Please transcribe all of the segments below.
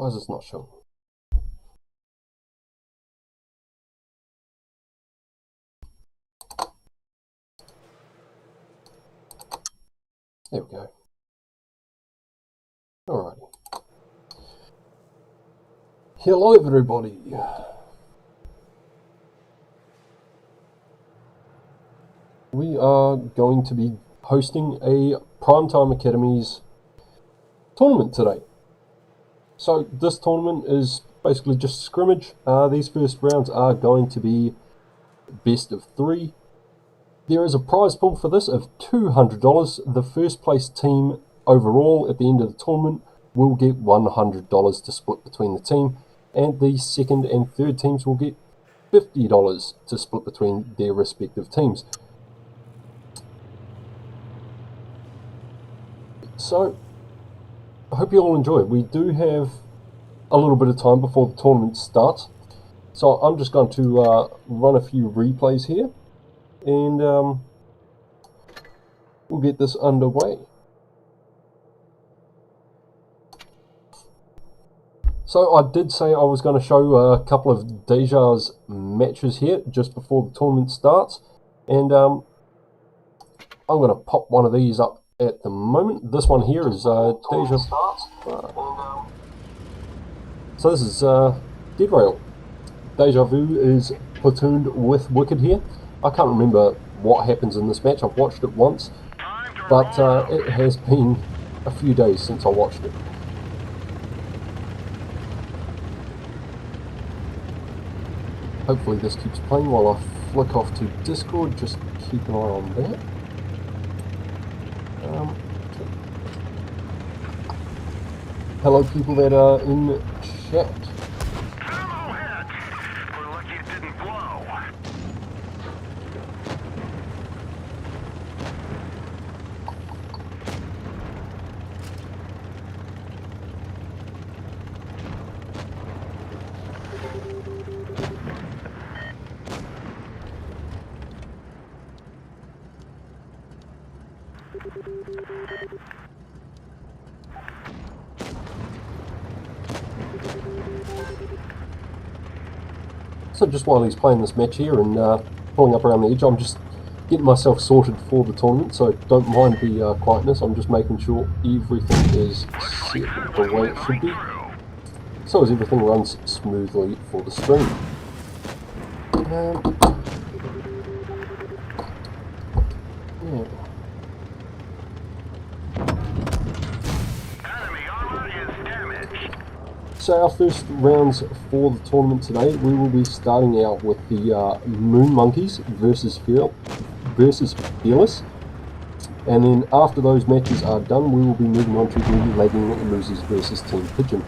Why is this not showing? There we go. Alrighty. Hello everybody. We are going to be hosting a Primetime Academies tournament today. So this tournament is basically just scrimmage. These first rounds are going to be best of 3. There is a prize pool for this of $200. The first place team overall at the end of the tournament will get $100 to split between the team, and the second and third teams will get $50 to split between their respective teams. So, I hope you all enjoy. We do have a little bit of time before the tournament starts, so I'm just going to run a few replays here, and we'll get this underway. So I did say I was going to show a couple of Deja's matches here just before the tournament starts, and I'm going to pop one of these up at the moment. This one here is Deja. So this is Dead Rail. Deja Vu is platooned with Wicked here. I can't remember what happens in this match. I've watched it once, but it has been a few days since I watched it. Hopefully this keeps playing while I flick off to Discord. Just keep an eye on that. Hello people that are in chat. We're lucky it didn't blow. So just while he's playing this match here and pulling up around the edge, I'm just getting myself sorted for the tournament, so don't mind the quietness. I'm just making sure everything is set the way it should be, so as everything runs smoothly for the stream. Yeah. So our first rounds for the tournament today, we will be starting out with the Moon Monkeys versus Fearless, and then after those matches are done, we will be moving on to the Lagging Losers versus Team Pigeon.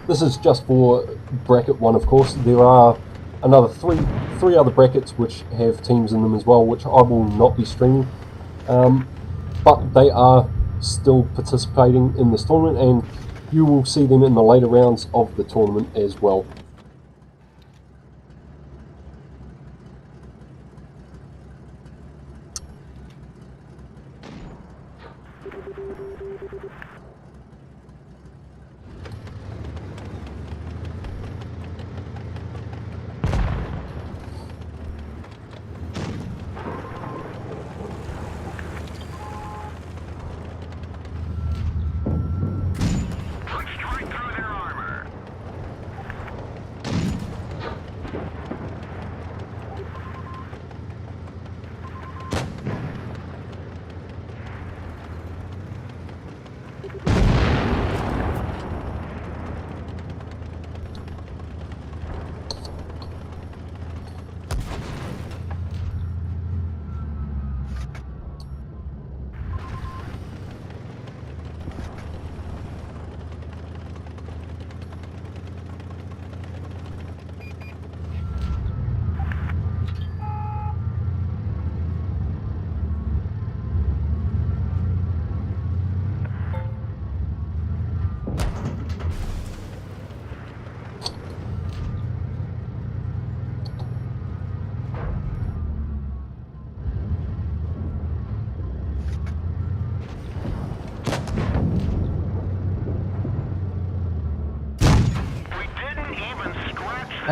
This is just for bracket 1, of course. There are another three other brackets which have teams in them as well, which I will not be streaming. But they are still participating in this tournament, and you will see them in the later rounds of the tournament as well.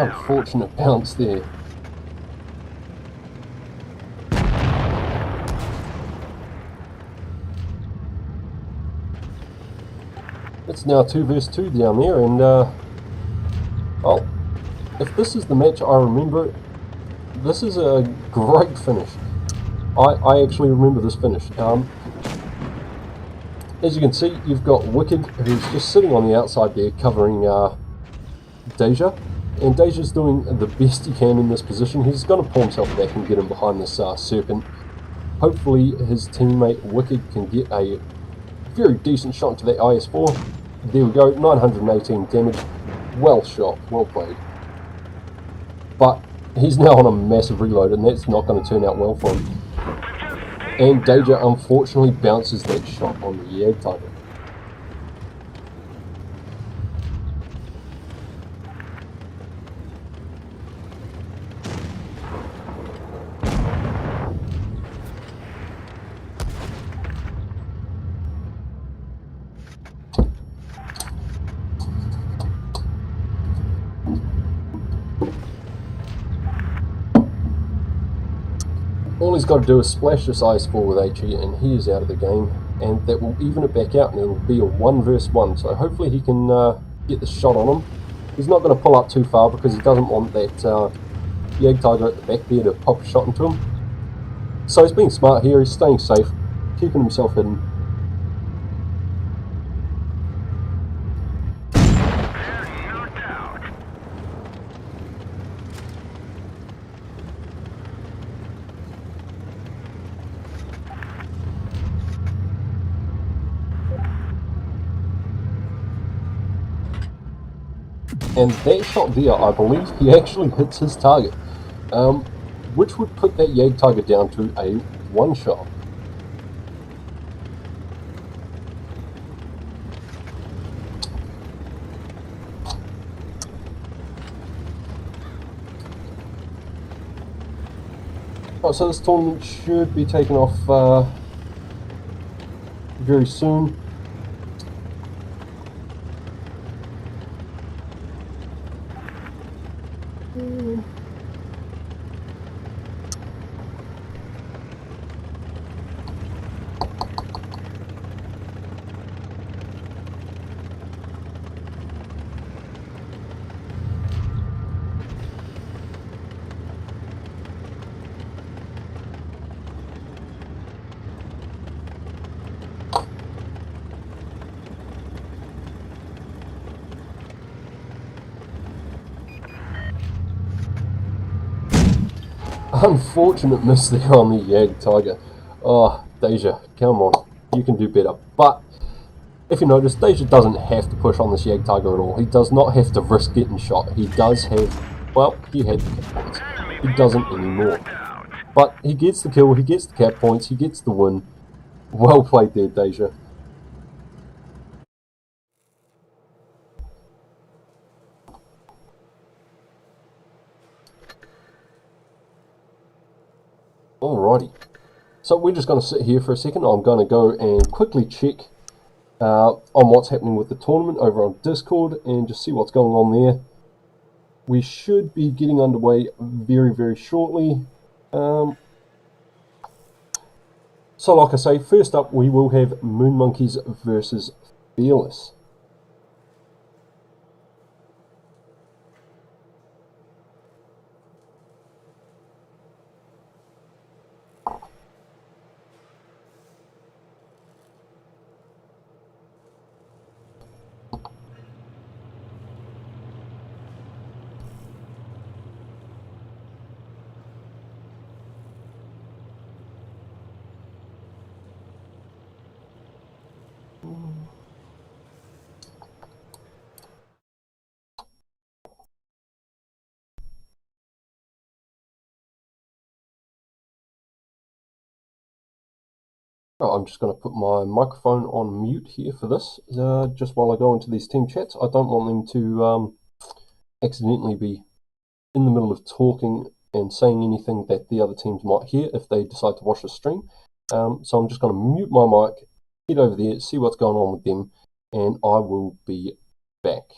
Unfortunate bounce there. It's now 2 versus 2 down there, and well, if this is the match I remember, this is a great finish. I actually remember this finish. As you can see, you've got Wicked, who's just sitting on the outside there covering Deja, and Deja's doing the best he can in this position. He's going to pull himself back and get him behind this Serpent. Hopefully his teammate Wicked can get a very decent shot into that IS-4. There we go, 918 damage. Well shot, well played. But he's now on a massive reload, and that's not going to turn out well for him. And Deja unfortunately bounces that shot on the Yag Tiger. All he's got to do is splash this IS-4 with HE and he is out of the game, and that will even it back out and it'll be a 1 versus 1, so hopefully he can get the shot on him. He's not going to pull up too far because he doesn't want that Yag Tiger at the back there to pop a shot into him. So he's being smart here, he's staying safe, keeping himself hidden. And that shot there, I believe he actually hits his target, which would put that Yag Tiger down to a 1 shot. Oh, so this tournament should be taken off very soon. Unfortunate miss there on the Yag Tiger. Oh, Deja, come on, you can do better. But if you notice, Deja doesn't have to push on this Yag Tiger at all. He does not have to risk getting shot. He does have, well, he had the cap points. He doesn't anymore. But he gets the kill, he gets the cap points, he gets the win. Well played there, Deja. Alrighty, so we're just going to sit here for a second. I'm going to go and quickly check on what's happening with the tournament over on Discord and just see what's going on there. We should be getting underway very, very shortly. So like I say, first up we will have Moon Monkeys versus Fearless. Oh, I'm just going to put my microphone on mute here for this, just while I go into these team chats. I don't want them to accidentally be in the middle of talking and saying anything that the other teams might hear if they decide to watch the stream. So I'm just going to mute my mic, head over there, see what's going on with them, and I will be back.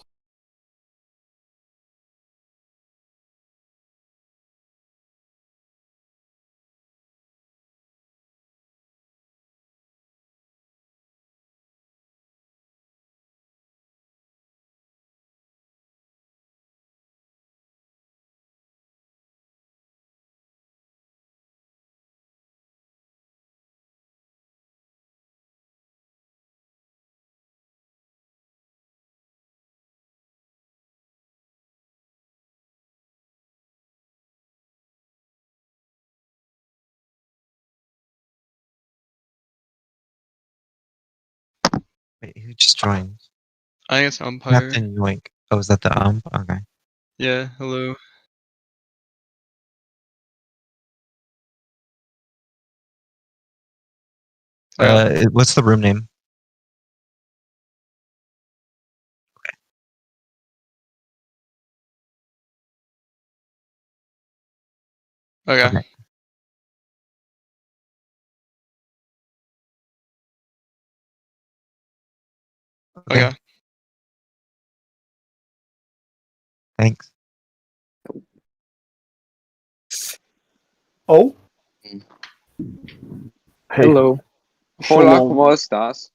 Wait, who just joined? I think it's umpire. Captain Yoink. Oh, is that the Okay. Yeah, hello. What's the room name? Okay. Okay. Okay. Thanks. Oh. Hey. Hello. Hola, Shalom. ¿cómo estás?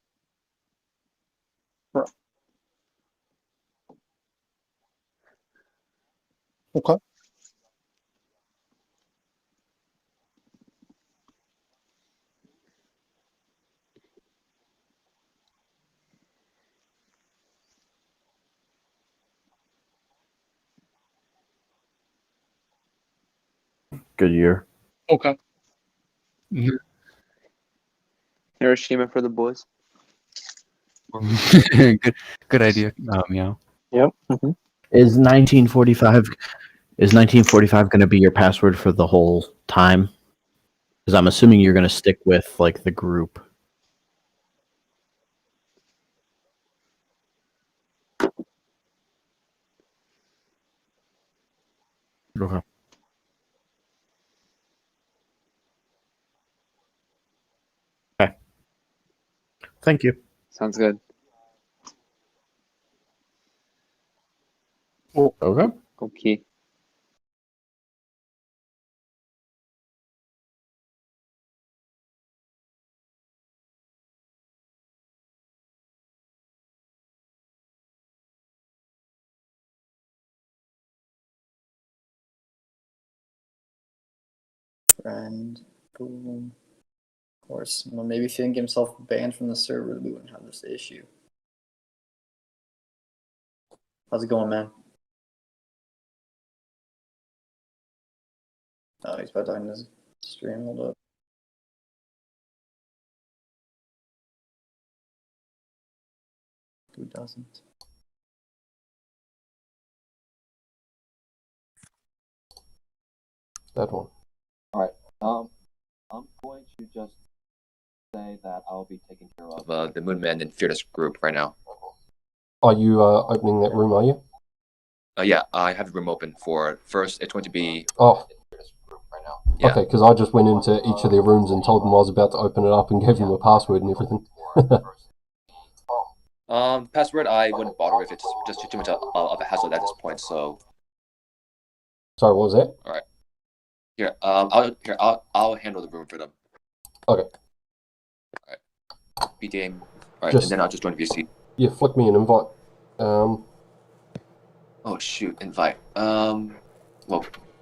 Okay. Good year. Okay. Hiroshima for the boys. good idea. Yeah. Yep. Mm-hmm. Is 1945 going to be your password for the whole time? Because I'm assuming you're going to stick with like the group. Okay. Okay. Thank you. Sounds good. Okay. Okay. And boom. Of course. Well, maybe if he didn't get himself banned from the server, we wouldn't have this issue. How's it going, man? Oh, he's about to end his stream. Hold up. Who doesn't? That one. Alright, I'm going to just say that I'll be taking care of the Moonman and Fearless group right now. Are you opening that room, are you? Yeah, I have the room open for first. It's going to be Oh, yeah. okay, because I just went into each of their rooms and told them I was about to open it up and gave them a password and everything. Password I wouldn't bother with. It's just too much of a hassle at this point. So Sorry, what was that? all right. I'll handle the room for them. Okay. All right. PTA. All right, Just- and then I'll just join VC. Yeah, flick me an invite. Oh shoot, invite. Well,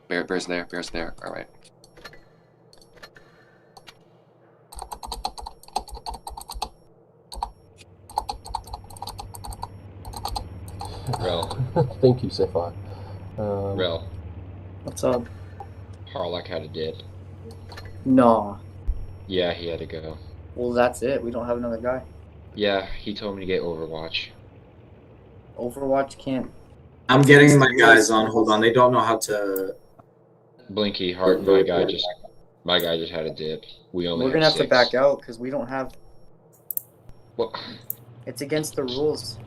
Bear's there. Bear's there. All right. Rel, Thank you, Sapphire. Rel, What's up? Harlock had a dip. No. Yeah, he had to go. Well, that's it. We don't have another guy. Yeah, he told me to get Overwatch. Overwatch can't. I'm getting my guys on. Hold on, they don't know how to. Blinky, Heart, my guy just had a dip. We only We're gonna have to 6. back out because we don't have. What? It's against the rules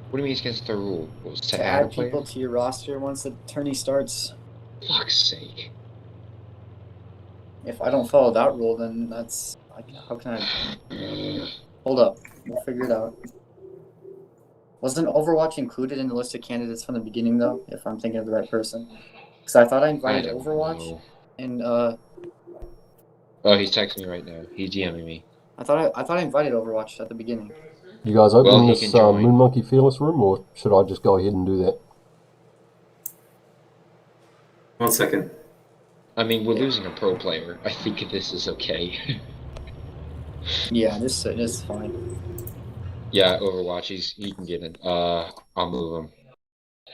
What do you mean it's against the rules? to add people to your roster once the tourney starts. Fuck's sake. If I don't follow that rule, then that's like, how can I? Hold up, we'll figure it out. Wasn't Overwatch included in the list of candidates from the beginning, though? If I'm thinking of the right person, because I thought I invited don't Overwatch, know. and Oh, he's texting me right now. He's DMing me. I thought I invited Overwatch at the beginning. You guys opening he this can join. Moon Monkey Fearless room, or should I just go ahead and do that? 1 second. I mean, we're losing a pro player. I think this is okay. Yeah, this is fine. Yeah, Overwatch. He can get in. I'll move him.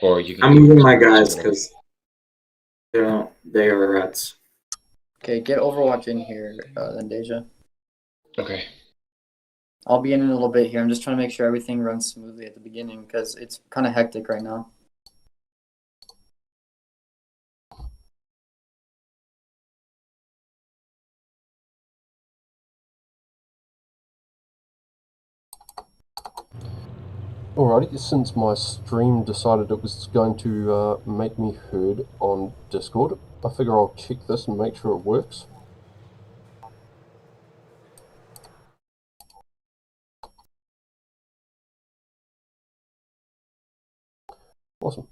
Or you can. I'm give him moving my to guys someone. because they are rats. Okay, get Overwatch in here, then Deja. Okay. I'll be in a little bit here. I'm just trying to make sure everything runs smoothly at the beginning because it's kind of hectic right now. Alrighty, since my stream decided it was going to make me heard on Discord, I figure I'll check this and make sure it works. Awesome.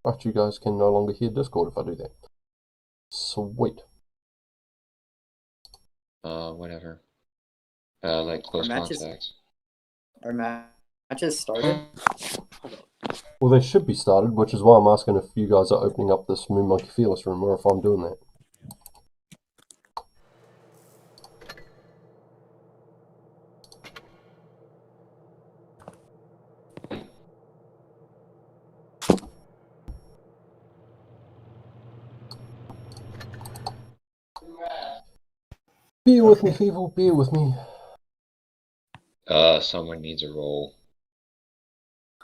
Right, you guys can no longer hear Discord if I do that. Sweet. Whatever. Like close contacts. Our matches started? Well, they should be started, which is why I'm asking if you guys are opening up this Moon Monkey Fearless room or if I'm doing that. Bear with me, people, bear with me. Someone needs a role.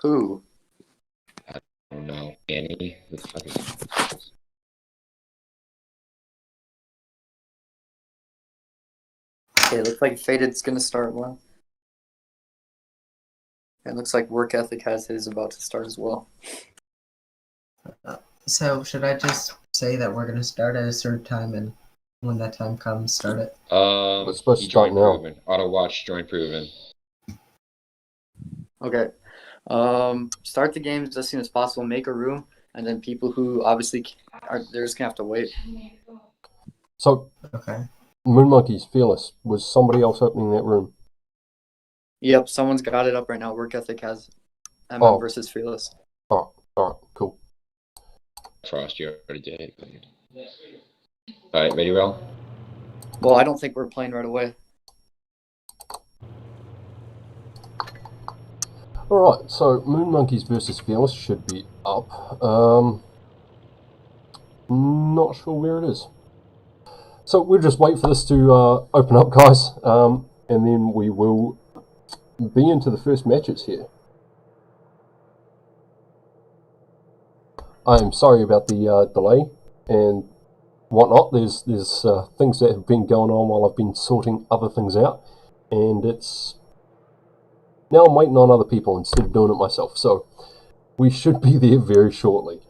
Who? I don't know. Annie? Who the fuck is Okay, looks like Faded's gonna start one. It looks like Work Ethic has his about to start as well. So should I just say that we're gonna start at a certain time, and when that time comes, start it? We're supposed to you start join now. Proven. Auto watch, join Proven. Okay. Start the games as soon as possible. Make a room, and then people who obviously they're just gonna have to wait. So, Okay. Moon Monkeys Fearless, was somebody else opening that room? Yep, someone's got it up right now. Work Ethic has Oh. versus Fearless. Alright, cool. Frost, you already did it. Alright, ready, Rel? Well, I don't think we're playing right away. Alright, so Moon Monkeys versus Fearless should be up. Not sure where it is. So we'll just wait for this to open up, guys, and then we will be into the first matches here. I am sorry about the delay and whatnot. There's things that have been going on while I've been sorting other things out, and now I'm waiting on other people instead of doing it myself. So we should be there very shortly.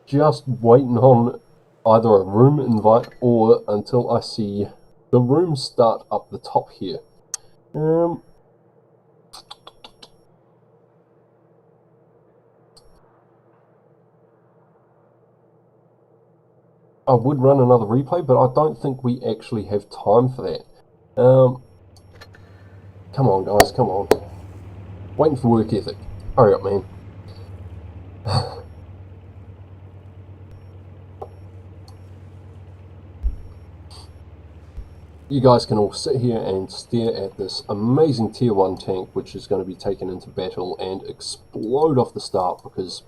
Just waiting on either a room invite or until I see the room start up the top here. I would run another replay, but I don't think we actually have time for that. Come on, guys, come on. Waiting for Work Ethic. Hurry up, man. You guys can all sit here and stare at this amazing tier 1 tank, which is going to be taken into battle and explode off the start, because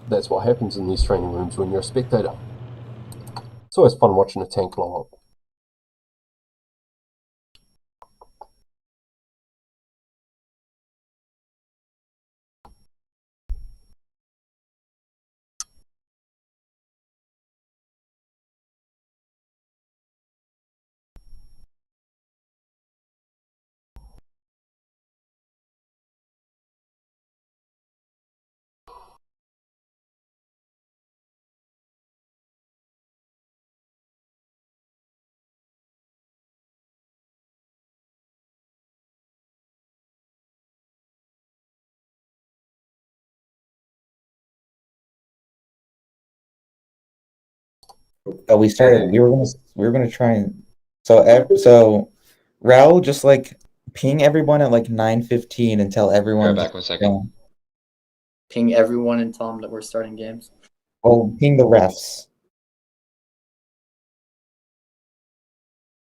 that's what happens in these training rooms when you're a spectator. It's always fun watching a tank blow up. Oh, we started. We were gonna try and so Raul, just like ping everyone at like 9:15 and tell everyone. Back 1 second. Ping everyone and tell them that we're starting games. Oh, ping the refs.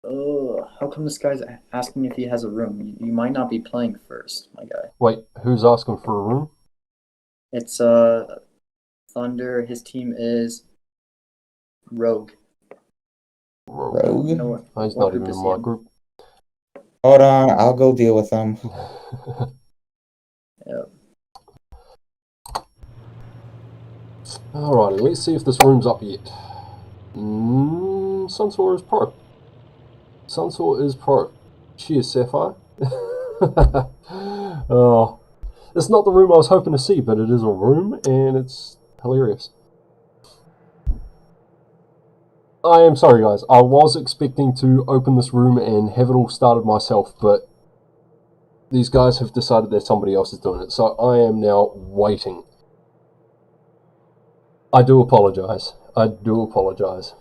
Oh, how come this guy's asking if he has a room? You might not be playing first, my guy. Wait, who's asking for a room? It's Thunder. His team is Rogue. Rogue. rogue. Oh, he's not even in my group. Hold on, I'll go deal with them. Yep. Alrighty, let's see if this room's up yet. Sunsaw is pro. Sunsaw is pro. Cheers, Sapphire. Oh, it's not the room I was hoping to see, but it is a room, and it's hilarious. I am sorry, guys. I was expecting to open this room and have it all started myself, but these guys have decided that somebody else is doing it, so I am now waiting. I do apologize. I do apologize.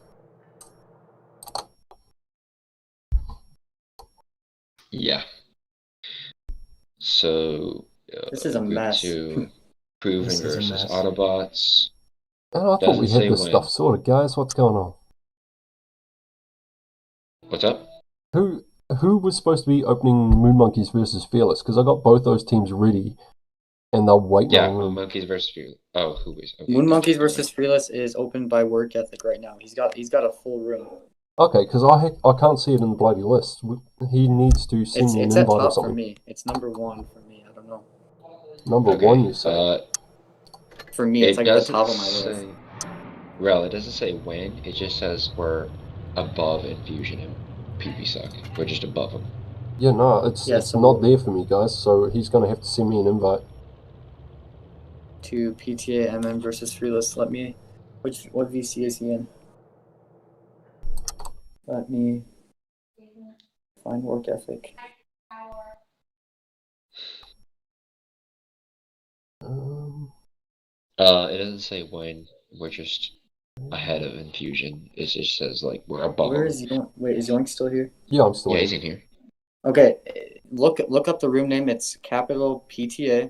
Yeah. So, This is a week mess. 2, Proven This is a versus mess. Autobots. And I thought Doesn't we had say this when. stuff sorted, guys. What's going on? What's up? Who was supposed to be opening Moon Monkeys versus Fearless? Because I got both those teams ready, and they're waiting Yeah, on Moon them. Monkeys versus Fearless. Oh, who is? Okay, Moon that's Monkeys what they're versus Fearless is opened by Work Ethic right now. He's got a full room. Okay, because I can't see it in the bloody list. He needs to send me an It's at invite or top for something. me. It's number 1 for me. I don't know. Number Okay, 1, you say? For me, it's It like the doesn't top of my list. say. Well, it doesn't say when. It just says we're above Infusion and PP Suck. We're just above them. Yeah, no, it's so not there for me, guys. So he's going to have to send me an invite. To PTA MM versus Fearless. What VC is he in? Let me find Work Ethic. It doesn't say when. We're just ahead of Infusion. It just says like we're above Where them. is Yoink? Wait, is Yoink still here? Yeah, I'm still Yeah, in. he's in here. Okay, look up the room name. It's capital PTA,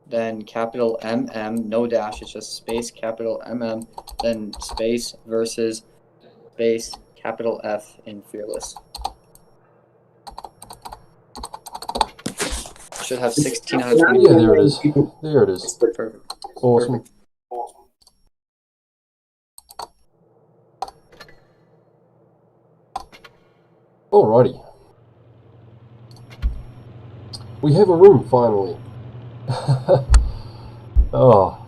then capital MM, no dash. It's just space capital MM, then space versus space capital F in Fearless. Should have 16 out of 20. Yeah, there it is. There it is. Perfect. Awesome. Perfect. Alrighty. We have a room, finally. Oh.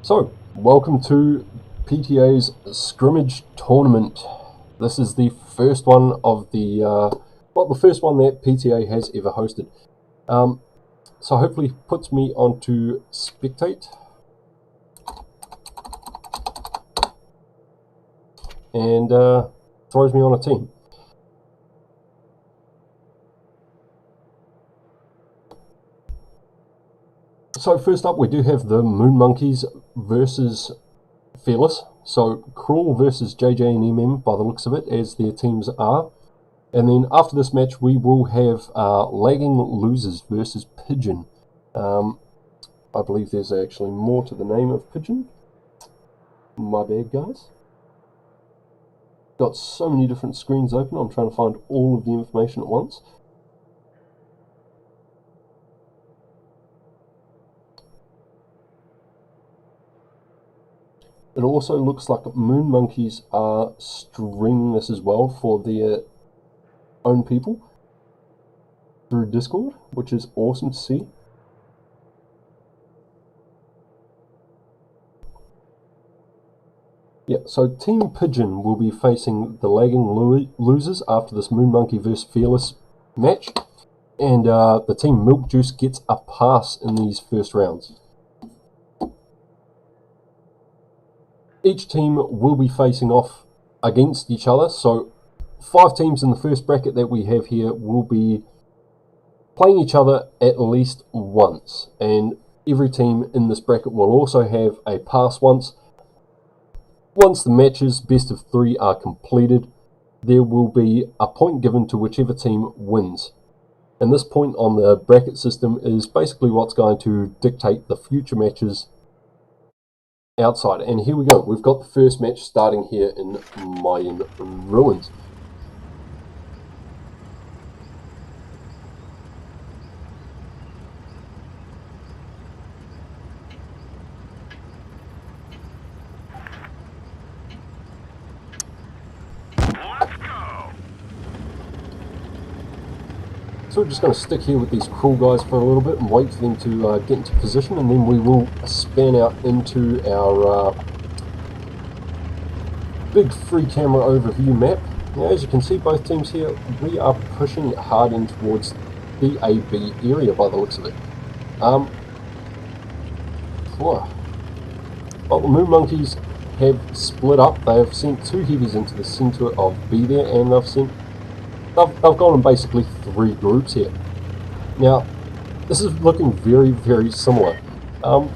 So, welcome to PTA's Scrimmage Tournament. This is the first one of the, the first one that PTA has ever hosted. So hopefully puts me onto Spectate. And throws me on a team. So first up, we do have the Moon Monkeys versus Fearless. So Crawl versus JJ and MM by the looks of it, as their teams are. And then after this match, we will have Lagging Losers versus Pigeon. I believe there's actually more to the name of Pigeon. My bad, guys. Got so many different screens open, I'm trying to find all of the information at once. It also looks like Moon Monkeys are streaming this as well for their own people through Discord, which is awesome to see. Yeah, so Team Pigeon will be facing the Lagging Losers after this Moon Monkey vs Fearless match, and the Team Milk Juice gets a pass in these first rounds. Each team will be facing off against each other, so 5 teams in the first bracket that we have here will be playing each other at least once, and every team in this bracket will also have a pass once. Once the matches best of 3 are completed, there will be a point given to whichever team wins. And this point on the bracket system is basically what's going to dictate the future matches outside. And here we go. We've got the first match starting here in Mayan Ruins. So we're just going to stick here with these cruel guys for a little bit and wait for them to get into position, and then we will span out into our big free camera overview map. Now, as you can see, both teams here, we are pushing hard in towards the AB area by the looks of it. Well, the Moon Monkeys have split up. They have sent 2 heavies into the centre of B there, and they've gone in basically 3 groups here. Now, this is looking very, very similar. A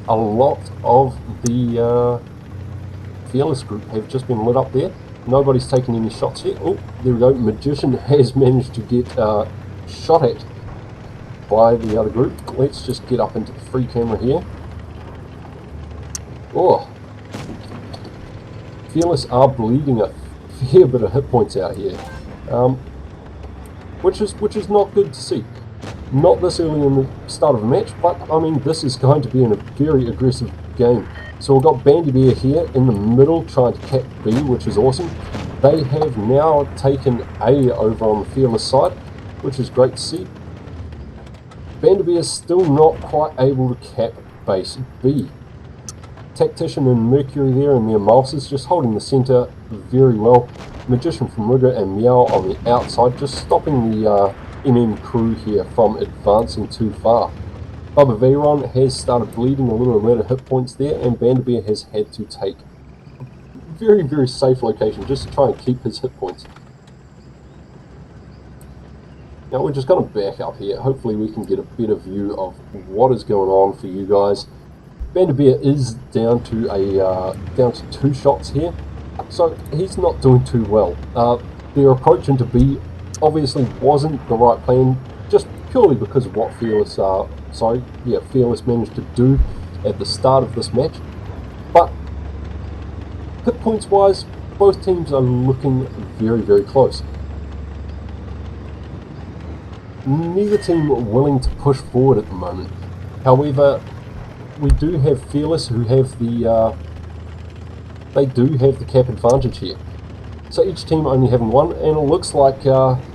lot of the Fearless group have just been lit up there. Nobody's taken any shots yet. Oh, there we go. Magician has managed to get shot at by the other group. Let's just get up into the free camera here. Oh, Fearless are bleeding a fair bit of hit points out here, which is not good to see. Not this early in the start of a match, but I mean, this is going to be in a very aggressive game. So we've got Bandy Bear here in the middle trying to cap B, which is awesome. They have now taken A over on the Fearless side, which is great to see. Bandy Bear is still not quite able to cap base B. Tactician and Mercury there and their mouses just holding the centre very well. Magician from Rigger and Meow on the outside just stopping the MM crew here from advancing too far. Bubba Veyron has started bleeding a little bit of hit points there, and Vanderbeer has had to take a very, very safe location just to try and keep his hit points. Now we're just going to back up here. Hopefully we can get a better view of what is going on for you guys. Vanderbeer is down to 2 shots here, so he's not doing too well. Their approach into B obviously wasn't the right plan, just purely because of what Fearless managed to do at the start of this match. But hit points wise, both teams are looking very, very close. Neither team are willing to push forward at the moment. However, we do have Fearless who have the cap advantage here. So each team only having 1, and it looks like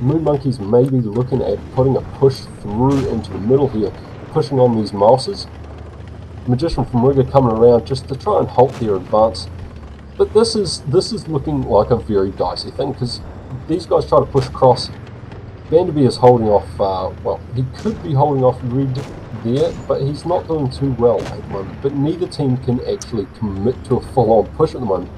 Moon Monkeys may be looking at putting a push through into the middle here, pushing on these mouses. Magician from Rigger coming around just to try and halt their advance. But this is looking like a very dicey thing, because these guys try to push across. Vanderbeer is holding off, well, he could be holding off Red there, but he's not doing too well at the moment. But neither team can actually commit to a full-on push at the moment.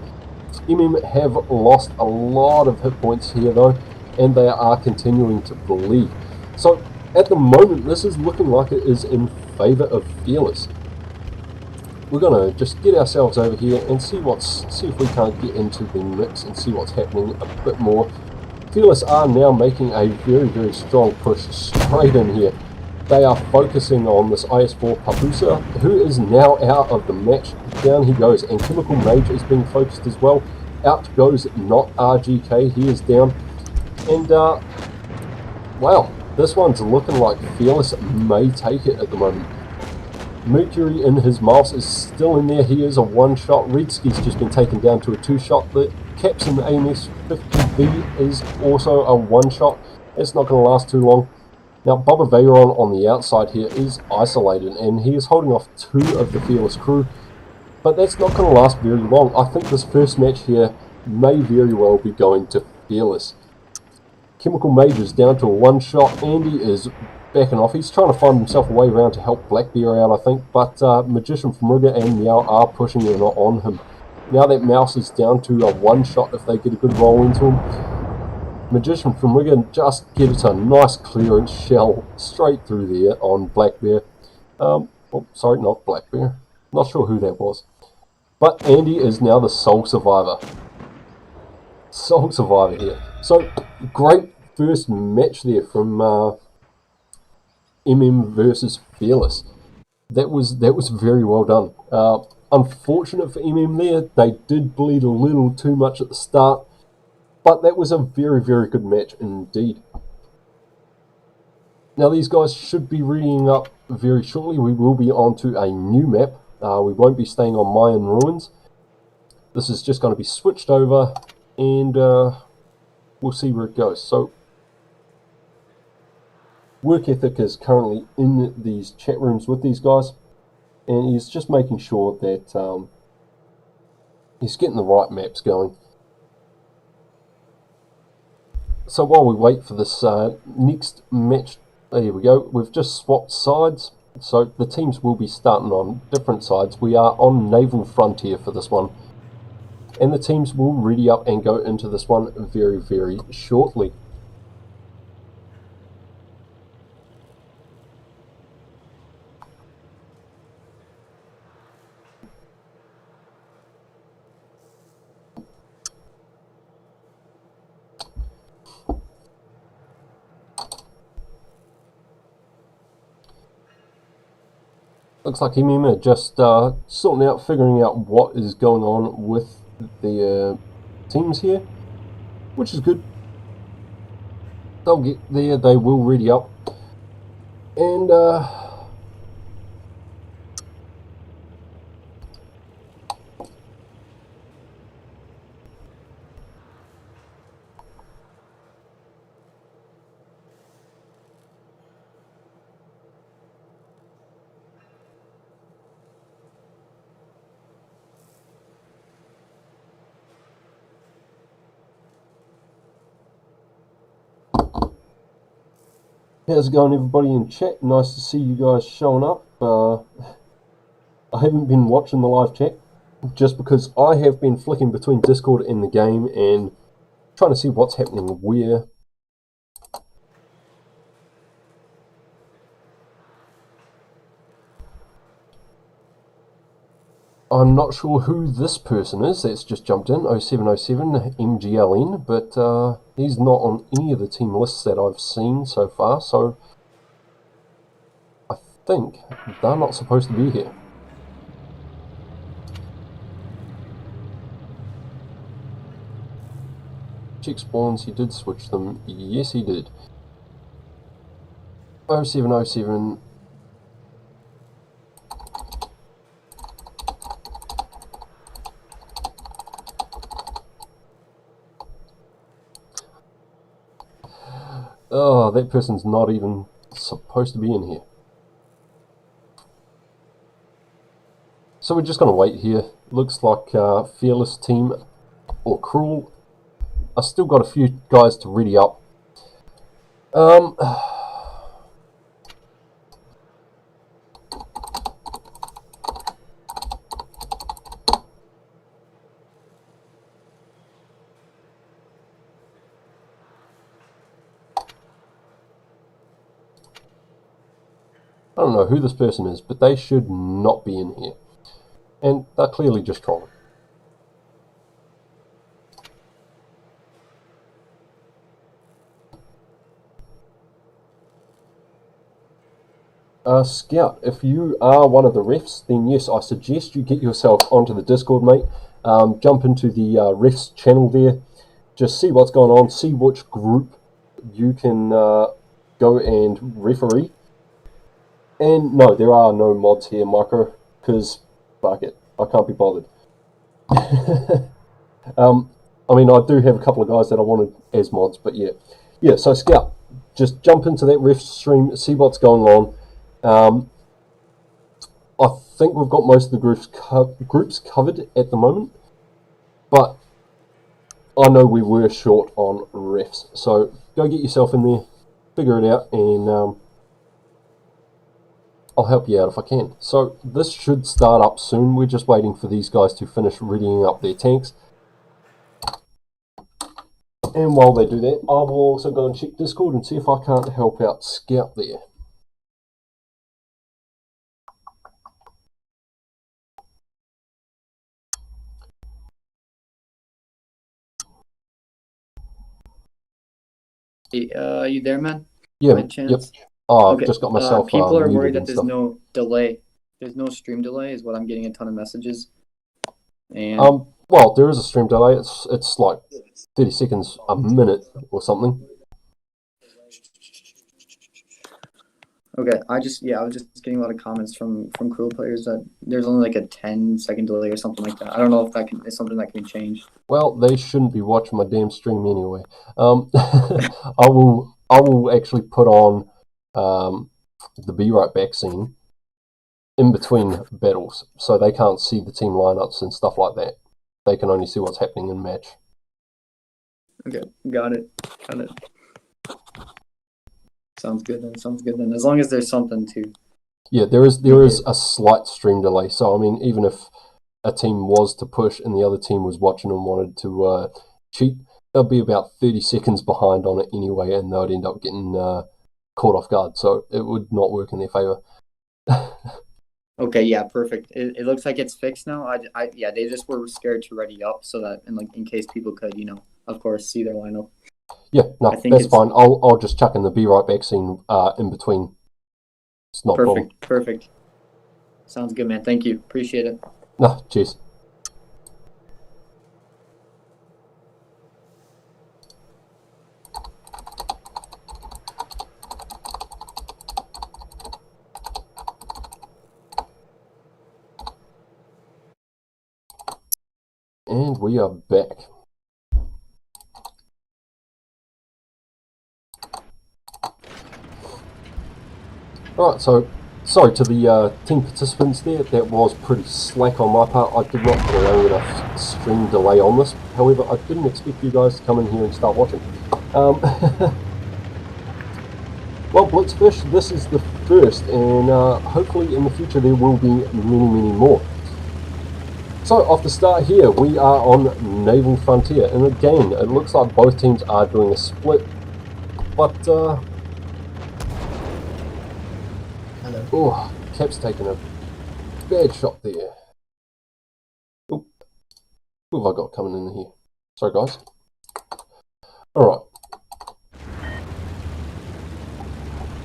MM have lost a lot of hit points here though, and they are continuing to bleed. So at the moment, this is looking like it is in favour of Fearless. We're gonna just get ourselves over here and see if we can't get into the mix and see what's happening a bit more. Fearless are now making a very, very strong push straight in here. They are focusing on this IS-4 Papusa, who is now out of the match. Down he goes, and Chemical Mage is being focused as well. Out goes not RGK, he is down. And, wow, this one's looking like Fearless may take it at the moment. Mercury in his mouse is still in there, he is a 1-shot. Redski's just been taken down to a 2-shot. The Capson AMS 50B is also a 1-shot. It's not going to last too long. Now, Bubba Veyron on the outside here is isolated, and he is holding off 2 of the Fearless crew, but that's not going to last very long. I think this first match here may very well be going to Fearless. Chemical Mage is down to a 1-shot. Andy is backing off. He's trying to find himself a way around to help Blackbear out, I think, but Magician from Rigger and Meow are pushing in on him. Now that Mouse is down to a 1-shot if they get a good roll into him. Magician from Rigger just gives a nice clearance shell straight through there on Blackbear. Oh, sorry, not Blackbear. Not sure who that was. But Andy is now the sole survivor. Sole survivor here. So, great first match there from MM versus Fearless. That was very well done. Unfortunate for MM there. They did bleed a little too much at the start. But that was a very, very good match indeed. Now these guys should be reading up very shortly. We will be on to a new map. We won't be staying on Mayan Ruins. This is just going to be switched over, and we'll see where it goes. So work ethic is currently in these chat rooms with these guys, and he's just making sure that he's getting the right maps going. So while we wait for this next match, there we go, we've just swapped sides, so the teams will be starting on different sides. We are on Naval Frontier for this one, and the teams will ready up and go into this one very, very shortly. Looks like him are just sorting out, figuring out what is going on with the teams here, which is good. They'll get there, they will ready up, and how's it going, everybody in chat? Nice to see you guys showing up. I haven't been watching the live chat just because I have been flicking between Discord and the game and trying to see what's happening where. I'm not sure who this person is that's just jumped in, 0707 MGLN, but he's not on any of the team lists that I've seen so far, so I think they're not supposed to be here. Check spawns, he did switch them, yes he did. 0707. Oh, that person's not even supposed to be in here. So we're just going to wait here. Looks like Fearless Team or Cruel. I still got a few guys to ready up. I don't know who this person is, but they should not be in here. And they're clearly just trolling. Scout, if you are one of the refs, then yes, I suggest you get yourself onto the Discord, mate. Jump into the refs channel there. Just see what's going on, see which group you can go and referee. And no, there are no mods here, Micro, because fuck it, I can't be bothered. I mean, I do have a couple of guys that I wanted as mods, but yeah. Yeah, so Scout, just jump into that ref stream, see what's going on. I think we've got most of the groups covered at the moment, but I know we were short on refs, so go get yourself in there, figure it out, and I'll help you out if I can. So this should start up soon. We're just waiting for these guys to finish readying up their tanks. And while they do that, I will also go and check Discord and see if I can't help out Scout there. Are you there, man? Yeah, yep. Oh, I've okay. just got myself people are worried that and there's stuff. no delay. There's no stream delay is what I'm getting a ton of messages. And well, there is a stream delay. It's like 30 seconds a minute or something. okay, I was just getting a lot of comments from Cruel players that there's only like a 10-second delay or something like that. I don't know if that is something that can be changed. Well, they shouldn't be watching my damn stream anyway. I will actually put on the be right back scene in between battles, so they can't see the team lineups and stuff like that. They can only see what's happening in match. Okay, got it. Sounds good then. As long as there's something to. Yeah, there is a slight stream delay. So I mean, even if a team was to push and the other team was watching and wanted to cheat, they'll be about 30 seconds behind on it anyway, and they'd end up getting caught off guard. So it would not work in their favor. Okay, yeah, perfect. It looks like it's fixed now. Yeah, they just were scared to ready up so that in case people could, of course, see their lineup. Yeah, no, that's fine. I'll just chuck in the be right back scene in between. It's not perfect. a problem. Perfect. Sounds good, man. Thank you. Appreciate it. No, cheers. And we are back. Alright, so sorry to the team participants there, that was pretty slack on my part. I did not put a long enough stream delay on this. However, I didn't expect you guys to come in here and start watching. Well, Blitzfish, this is the first, and hopefully in the future there will be many more. So, off the start here, we are on Naval Frontier, and again, it looks like both teams are doing a split, but oh, Cap's taking a bad shot there. Oh, who have I got coming in here? Sorry, guys. Alright.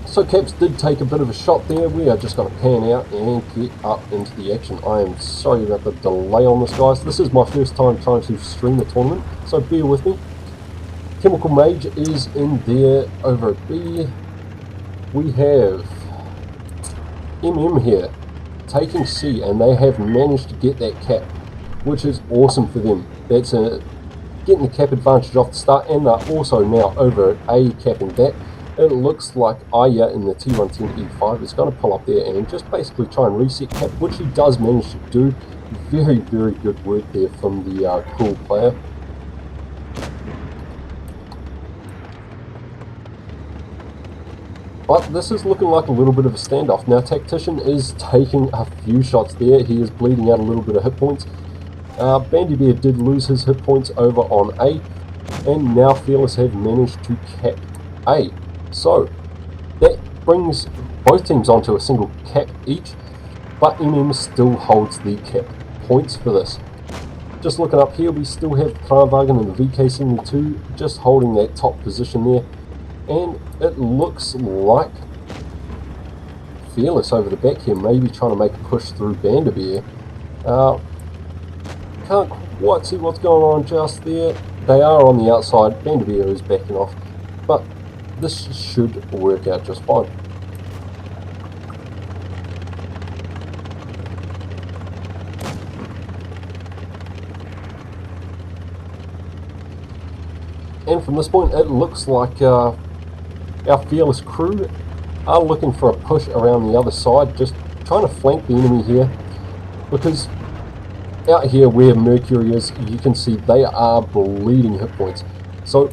So Caps did take a bit of a shot there. We are just going to pan out and get up into the action. I am sorry about the delay on this, guys. This is my first time trying to stream the tournament, so bear with me. Chemical Mage is in there over at B. We have MM here taking C, and they have managed to get that cap, which is awesome for them. That's getting the cap advantage off the start, and they're also now over at A capping that. It looks like Aya in the T110E5 is going to pull up there and just basically try and reset cap, which he does manage to do. Very good work there from the cool player. But this is looking like a little bit of a standoff. Now Tactician is taking a few shots there. He is bleeding out a little bit of hit points. Bandy Bear did lose his hit points over on A, and now Fearless have managed to cap A. So that brings both teams onto a single cap each, but MM still holds the cap points for this. Just looking up here, we still have Kranwagen and the VK72 just holding that top position there, and it looks like Fearless over the back here, maybe trying to make a push through Banderbeer. Can't quite see what's going on just there. They are on the outside, Banderbeer is backing off, but this should work out just fine. And from this point, it looks like our Fearless crew are looking for a push around the other side, just trying to flank the enemy here, because out here where Mercury is, you can see they are bleeding hit points. So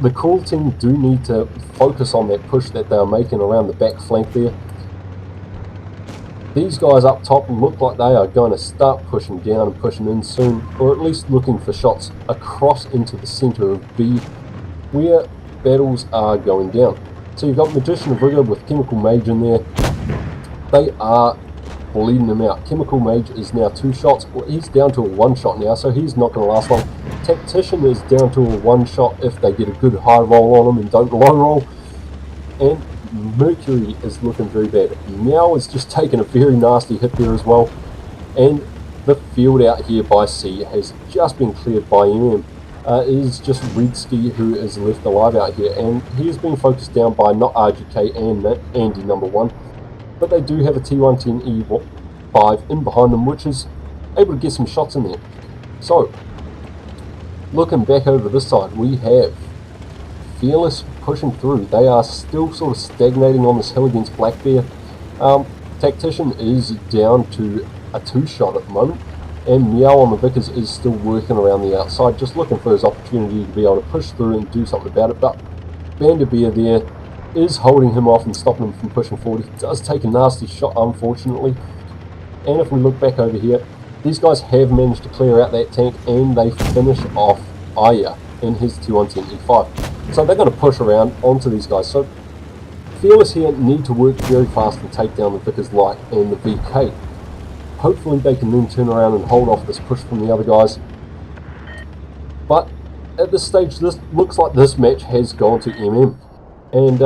the Cruel team do need to focus on that push that they're making around the back flank there. These guys up top look like they are going to start pushing down and pushing in soon, or at least looking for shots across into the centre of B, where battles are going down. So you've got Magician of Rigor with Chemical Mage in there. They are bleeding them out. Chemical Mage is now 2 shots. Well, he's down to a 1 shot now, so he's not going to last long. Tactician is down to a 1 shot if they get a good high roll on him and don't low roll. And Mercury is looking very bad. Meow is just taking a very nasty hit there as well. And the field out here by C has just been cleared by MM. It is just Redski who is left alive out here, and he is being focused down by not RGK and Andy number 1. But they do have a T110E5 in behind them, which is able to get some shots in there. So, looking back over this side, we have Fearless pushing through. They are still sort of stagnating on this hill against Black Bear. Tactician is down to a 2-shot at the moment, and Meow on the Vickers is still working around the outside, just looking for his opportunity to be able to push through and do something about it. But Bandit Bear there is holding him off and stopping him from pushing forward. He does take a nasty shot, unfortunately. And if we look back over here, these guys have managed to clear out that tank, and they finish off Aya in his T110 E5. So they're going to push around onto these guys. So Fearless here need to work very fast and take down the Vickers Light and the VK. Hopefully they can then turn around and hold off this push from the other guys. But at this stage, this looks like this match has gone to MM. And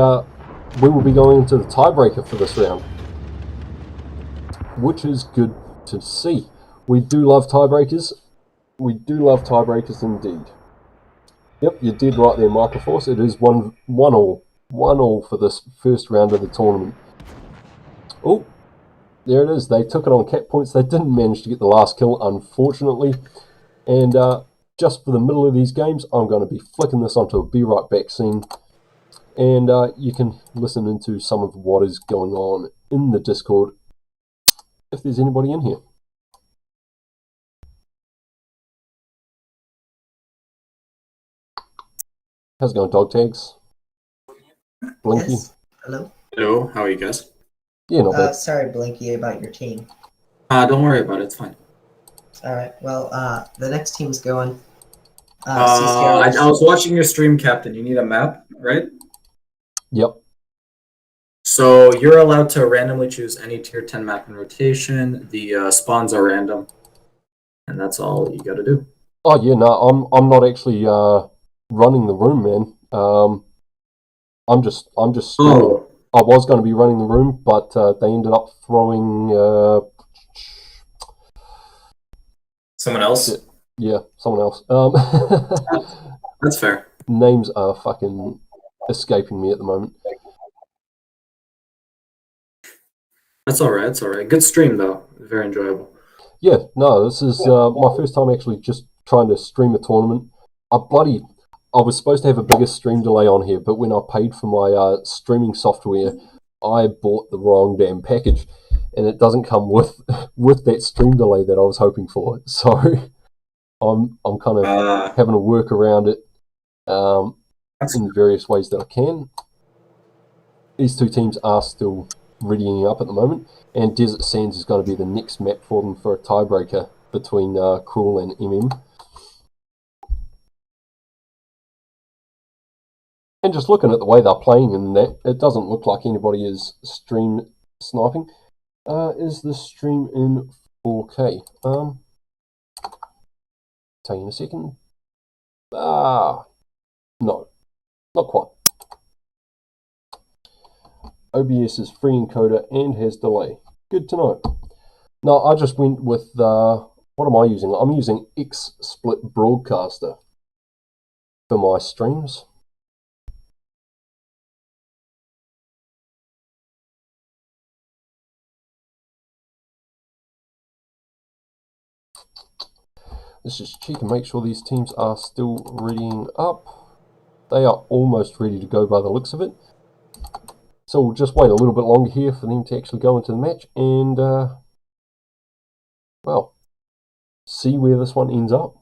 we will be going into the tiebreaker for this round, which is good to see. We do love tiebreakers. We do love tiebreakers indeed. Yep, you did right there, Microforce. It is 1-1 for this first round of the tournament. Oh, there it is. They took it on cap points. They didn't manage to get the last kill, unfortunately. And just for the middle of these games, I'm going to be flicking this onto a Be Right Back scene. And you can listen into some of what is going on in the Discord if there's anybody in here. How's it going, Dog Tags? Blinky? Yes. Hello? Hello, how are you guys? Yeah, not bad. Sorry, Blinky, about your team. Don't worry about it, it's fine. Alright, well, the next team's going. I was watching your stream, Captain. You need a map, right? Yep. So you're allowed to randomly choose any tier 10 map in rotation. The spawns are random. And that's all you gotta do. Oh yeah, no, I'm not actually running the room, man. I'm just streaming. Oh. I was going to be running the room, but they ended up throwing Someone else? Yeah, someone else. That's fair. Names are fucking escaping me at the moment. That's alright, it's alright. Good stream though. Very enjoyable. Yeah, no, this is my first time actually just trying to stream a tournament. I was supposed to have a bigger stream delay on here, but when I paid for my streaming software, I bought the wrong damn package, and it doesn't come with that stream delay that I was hoping for. So I'm kind of having to work around it in various ways that I can. These two teams are still readying up at the moment, and Desert Sands is going to be the next map for them for a tiebreaker between Cruel and MM. And just looking at the way they're playing in that, it doesn't look like anybody is stream sniping. Is the stream in 4K? Tell you in a second. No, not quite. OBS is free encoder and has delay. Good to know. No, I just went with, what am I using? I'm using XSplit Broadcaster for my streams. Let's just check and make sure these teams are still readying up. They are almost ready to go by the looks of it. So we'll just wait a little bit longer here for them to actually go into the match and, well, see where this one ends up.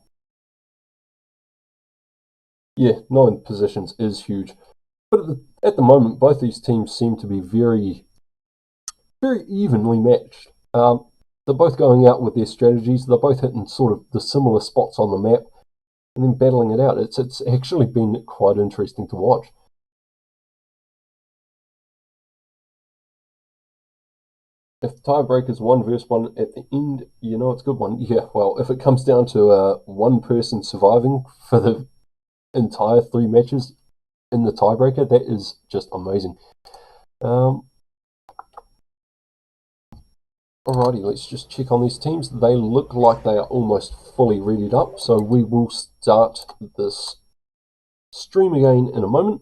Yeah, 9 positions is huge. But at the moment, both these teams seem to be very, very evenly matched. They're both going out with their strategies. They're both hitting sort of the similar spots on the map and then battling it out. It's actually been quite interesting to watch. If the tiebreaker is 1 versus 1 at the end, you know it's a good one. Yeah, well, if it comes down to one person surviving for the entire 3 matches in the tiebreaker, that is just amazing. Alrighty, let's just check on these teams. They look like they are almost fully readied up, so we will start this stream again in a moment.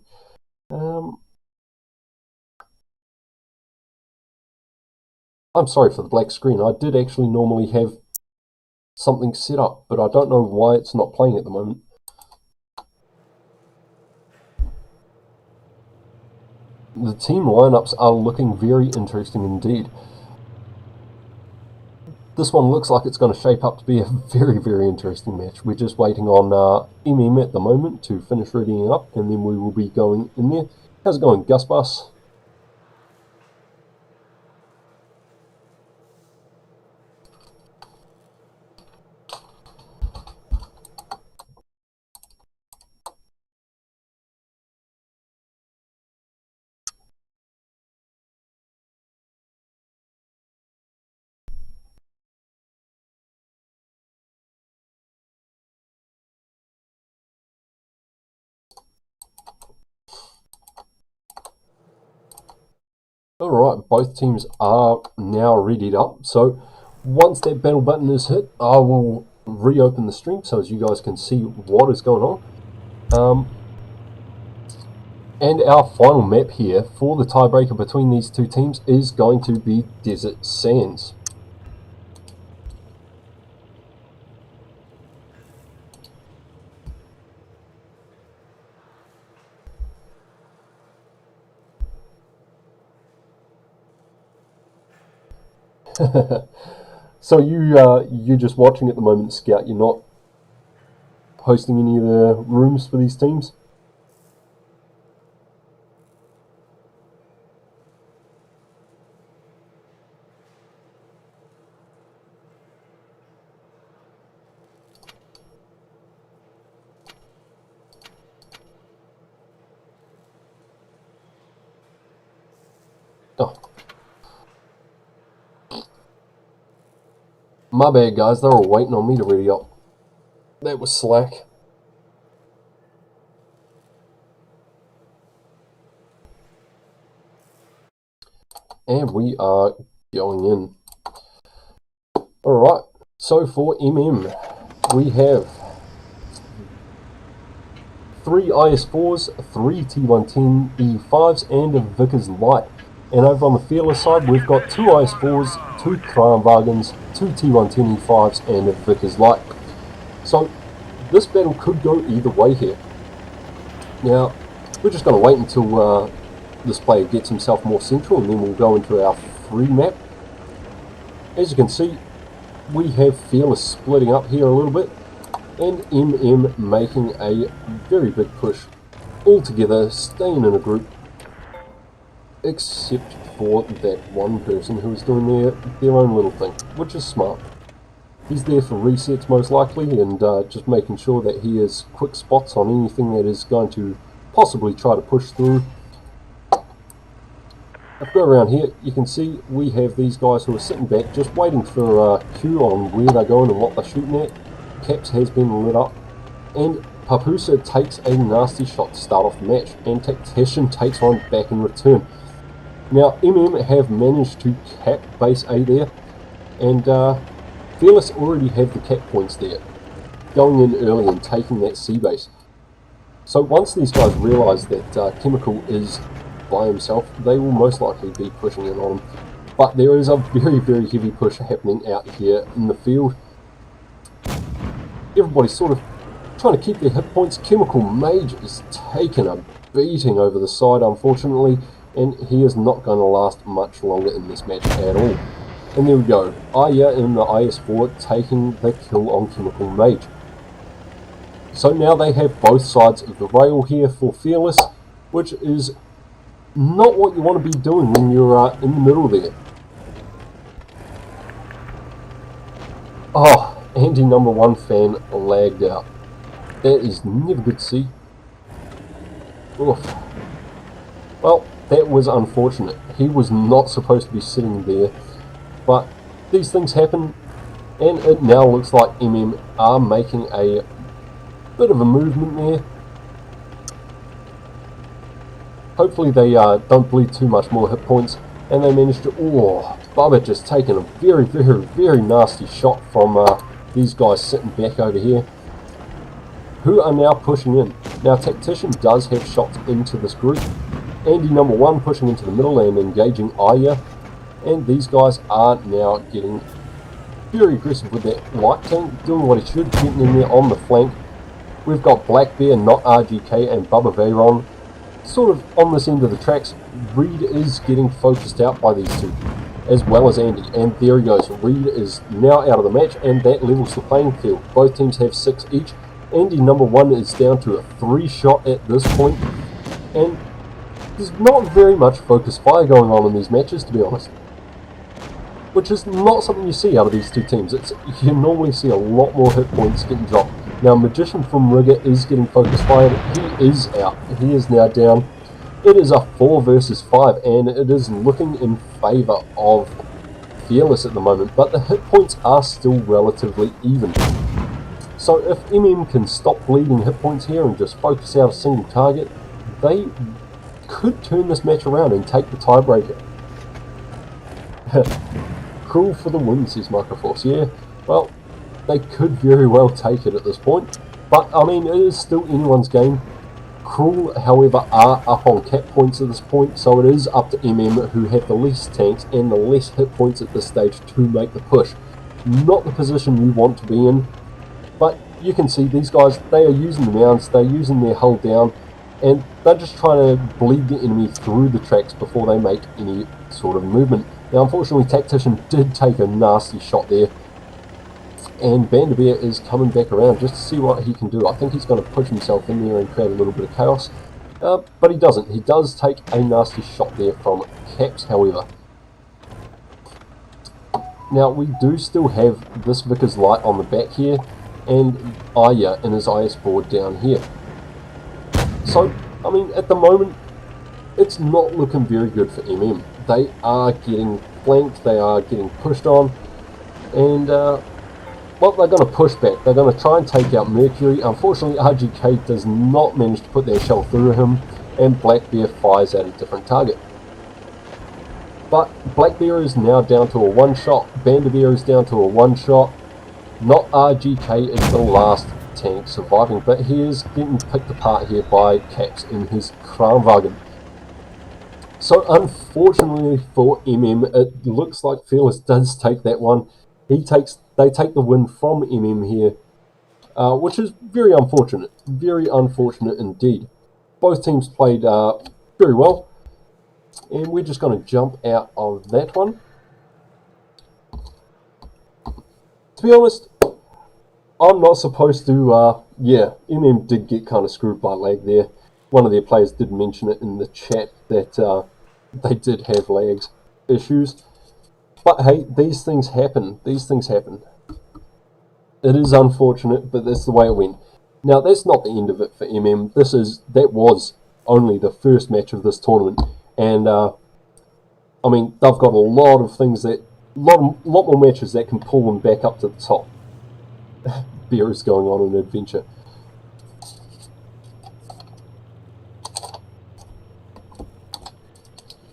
I'm sorry for the black screen. I did actually normally have something set up, but I don't know why it's not playing at the moment. the team lineups are looking very interesting indeed. This one looks like it's going to shape up to be a very, very interesting match. We're just waiting on MM at the moment to finish readying up, and then we will be going in there. How's it going, Gus Bus? Alright, both teams are now readied up, so once that battle button is hit, I will reopen the stream so as you guys can see what is going on. And our final map here for the tiebreaker between these two teams is going to be Desert Sands. So you're just watching at the moment, Scout. You're not hosting any of the rooms for these teams? Oh. My bad, guys. They were waiting on me to ready up. That was slack. And we are going in. Alright, so for MM, we have 3 IS4s, 3 T110 E5s, and a Vickers Light. And over on the Fearless side, we've got 2 IS4s, 2 Kranwagens, 2 T110 E5s, and a Vickers Light. So, this battle could go either way here. Now, we're just going to wait until this player gets himself more central, and then we'll go into our free map. As you can see, we have Fearless splitting up here a little bit, and MM making a very big push, all together, staying in a group, except for that one person who is doing their own little thing, which is smart. He's there for resets most likely, and just making sure that he has quick spots on anything that is going to possibly try to push through. If we go around here, you can see we have these guys who are sitting back just waiting for cue on where they're going and what they're shooting at. Caps has been lit up, and Papusa takes a nasty shot to start off the match, and Tactician takes one back in return. Now, MM have managed to cap base A there, and Fearless already have the cap points there, going in early and taking that C base. So once these guys realise that Chemical is by himself, they will most likely be pushing in on him. But there is a very, very heavy push happening out here in the field. Everybody's sort of trying to keep their hit points. Chemical Mage is taking a beating over the side, unfortunately, and he is not going to last much longer in this match at all. And there we go, Aya in the IS4 taking the kill on Chemical Mage. So now they have both sides of the rail here for Fearless, which is not what you want to be doing when you're in the middle there. Oh, Andy number 1 fan lagged out. That is never good to see. Oof. Well, that was unfortunate. He was not supposed to be sitting there, but these things happen, and it now looks like MM are making a bit of a movement there. Hopefully they don't bleed too much more hit points, and they manage to... Oh, Bubba just taking a very, very, very nasty shot from these guys sitting back over here, who are now pushing in. Now, Tactician does have shots into this group. Andy number 1 pushing into the middle and engaging Aya, and these guys are now getting very aggressive with that light tank, doing what he should, getting in there on the flank. We've got Black Bear, not RGK, and Bubba Veyron sort of on this end of the tracks, Reed is getting focused out by these two, as well as Andy. And there he goes. Reed is now out of the match, and that levels the playing field. Both teams have 6 each. Andy, number 1, is down to a 3 shot at this point, and there's not very much focus fire going on in these matches, to be honest. Which is not something you see out of these two teams. You normally see a lot more hit points getting dropped. Now, Magician from Rigger is getting focus fired. He is out. He is now down. It is a 4 versus 5, and it is looking in favour of Fearless at the moment, but the hit points are still relatively even. So if MM can stop bleeding hit points here and just focus out a single target, they could turn this match around and take the tiebreaker. Cruel for the win, says Microforce. Yeah, well, they could very well take it at this point, but I mean, it is still anyone's game. Cruel, however, are up on cap points at this point, so it is up to MM, who have the least tanks and the less hit points at this stage, to make the push. Not the position you want to be in, but you can see these guys, they are using the mounds, they're using their hull down, and they're just trying to bleed the enemy through the tracks before they make any sort of movement. Now, unfortunately, Tactician did take a nasty shot there, and Vanderveer is coming back around just to see what he can do. I think he's going to push himself in there and create a little bit of chaos, but he doesn't. He does take a nasty shot there from Caps, however. Now, we do still have this Vickers Light on the back here, and Aya in his IS board down here. So, I mean, at the moment, it's not looking very good for MM. They are getting flanked, they are getting pushed on, and, well, they're going to push back. They're going to try and take out Mercury. Unfortunately, RGK does not manage to put their shell through him, and Black Bear fires at a different target. But Black Bear is now down to a 1 shot, Vanderveer is down to a 1 shot. Not RGK is the last tank surviving, but he is getting picked apart here by Caps in his Kranwagen. So unfortunately for MM, it looks like Fearless does take that one. They take the win from MM here, which is very unfortunate indeed. Both teams played very well, and we're just going to jump out of that one. To be honest, I'm not supposed to, yeah, MM did get kind of screwed by lag there. One of their players did mention it in the chat that they did have lags issues. But hey, these things happen. These things happen. It is unfortunate, but that's the way it went. Now, that's not the end of it for MM. That was only the first match of this tournament. And, I mean, they've got a lot of things that, lot more matches that can pull them back up to the top. Beer is going on an adventure.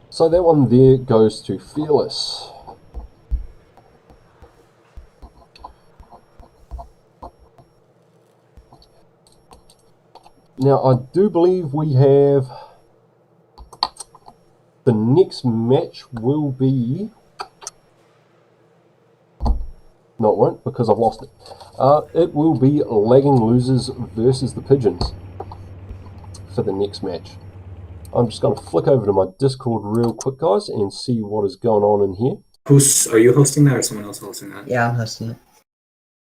So that one there goes to Fearless. Now, I do believe we have the next match will be... No, it won't, because I've lost it. It will be Lagging Losers versus the Pigeons for the next match. I'm just going to flick over to my Discord real quick, guys, and see what is going on in here. Are you hosting that or someone else hosting that? Yeah, I'm hosting it.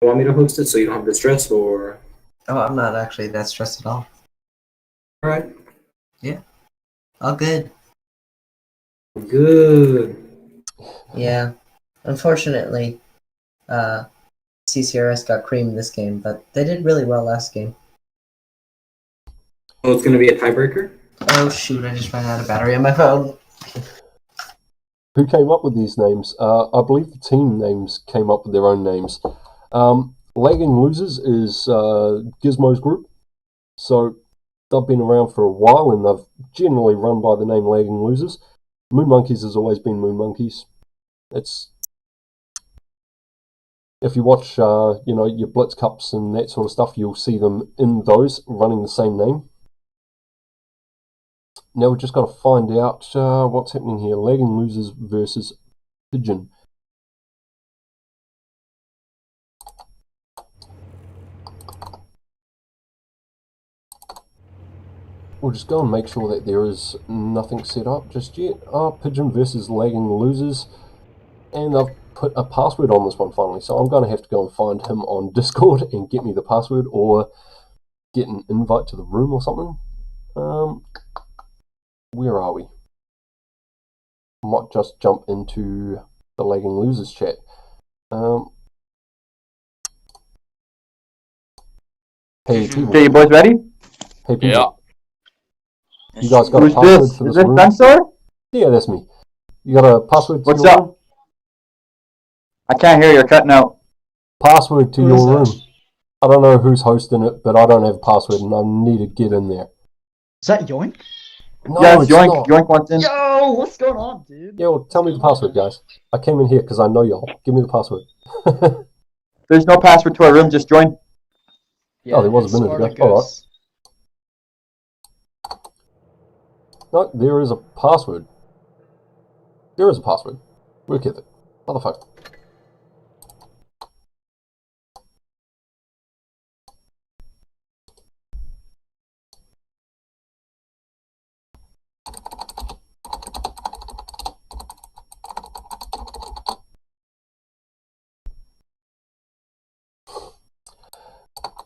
You want me to host it so you don't have the stress, or? Oh, I'm not actually that stressed at all. Alright. Yeah. All good. Good. Yeah. Unfortunately, CCRS got creamed this game, but they did really well last game. Oh, it's going to be a tiebreaker? Oh shoot, I just ran out of battery on my phone. Who came up with these names? I believe the team names came up with their own names. Lagging Losers is Gizmo's group, so they've been around for a while and they've generally run by the name Lagging Losers. Moon Monkeys has always been Moon Monkeys. It's, if you watch you know, your Blitz Cups and that sort of stuff, you'll see them in those running the same name. Now we've just got to find out what's happening here. Lagging Losers versus Pigeon. we'll just go and make sure that there is nothing set up just yet. Pigeon versus Lagging Losers. And I've put a password on this one finally, so I'm going to have to go and find him on Discord and get me the password, or get an invite to the room or something. Where are we? I might just jump into the Lagging Losers chat. Hey people. Okay, you boys ready? Hey people. Yeah. You guys got Who's a password this? for Is this this room? Sensor? Yeah, that's me. You got a password to What's your up? room? I can't hear you. You're cutting out. Password to Who your is that? room. I don't know who's hosting it, but I don't have a password and I need to get in there. Is that Yoink? No, Yes, it's Yoink. not. Yoink wants in. Yo, what's going on, dude? Yeah, well, tell me the password, guys. I came in here because I know y'all. Give me the password. There's no password to our room. Just join. Oh, there was a minute ago. Alright. No, there is a password. There is a password. Work ethic. Motherfucker.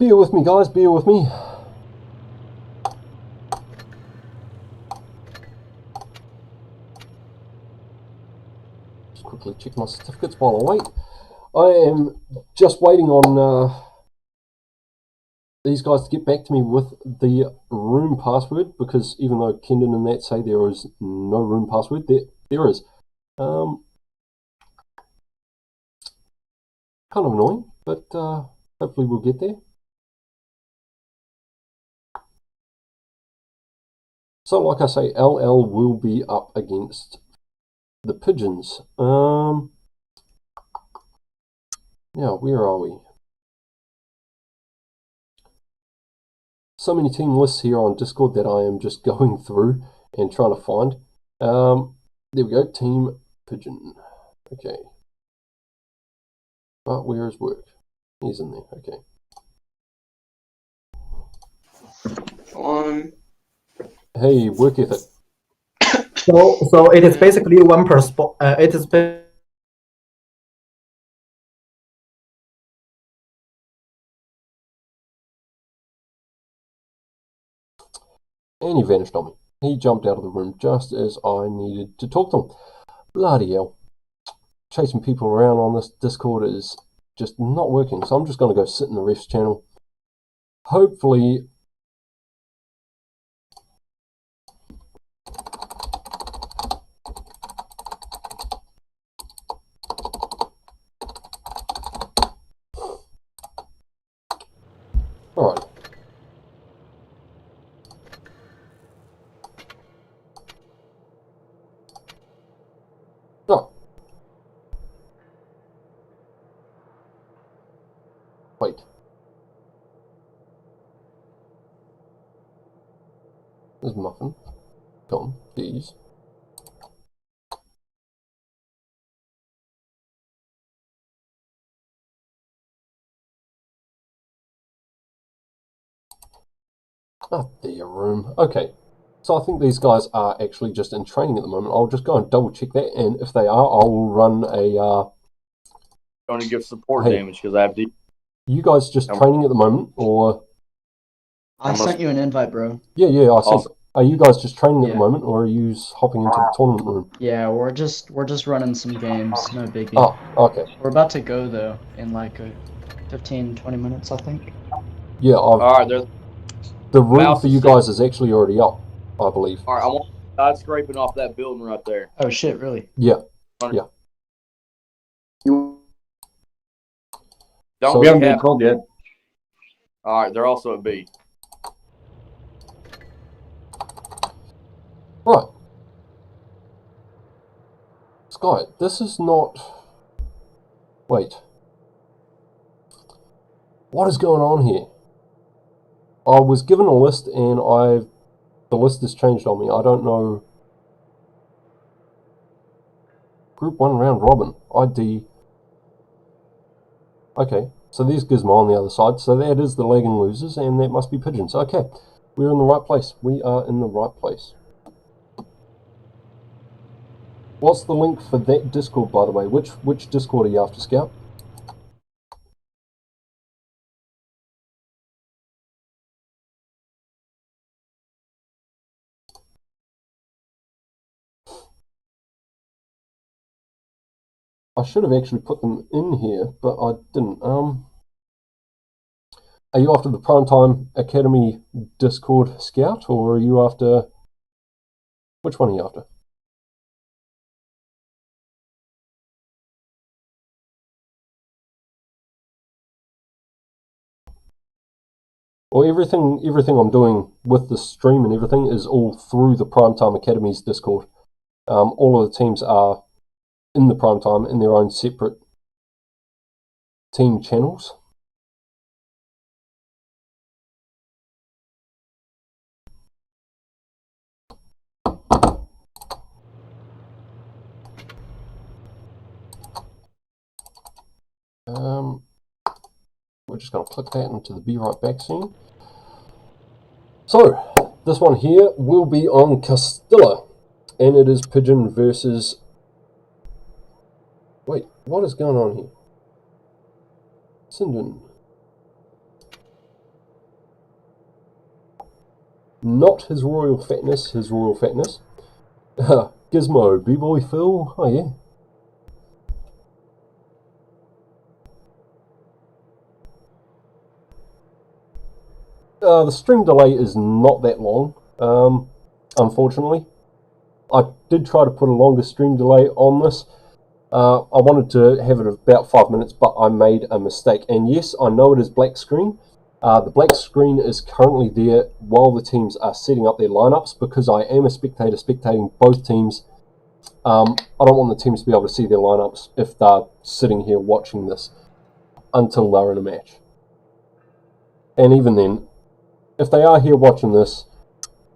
Bear with me, guys. Bear with me. Just quickly check my certificates while I wait. I am just waiting on these guys to get back to me with the room password, because even though Kendon and that say there is no room password, there is. Kind of annoying, but hopefully we'll get there. So like I say, LL will be up against the Pigeons. Yeah, where are we? So many team lists here on Discord that I am just going through and trying to find. There we go, Team Pigeon. Okay. But where is work? He's in there, okay. On. Hey, work ethic. So it is basically one per spot. It is. And he vanished on me. He jumped out of the room just as I needed to talk to him. Bloody hell. Chasing people around on this Discord is just not working, so I'm just going to go sit in the refs channel. Hopefully... Alright. Oh. Wait. There's Muffin. Gone. These. Ah, their room. Okay. So I think these guys are actually just in training at the moment. I'll just go and double check that, and if they are, I will run a... Going to give support Hey. damage because I have the. You guys just training at the moment, or... I sent you an invite, bro. Yeah, I see. Awesome. Are you guys just training at Yeah. the moment, or are you hopping into the tournament room? Yeah, we're just running some games, no biggie. Oh, okay. We're about to go though in like 15-20 minutes, I think. Yeah, Alright, there's. the room mouse for is you set. guys is actually already up, I believe. Alright, I want side scraping off that building right there. Oh shit, really? Yeah. You. Don't So- be We haven't been been told yet. Alright, they're also at B. Right. Sky, this is not... Wait. What is going on here? I was given a list and the list has changed on me. I don't know. Group 1 round robin. ID. Okay. So there's Gizmo on the other side. So that is the Lagging Losers and that must be Pigeons. Okay. We're in the right place. We are in the right place. What's the link for that Discord, by the way? Which Discord are you after, Scout? I should have actually put them in here, but I didn't. Are you after the Primetime Academy Discord, Scout, or are you after... Which one are you after? Well, everything I'm doing with the stream and everything is all through the Primetime Academy's Discord. All of the teams are in the Primetime in their own separate team channels. We're just going to click that into the Be Right Back scene. So, this one here will be on Castilla, and it is Pigeon versus... Wait, what is going on here? Sinden. Not His Royal Fatness, His Royal Fatness. Gizmo, B-Boy Phil, oh yeah. The stream delay is not that long, unfortunately. I did try to put a longer stream delay on this. I wanted to have it about 5 minutes, but I made a mistake. And yes, I know it is black screen. The black screen is currently there while the teams are setting up their lineups, because I am a spectator spectating both teams. I don't want the teams to be able to see their lineups if they're sitting here watching this until they're in a match. And even then, if they are here watching this,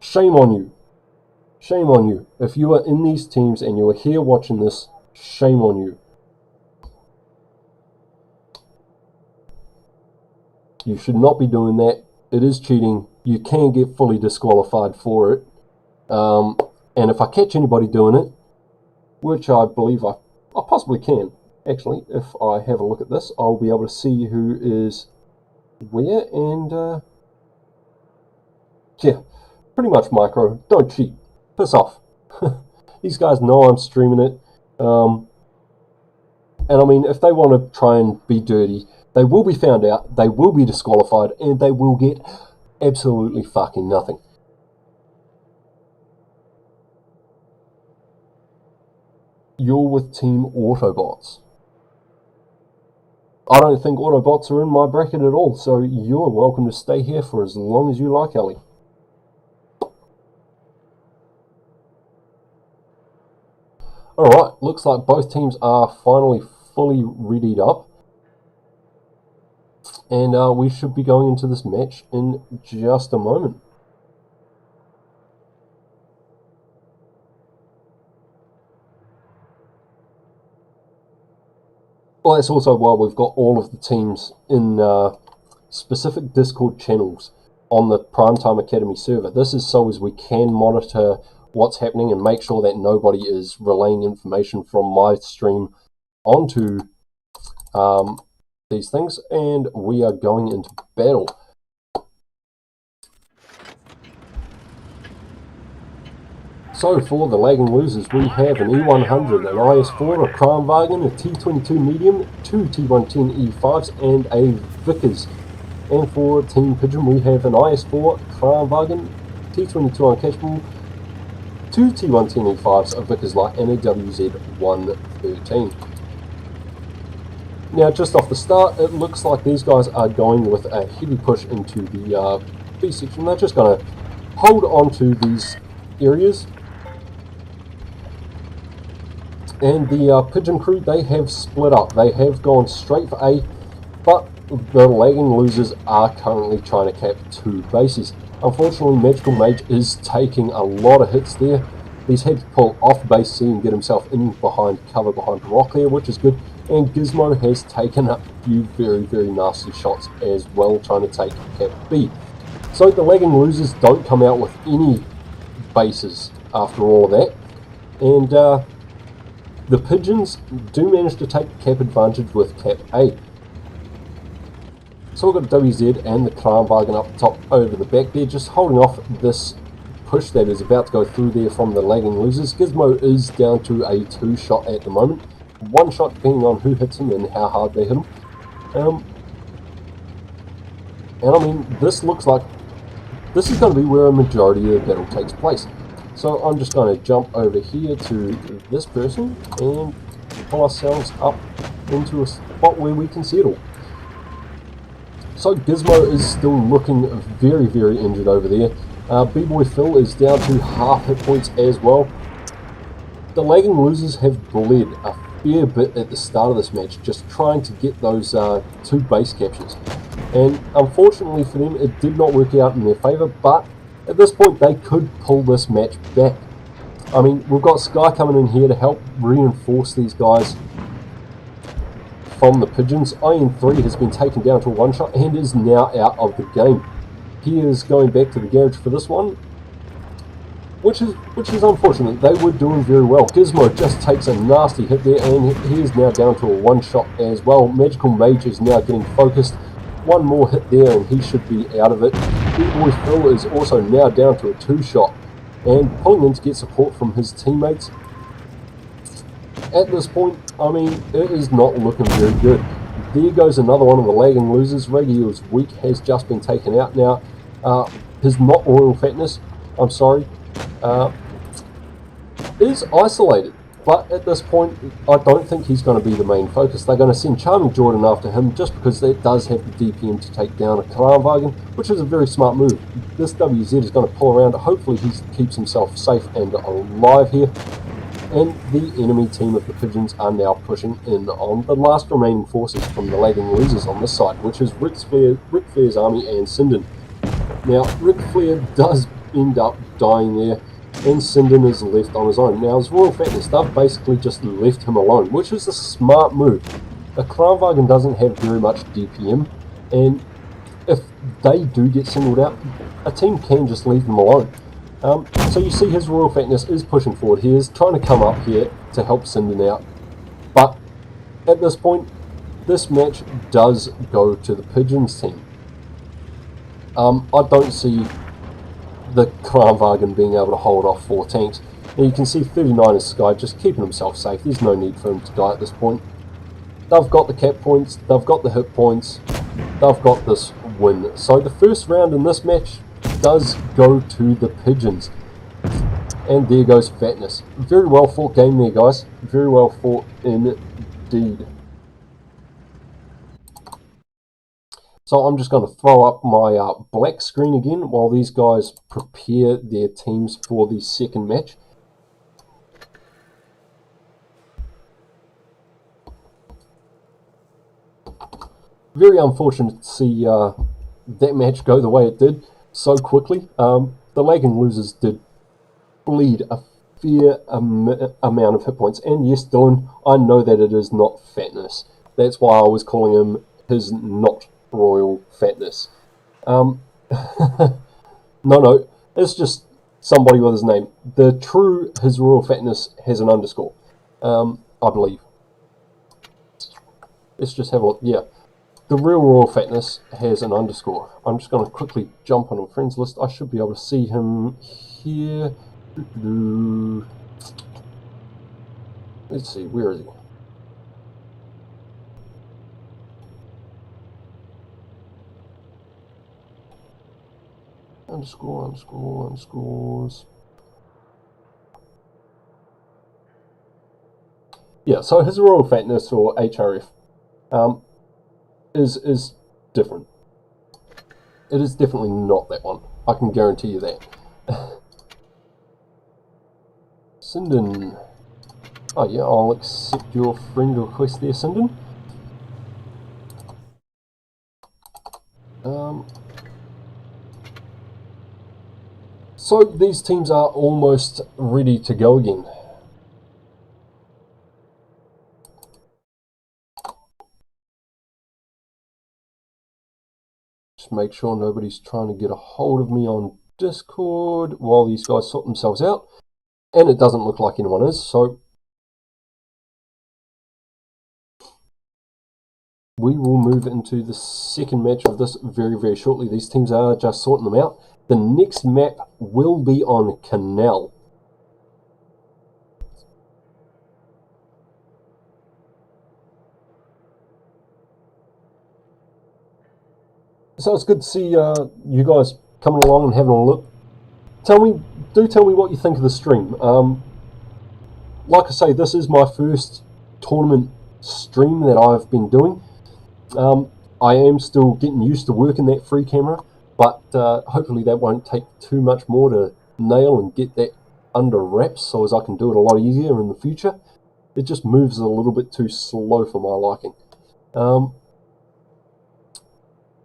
shame on you. Shame on you. If you are in these teams and you are here watching this, shame on you. You should not be doing that. It is cheating. You can get fully disqualified for it. And if I catch anybody doing it, which I believe I possibly can, actually, if I have a look at this, I'll be able to see who is where, and yeah, pretty much micro. Don't cheat. Piss off. These guys know I'm streaming it. And I mean, if they want to try and be dirty, they will be found out, they will be disqualified, and they will get absolutely fucking nothing. You're with Team Autobots. I don't think Autobots are in my bracket at all, so you're welcome to stay here for as long as you like, Ellie. Alright, looks like both teams are finally fully readied up. And we should be going into this match in just a moment. Well, that's also why we've got all of the teams in specific Discord channels on the Primetime Academy server. This is so as we can monitor what's happening and make sure that nobody is relaying information from my stream onto these things. And we are going into battle. So for the lagging losers, we have an E100, an IS4, a Kranwagen, a T22 medium, two T110 E5s, and a Vickers. And for Team Pigeon, we have an IS4, Kranwagen, T22 uncatchable, two T110 E5s, a Vickers Light, and a WZ113. Now, just off the start, it looks like these guys are going with a heavy push into the B section. They're just going to hold on to these areas. And the Pigeon crew, they have split up. They have gone straight for A, but the lagging losers are currently trying to cap two bases. Unfortunately, Magical Mage is taking a lot of hits there. He's had to pull off base C and get himself in behind cover behind rock there, which is good. And Gizmo has taken a few very, very nasty shots as well, trying to take cap B. So the lagging losers don't come out with any bases after all of that, and the pigeons do manage to take cap advantage with cap A. So we've got WZ and the Kranwagen up top over the back there, just holding off this push that is about to go through there from the lagging losers. Gizmo is down to a 2-shot at the moment. 1 shot depending on who hits him and how hard they hit him. And I mean, this looks like this is going to be where a majority of the battle takes place. So I'm just going to jump over here to this person and pull ourselves up into a spot where we can settle. So Gizmo is still looking very, very injured over there. B-Boy Phil is down to half hit points as well. The lagging losers have bled a fair bit at the start of this match, just trying to get those 2 base captures. And unfortunately for them, it did not work out in their favour, but at this point they could pull this match back. I mean, we've got Sky coming in here to help reinforce these guys from the pigeons. IN3 has been taken down to a 1-shot and is now out of the game. He is going back to the garage for this one, which is unfortunate. They were doing very well. Gizmo just takes a nasty hit there, and he is now down to a 1-shot as well. Magical Mage is now getting focused. 1 more hit there and he should be out of it. B-Boy Phil is also now down to a 2-shot and pulling in to get support from his teammates. At this point, I mean, it is not looking very good. There goes another one of the lagging losers. Reggie weak has just been taken out now. His not royal fatness, I'm sorry, is isolated. But at this point, I don't think he's going to be the main focus. They're going to send Charming Jordan after him just because it does have the DPM to take down a Kranwagen, which is a very smart move. This WZ is going to pull around. Hopefully he keeps himself safe and alive here. And the enemy team of the Pigeons are now pushing in on the last remaining forces from the lagging losers on this side, which is Ric Flair's army and Sinden. Now, Ric Flair does end up dying there, and Sinden is left on his own. Now, his royal fatness, they've basically just left him alone, which is a smart move. A Kranwagen doesn't have very much DPM, and if they do get singled out, a team can just leave them alone. So you see his royal fatness is pushing forward. He is trying to come up here to help Sinden out. But at this point, this match does go to the Pigeons team. I don't see the Kranwagen being able to hold off 4 tanks. Now you can see 39 is Sky just keeping himself safe. There's no need for him to die at this point. They've got the cap points, they've got the hit points, they've got this win. So the first round in this match does go to the Pigeons. And there goes fatness. Very well fought game there, guys. Very well fought indeed. So I'm just going to throw up my black screen again while these guys prepare their teams for the second match. Very unfortunate to see that match go the way it did so quickly. The lagging losers did bleed a fair amount of hit points. And yes, Dylan, I know that it is not fatness. That's why I was calling him his not royal fatness. No, it's just somebody with his name. The true his royal fatness has an underscore, I believe. Let's just have a look. Yeah, the real royal fatness has an underscore. I'm just going to quickly jump on a friends list. I should be able to see him here. Let's see, where is he? Underscores. Yeah, so his royal fatness, or HRF, is different. It is definitely not that one. I can guarantee you that. Sinden. Oh yeah, I'll accept your friend request there, Sinden. So these teams are almost ready to go again. Just make sure nobody's trying to get a hold of me on Discord while these guys sort themselves out. And it doesn't look like anyone is, so we will move into the second match of this very, very shortly. These teams are just sorting them out. The next map will be on Canal. So it's good to see you guys coming along and having a look. Tell me what you think of the stream. Like I say, this is my first tournament stream that I've been doing. I am still getting used to working that free camera, but hopefully that won't take too much more to nail and get that under wraps so as I can do it a lot easier in the future. It just moves a little bit too slow for my liking.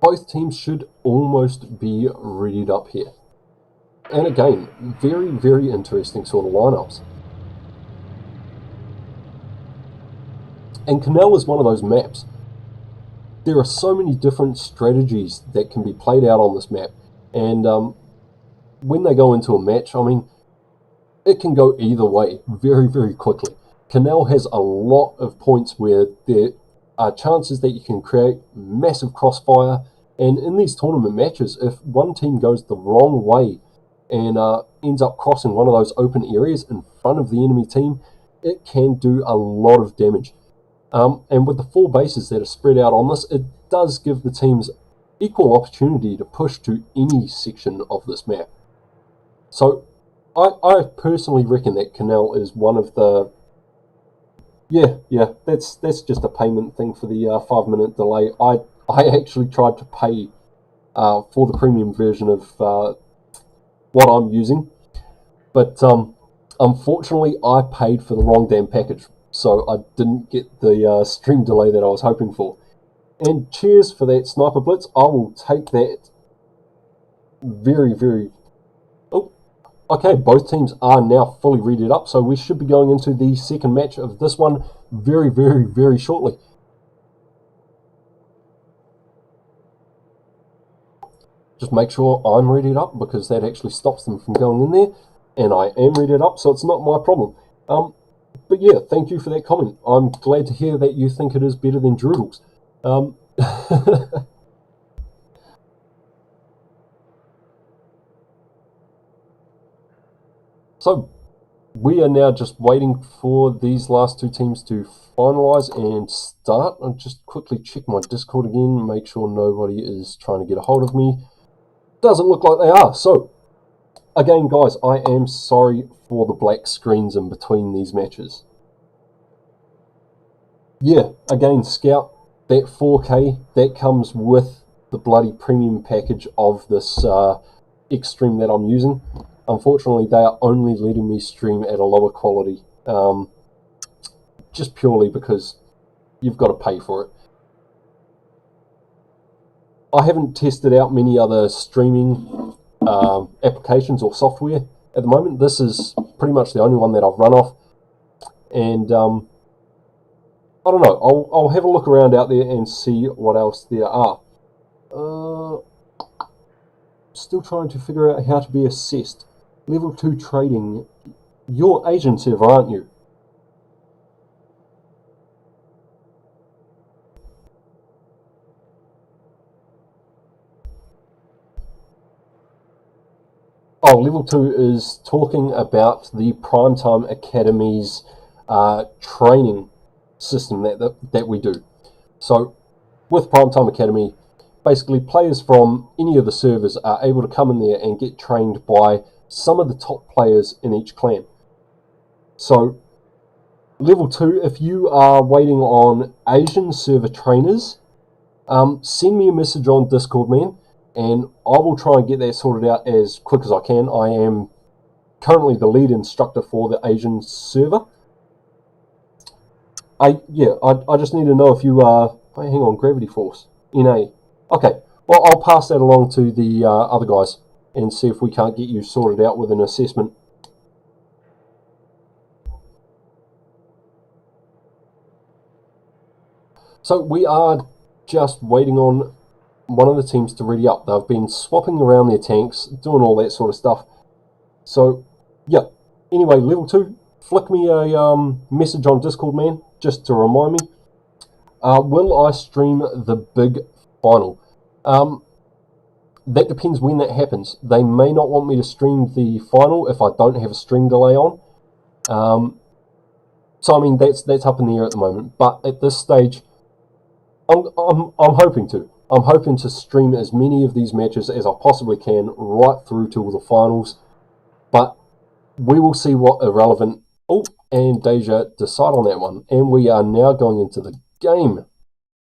Both teams should almost be readied up here. And again, very, very interesting sort of lineups. And Canal is one of those maps. There are so many different strategies that can be played out on this map. And when they go into a match, I mean, it can go either way very, very quickly. Canal has a lot of points where there are chances that you can create massive crossfire. And in these tournament matches, if one team goes the wrong way and ends up crossing one of those open areas in front of the enemy team, it can do a lot of damage. And with the 4 bases that are spread out on this, it does give the teams equal opportunity to push to any section of this map. So I personally reckon that Canal is one of the... Yeah, that's just a payment thing for the 5-minute delay. I actually tried to pay for the premium version of what I'm using, but unfortunately I paid for the wrong damn package, so I didn't get the stream delay that I was hoping for. And cheers for that Sniper Blitz. I will take that very, very... Oh, okay, both teams are now fully readied up, so we should be going into the second match of this one very, very, very shortly. Just make sure I'm readied up, because that actually stops them from going in there, and I am readied up, so it's not my problem. But yeah, thank you for that comment. I'm glad to hear that you think it is better than Droodles. So, we are now just waiting for these last 2 teams to finalise and start. I'll just quickly check my Discord again, make sure nobody is trying to get a hold of me. Doesn't look like they are. So, again guys, I am sorry for the black screens in between these matches. Yeah, again, Scout, that 4K, that comes with the bloody premium package of this X-Stream that I'm using. Unfortunately, they are only letting me stream at a lower quality, just purely because you've got to pay for it. I haven't tested out many other streaming applications or software at the moment. This is pretty much the only one that I've run off, and I don't know, I'll have a look around out there and see what else there are. Still trying to figure out how to be assessed. Level 2 trading. You're Asian server, aren't you? Oh, level 2 is talking about the Primetime Academy's training system that we do. So, with Primetime Academy, basically players from any of the servers are able to come in there and get trained by some of the top players in each clan. So, level 2, if you are waiting on Asian server trainers, send me a message on Discord, man, and I will try and get that sorted out as quick as I can. I am currently the lead instructor for the Asian server. I just need to know if you are... Oh, hang on, Gravity Force. NA. Okay, well, I'll pass that along to the other guys and see if we can't get you sorted out with an assessment. So we are just waiting on one of the teams to ready up. They've been swapping around their tanks, doing all that sort of stuff. So, yeah. Anyway, level 2, flick me a message on Discord, man, just to remind me. Will I stream the big final? That depends when that happens. They may not want me to stream the final if I don't have a stream delay on. So I mean that's up in the air at the moment. But at this stage, I'm hoping to. I'm hoping to stream as many of these matches as I possibly can right through to the finals. But we will see what Irrelevant and Deja decide on that one. And we are now going into the game.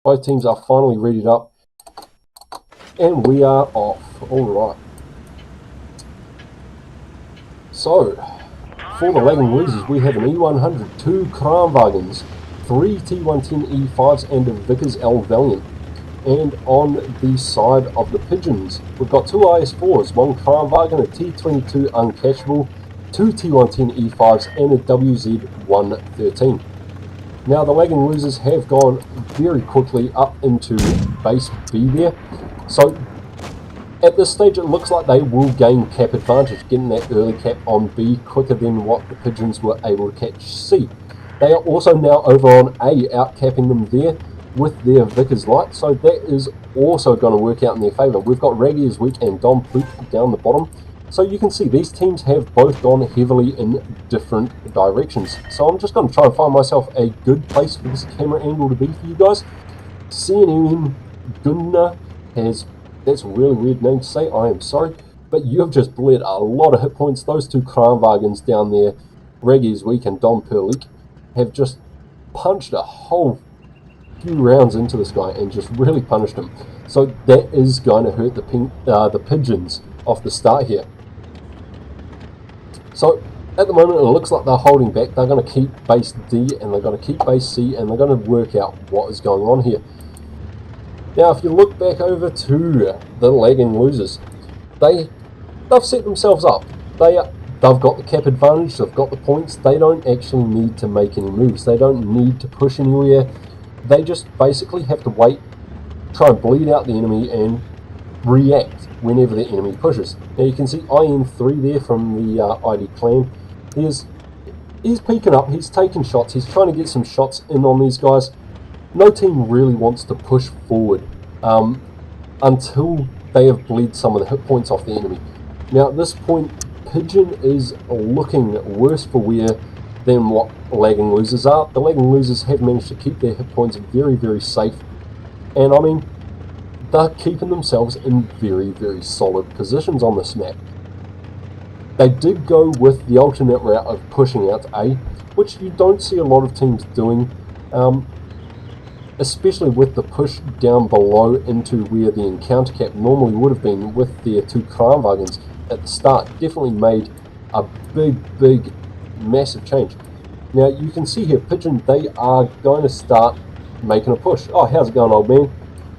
Both teams are finally readied up. And we are off. Alright. So, for the lagging losers, we have an E100, 2 Kranwagens, 3 T110 E5s, and a Vickers L Valiant. And on the side of the Pigeons, we've got 2 IS4s, 1 Kranwagen, a T22 Uncatchable, 2 T110 E5s, and a WZ113. Now, the lagging losers have gone very quickly up into base B there. So, at this stage, it looks like they will gain cap advantage, getting that early cap on B quicker than what the Pigeons were able to catch C. They are also now over on A, outcapping them there with their Vickers Light, so that is also going to work out in their favour. We've got Raggy is weak and Dom Poop down the bottom, so you can see these teams have both gone heavily in different directions. So I'm just going to try and find myself a good place for this camera angle to be for you guys. CNN Gunnar has... That's a really weird name to say, I am sorry. But you have just bled a lot of hit points. Those 2 Kranwagens down there, Reggies Week and Dom Perlik, have just punched a whole few rounds into this guy and just really punished him. So that is going to hurt the Pigeons off the start here. So at the moment it looks like they're holding back. They're going to keep base D and they're going to keep base C and they're going to work out what is going on here. Now, if you look back over to the lagging losers, they've set themselves up. They've got the cap advantage, they've got the points, they don't actually need to make any moves, they don't need to push anywhere, they just basically have to wait, try and bleed out the enemy and react whenever the enemy pushes. Now you can see IN3 there from the ID clan, he's peeking up, he's taking shots, he's trying to get some shots in on these guys. No team really wants to push forward until they have bled some of the hit points off the enemy. Now at this point, Pigeon is looking worse for wear than what lagging losers are. The lagging losers have managed to keep their hit points very, very safe. And I mean, they're keeping themselves in very, very solid positions on this map. They did go with the alternate route of pushing out to A, which you don't see a lot of teams doing. Especially with the push down below into where the encounter cap normally would have been with their 2 Kranwagens at the start. Definitely made a big, massive change. Now you can see here, Pigeon, they are going to start making a push. Oh, how's it going, old man?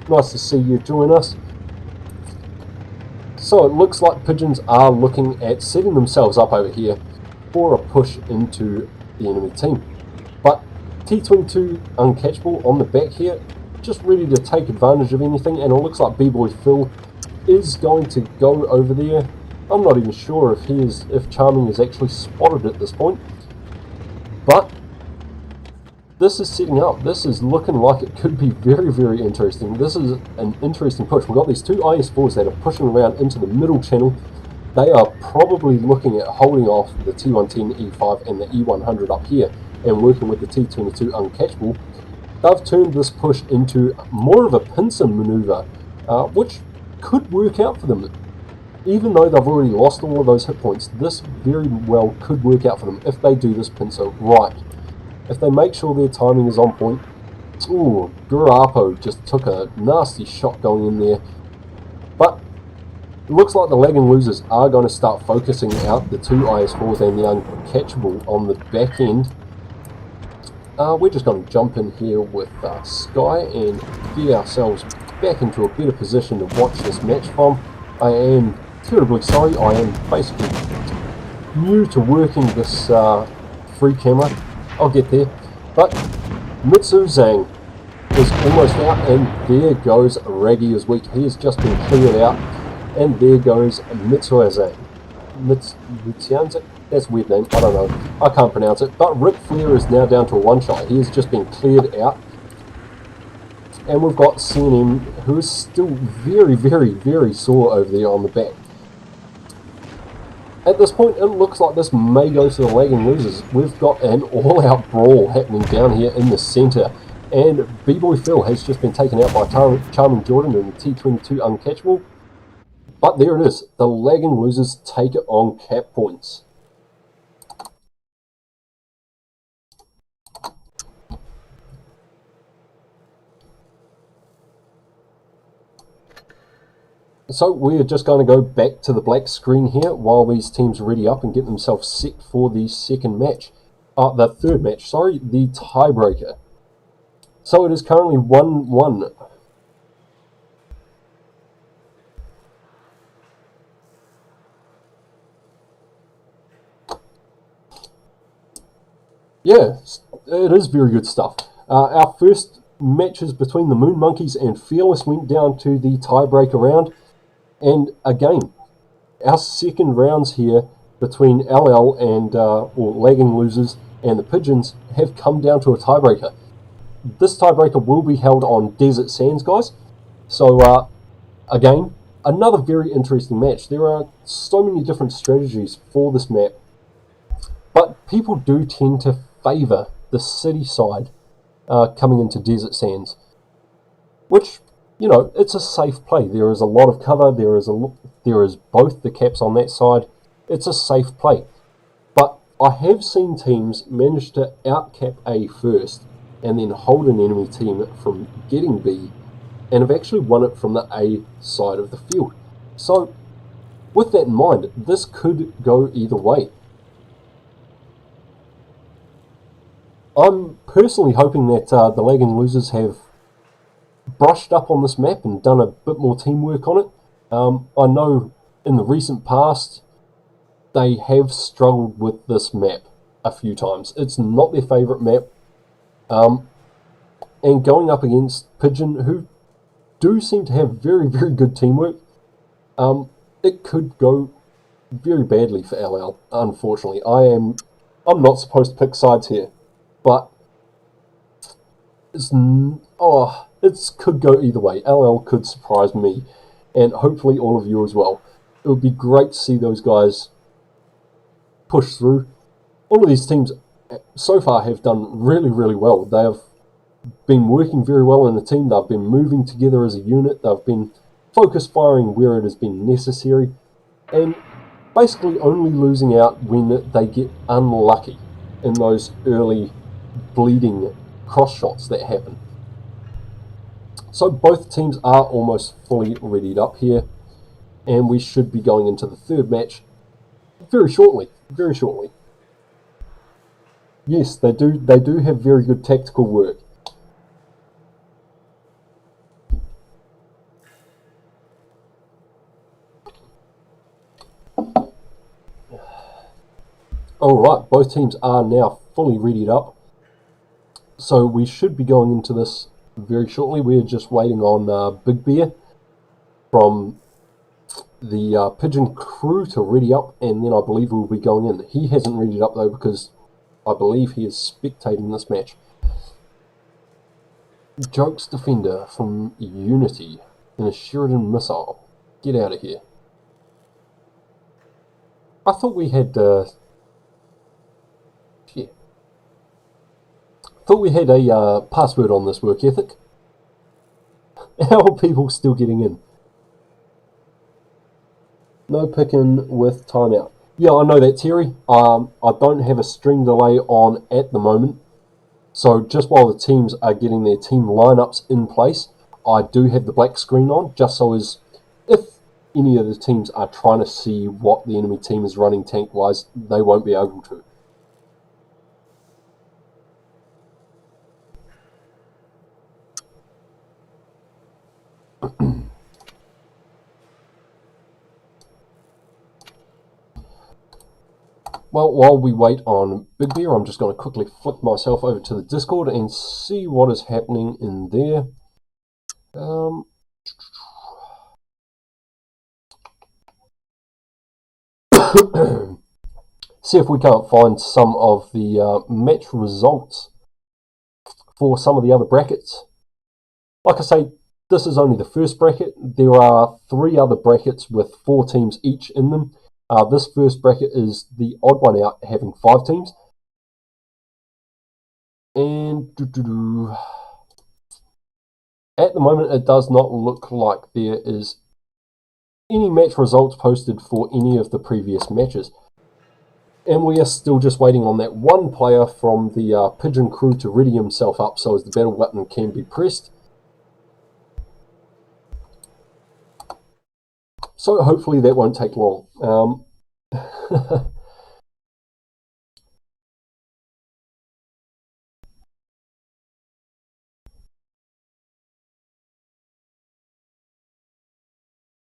Nice to see you join us. So it looks like Pigeons are looking at setting themselves up over here for a push into the enemy team. But T22 Uncatchable on the back here, just ready to take advantage of anything, and it looks like B-Boy Phil is going to go over there. I'm not even sure if Charming is actually spotted at this point, but this is setting up. This is looking like it could be very, very interesting. This is an interesting push. We've got these 2 IS4s that are pushing around into the middle channel. They are probably looking at holding off the T110 E5 and the E100 up here and working with the T22 Uncatchable. They've turned this push into more of a pincer maneuver, which could work out for them. Even though they've already lost all of those hit points, this very well could work out for them if they do this pincer right. If they make sure their timing is on point. Ooh, Gurapo just took a nasty shot going in there. But it looks like the lagging losers are going to start focusing out the 2 IS4s and the Uncatchable on the back end. We're just going to jump in here with Sky and get ourselves back into a better position to watch this match from. I am terribly sorry, I am basically new to working this free camera. I'll get there. But Mitsu Zhang is almost out, and there goes Raggy is weak. He has just been cleared out, and there goes Mitsuazan. Mitsuanza? That's a weird name, I don't know. I can't pronounce it. But Ric Flair is now down to a one-shot. He has just been cleared out. And we've got CNM, who is still very, very, very sore over there on the back. At this point, it looks like this may go to the lagging losers. We've got an all-out brawl happening down here in the centre. And B-Boy Phil has just been taken out by Charming Jordan in the T22 Uncatchable. But there it is. The lagging losers take it on cap points. So we're just going to go back to the black screen here while these teams ready up and get themselves set for the second match. The third match, sorry, the tiebreaker. So it is currently 1-1. Yeah, it is very good stuff. Our first matches between the Moon Monkeys and Fearless went down to the tiebreaker round. And again, our second rounds here between LL and or Lagging Losers and the Pigeons have come down to a tiebreaker. This tiebreaker will be held on Desert Sands, guys. So again, another very interesting match. There are so many different strategies for this map, but people do tend to favour the city side coming into Desert Sands, which, you know, it's a safe play. There is a lot of cover. There is both the caps on that side. It's a safe play. But I have seen teams manage to outcap A first and then hold an enemy team from getting B, and have actually won it from the A side of the field. So with that in mind, this could go either way. I'm personally hoping that the Lagging Losers have brushed up on this map and done a bit more teamwork on it. I know in the recent past they have struggled with this map a few times. It's not their favourite map. And going up against Pigeon, who do seem to have very, very good teamwork, it could go very badly for LL, unfortunately. I'm not supposed to pick sides here, but it could go either way. LL could surprise me, and hopefully all of you as well. It would be great to see those guys push through. All of these teams so far have done really, really well. They have been working very well in the team. They've been moving together as a unit. They've been focus firing where it has been necessary, and basically only losing out when they get unlucky in those early bleeding cross shots that happen. So both teams are almost fully readied up here, and we should be going into the third match very shortly. Very shortly. Yes, they do have very good tactical work. Alright, both teams are now fully readied up. So we should be going into this very shortly. We're just waiting on Big Bear from the Pigeon crew to ready up, and then I believe we'll be going in. He hasn't readied up though, because I believe he is spectating this match. Jokes Defender from Unity in a Sheridan missile. Get out of here. I thought we had thought we had a password on this work ethic. How are people still getting in? No picking with timeout. Yeah, I know that, Terry. I don't have a stream delay on at the moment. So just while the teams are getting their team lineups in place, I do have the black screen on, just so as if any of the teams are trying to see what the enemy team is running tank-wise, they won't be able to. Well, while we wait on Big Bear, I'm just going to quickly flick myself over to the Discord and see what is happening in there. See if we can't find some of the match results for some of the other brackets. Like I say, this is only the first bracket. There are 3 other brackets with 4 teams each in them. This first bracket is the odd one out, having 5 teams. And at the moment, it does not look like there is any match results posted for any of the previous matches. And we are still just waiting on that one player from the Pigeon crew to ready himself up so as the battle button can be pressed. So hopefully that won't take long.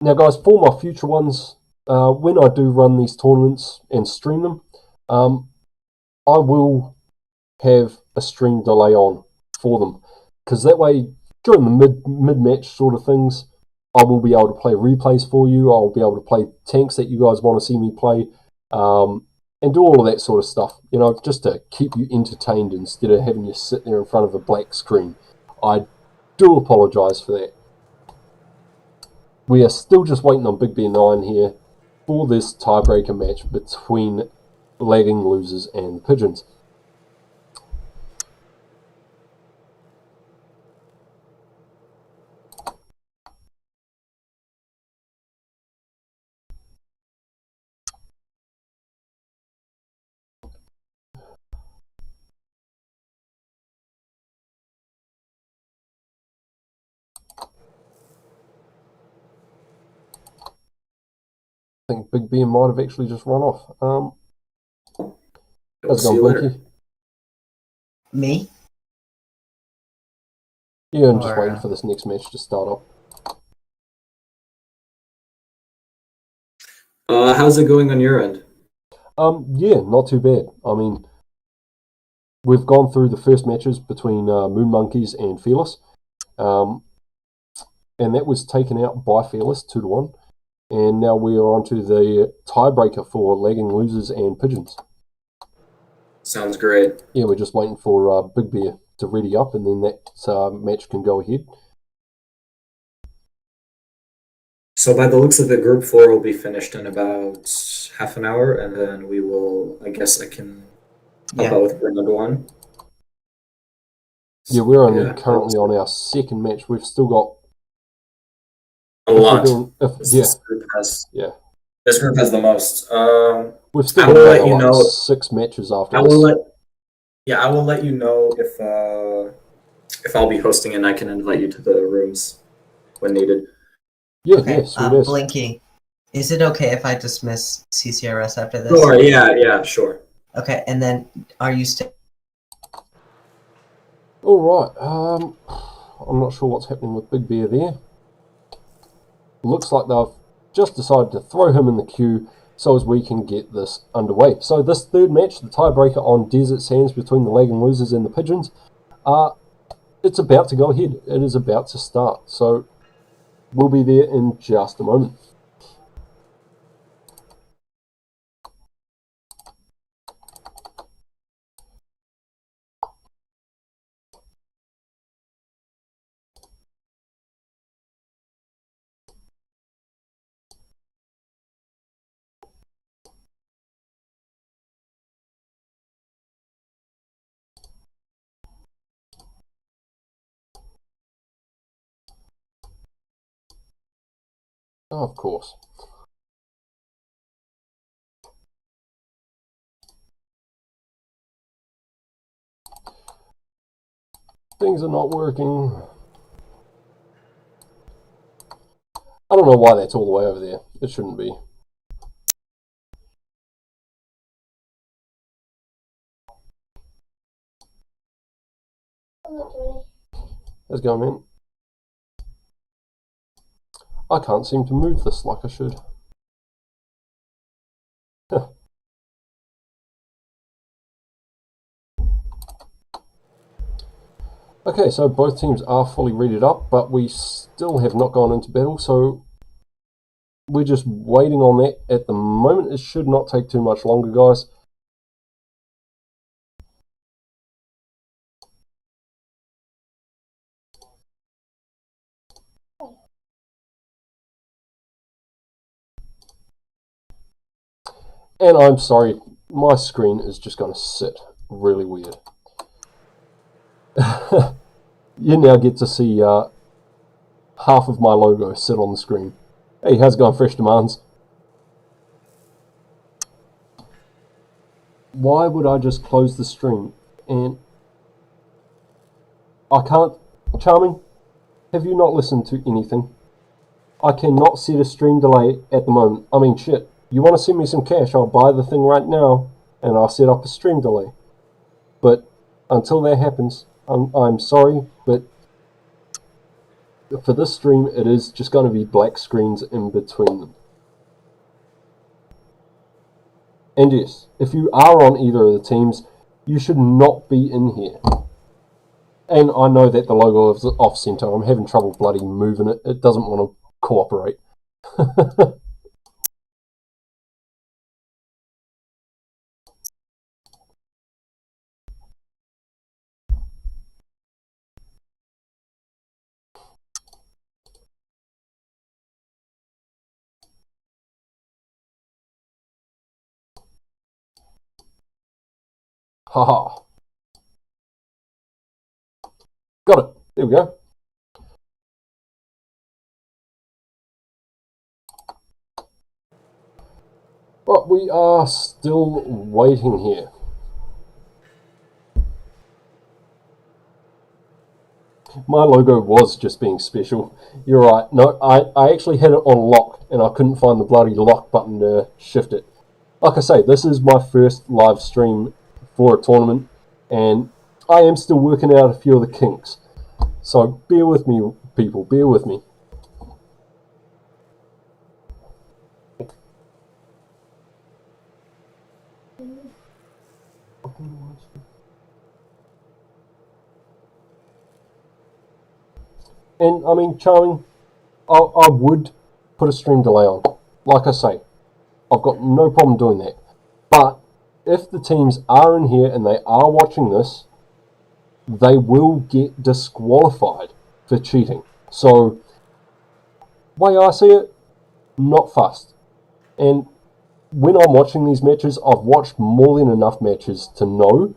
Now guys, for my future ones, when I do run these tournaments and stream them, I will have a stream delay on for them, because that way during the mid-match sort of things, I will be able to play replays for you. I'll be able to play tanks that you guys want to see me play, and do all of that sort of stuff, you know, just to keep you entertained instead of having you sit there in front of a black screen. I do apologise for that. We are still just waiting on Big Bear 9 here for this tiebreaker match between Lagging Losers and the Pigeons. I think Big Bear might have actually just run off. How's it going, Blinky? Me? Yeah, I'm just waiting for this next match to start up. How's it going on your end? Yeah, not too bad. I mean, we've gone through the first matches between Moon Monkeys and Fearless, and that was taken out by Fearless 2-1. And now we are on to the tiebreaker for Lagging Losers and Pigeons. Sounds great. Yeah, we're just waiting for Big Bear to ready up, and then that match can go ahead. So by the looks of the group 4 will be finished in about half an hour, and then we will, I guess I can help out with round 1. Yeah, we're only currently on our second match. We've still got a lot. This group has the most. We've still I will let got you know 6 matches after I this. will let you know if I'll be hosting and I can invite you to the rooms when needed. Yeah, okay. yeah, sweet as. Blinky, is it okay if I dismiss CCRS after this? Sure, yeah, sure. Okay, and then are you still... Alright, I'm not sure what's happening with Big Bear there. Looks like they've just decided to throw him in the queue so as we can get this underway. So this third match, the tiebreaker on Desert Sands between the Lagging Losers and the Pigeons, it's about to go ahead. It is about to start. So we'll be there in just a moment. Oh, of course. Things are not working. I don't know why that's all the way over there. It shouldn't be. How's it going, man? I can't seem to move this like I should. Okay, so both teams are fully readied up, but we still have not gone into battle, so we're just waiting on that at the moment. It should not take too much longer, guys. And I'm sorry, my screen is just going to sit really weird. You now get to see half of my logo sit on the screen. Hey, how's it going, Fresh Demands? Why would I just close the stream? And I can't... Charming, have you not listened to anything? I cannot set a stream delay at the moment. I mean, shit. You want to send me some cash, I'll buy the thing right now, and I'll set up a stream delay. But until that happens, I'm sorry, but for this stream, it is just going to be black screens in between them. And yes, if you are on either of the teams, you should not be in here. And I know that the logo is off center. I'm having trouble bloody moving it. It doesn't want to cooperate. Haha. Got it. There we go. Right, we are still waiting here. My logo was just being special. You're right. No, I actually had it on lock, and I couldn't find the bloody lock button to shift it. Like I say, this is my first live stream for a tournament, and I am still working out a few of the kinks. So bear with me, people. Bear with me. And, I mean, Charming, I would put a stream delay on. Like I say, I've got no problem doing that. But if the teams are in here and they are watching this, they will get disqualified for cheating. So, way I see it, not fussed. And when I'm watching these matches, I've watched more than enough matches to know,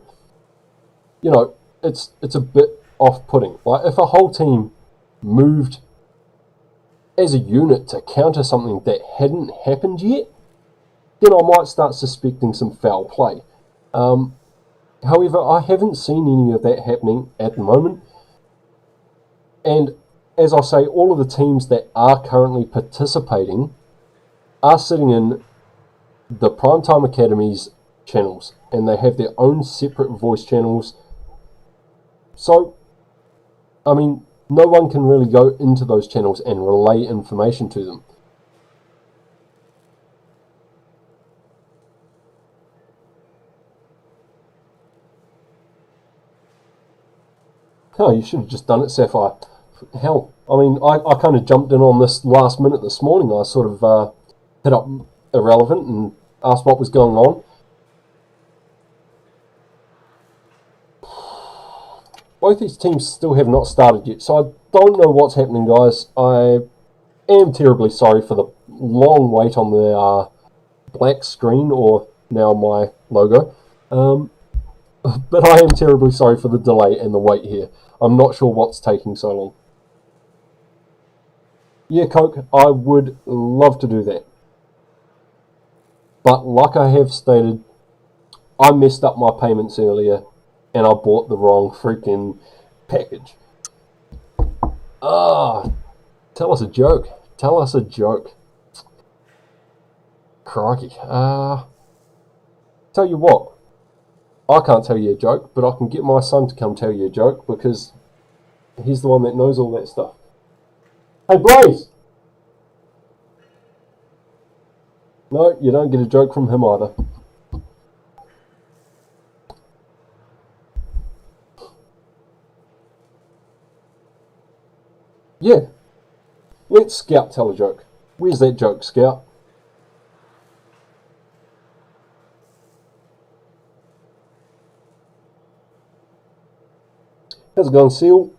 you know, it's a bit off-putting. Like, if a whole team moved as a unit to counter something that hadn't happened yet, then I might start suspecting some foul play. However, I haven't seen any of that happening at the moment. And as I say, all of the teams that are currently participating are sitting in the Primetime Academy's channels, and they have their own separate voice channels. So, I mean, no one can really go into those channels and relay information to them. Oh, you should have just done it, Sapphire. Hell, I mean, I kind of jumped in on this last minute this morning. I sort of hit up Irrelevant and asked what was going on. Both these teams still have not started yet, so I don't know what's happening, guys. I am terribly sorry for the long wait on the black screen, or now my logo. But I am terribly sorry for the delay and the wait here. I'm not sure what's taking so long. Yeah, Coke, I would love to do that. But like I have stated, I messed up my payments earlier, and I bought the wrong freaking package. Tell us a joke. Tell us a joke. Crikey. Tell you what. I can't tell you a joke, but I can get my son to come tell you a joke, because he's the one that knows all that stuff. Hey, Blaze! No, you don't get a joke from him either. Yeah. Let Scout tell a joke. Where's that joke, Scout? How's it going, Seal?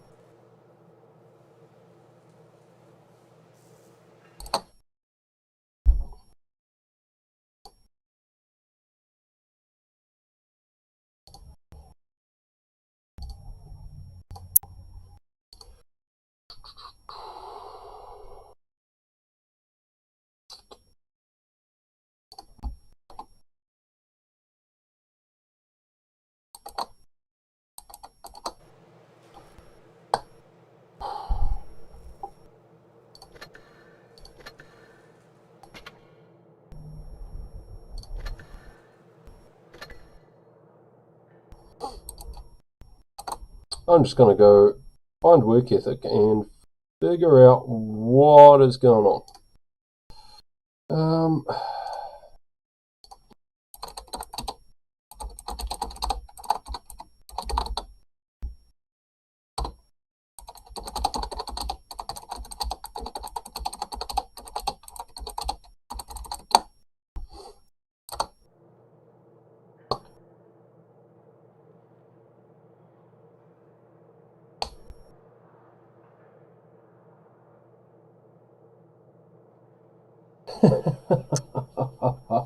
I'm just going to go find work ethic and figure out what is going on.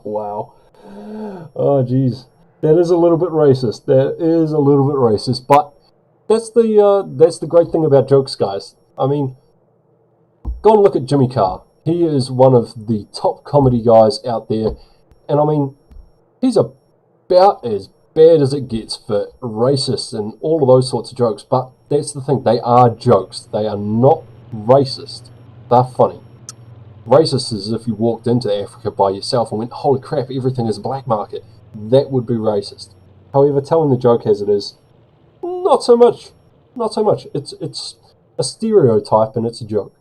Wow. Oh, geez. That is a little bit racist. That is a little bit racist. But that's the great thing about jokes, guys. I mean, go and look at Jimmy Carr. He is one of the top comedy guys out there. And I mean, he's about as bad as it gets for racist and all of those sorts of jokes. But that's the thing. They are jokes. They are not racist. They're funny. Racist is if you walked into Africa by yourself and went, holy crap, everything is a black market. That would be racist. However, telling the joke as it is, not so much. Not so much. It's a stereotype and it's a joke.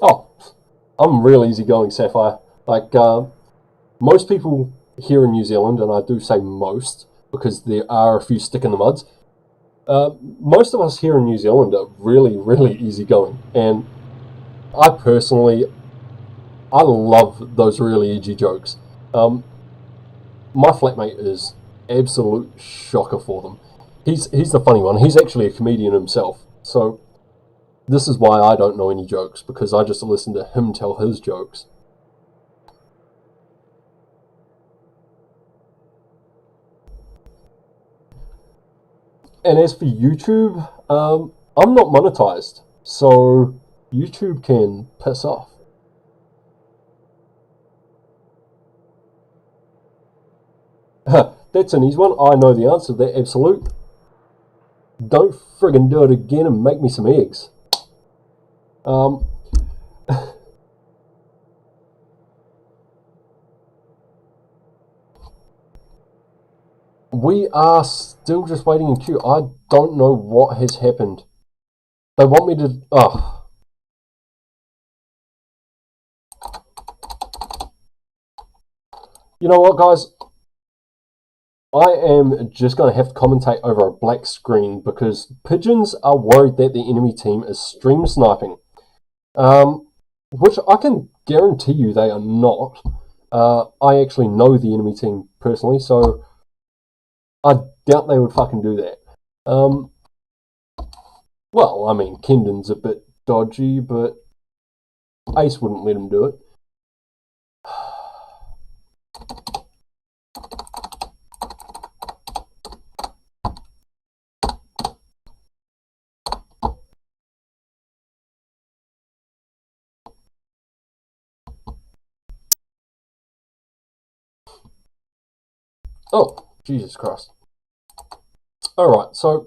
Oh, I'm real easygoing, Sapphire. Like, most people here in New Zealand, and I do say most, because there are a few stick in the muds, most of us here in New Zealand are really, really easygoing, and I personally, I love those really edgy jokes. My flatmate is absolute shocker for them. He's the funny one. He's actually a comedian himself, so this is why I don't know any jokes, because I just listen to him tell his jokes. And as for YouTube, I'm not monetized, so YouTube can piss off. That's an easy one. I know the answer to that, absolute. Don't friggin' do it again and make me some eggs. We are still just waiting in queue. I don't know what has happened. They want me to... Oh. You know what, guys? I am just going to have to commentate over a black screen because pigeons are worried that the enemy team is stream sniping. Which I can guarantee you they are not. I actually know the enemy team personally, so I doubt they would fucking do that. Well, I mean, Kendon's a bit dodgy, but Ace wouldn't let him do it. Oh, Jesus Christ. Alright, so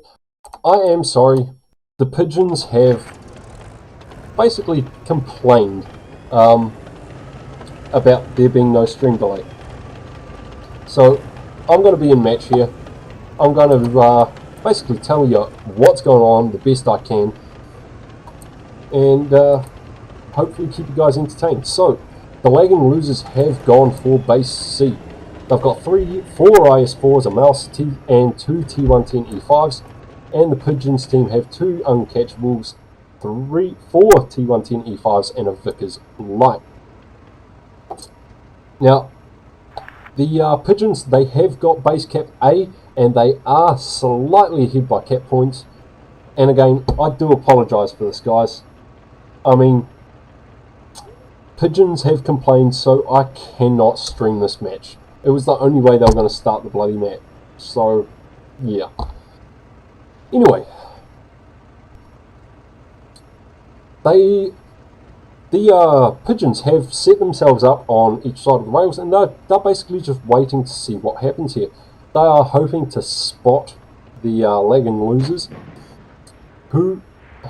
I am sorry. The pigeons have basically complained about there being no stream delay. So I'm going to be in match here. I'm going to basically tell you what's going on the best I can and hopefully keep you guys entertained. So the lagging losers have gone for base C. They've got 4 IS4s, a mouse and 2 T110 E5s. and the Pigeons team have 2 uncatchables, 4 T110 E5s, and a Vickers Light. Now, the Pigeons, they have got base cap A, and they are slightly ahead by cap points. And again, I do apologise for this, guys. I mean, Pigeons have complained, so I cannot stream this match. It was the only way they were going to start the bloody match. So, yeah. Anyway, the Pigeons have set themselves up on each side of the rails, and they're basically just waiting to see what happens here. They are hoping to spot the lagging losers, who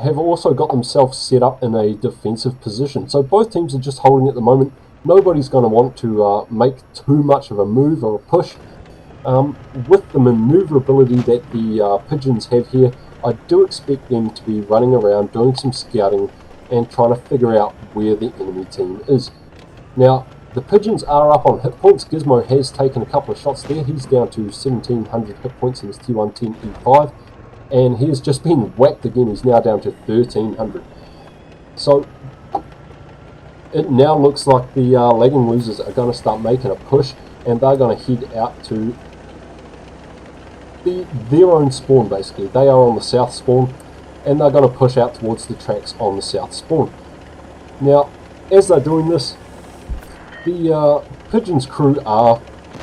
have also got themselves set up in a defensive position. So both teams are just holding at the moment. Nobody's going to want to make too much of a move or a push. With the maneuverability that the Pigeons have here, I do expect them to be running around, doing some scouting, and trying to figure out where the enemy team is. Now, the Pigeons are up on hit points. Gizmo has taken a couple of shots there. He's down to 1700 hit points in his T110 E5. And he has just been whacked again. He's now down to 1300. So it now looks like the lagging losers are going to start making a push, and they're going to head out to their own spawn, basically. They are on the south spawn, and they're going to push out towards the tracks on the south spawn. Now, as they're doing this, the Pigeons crew are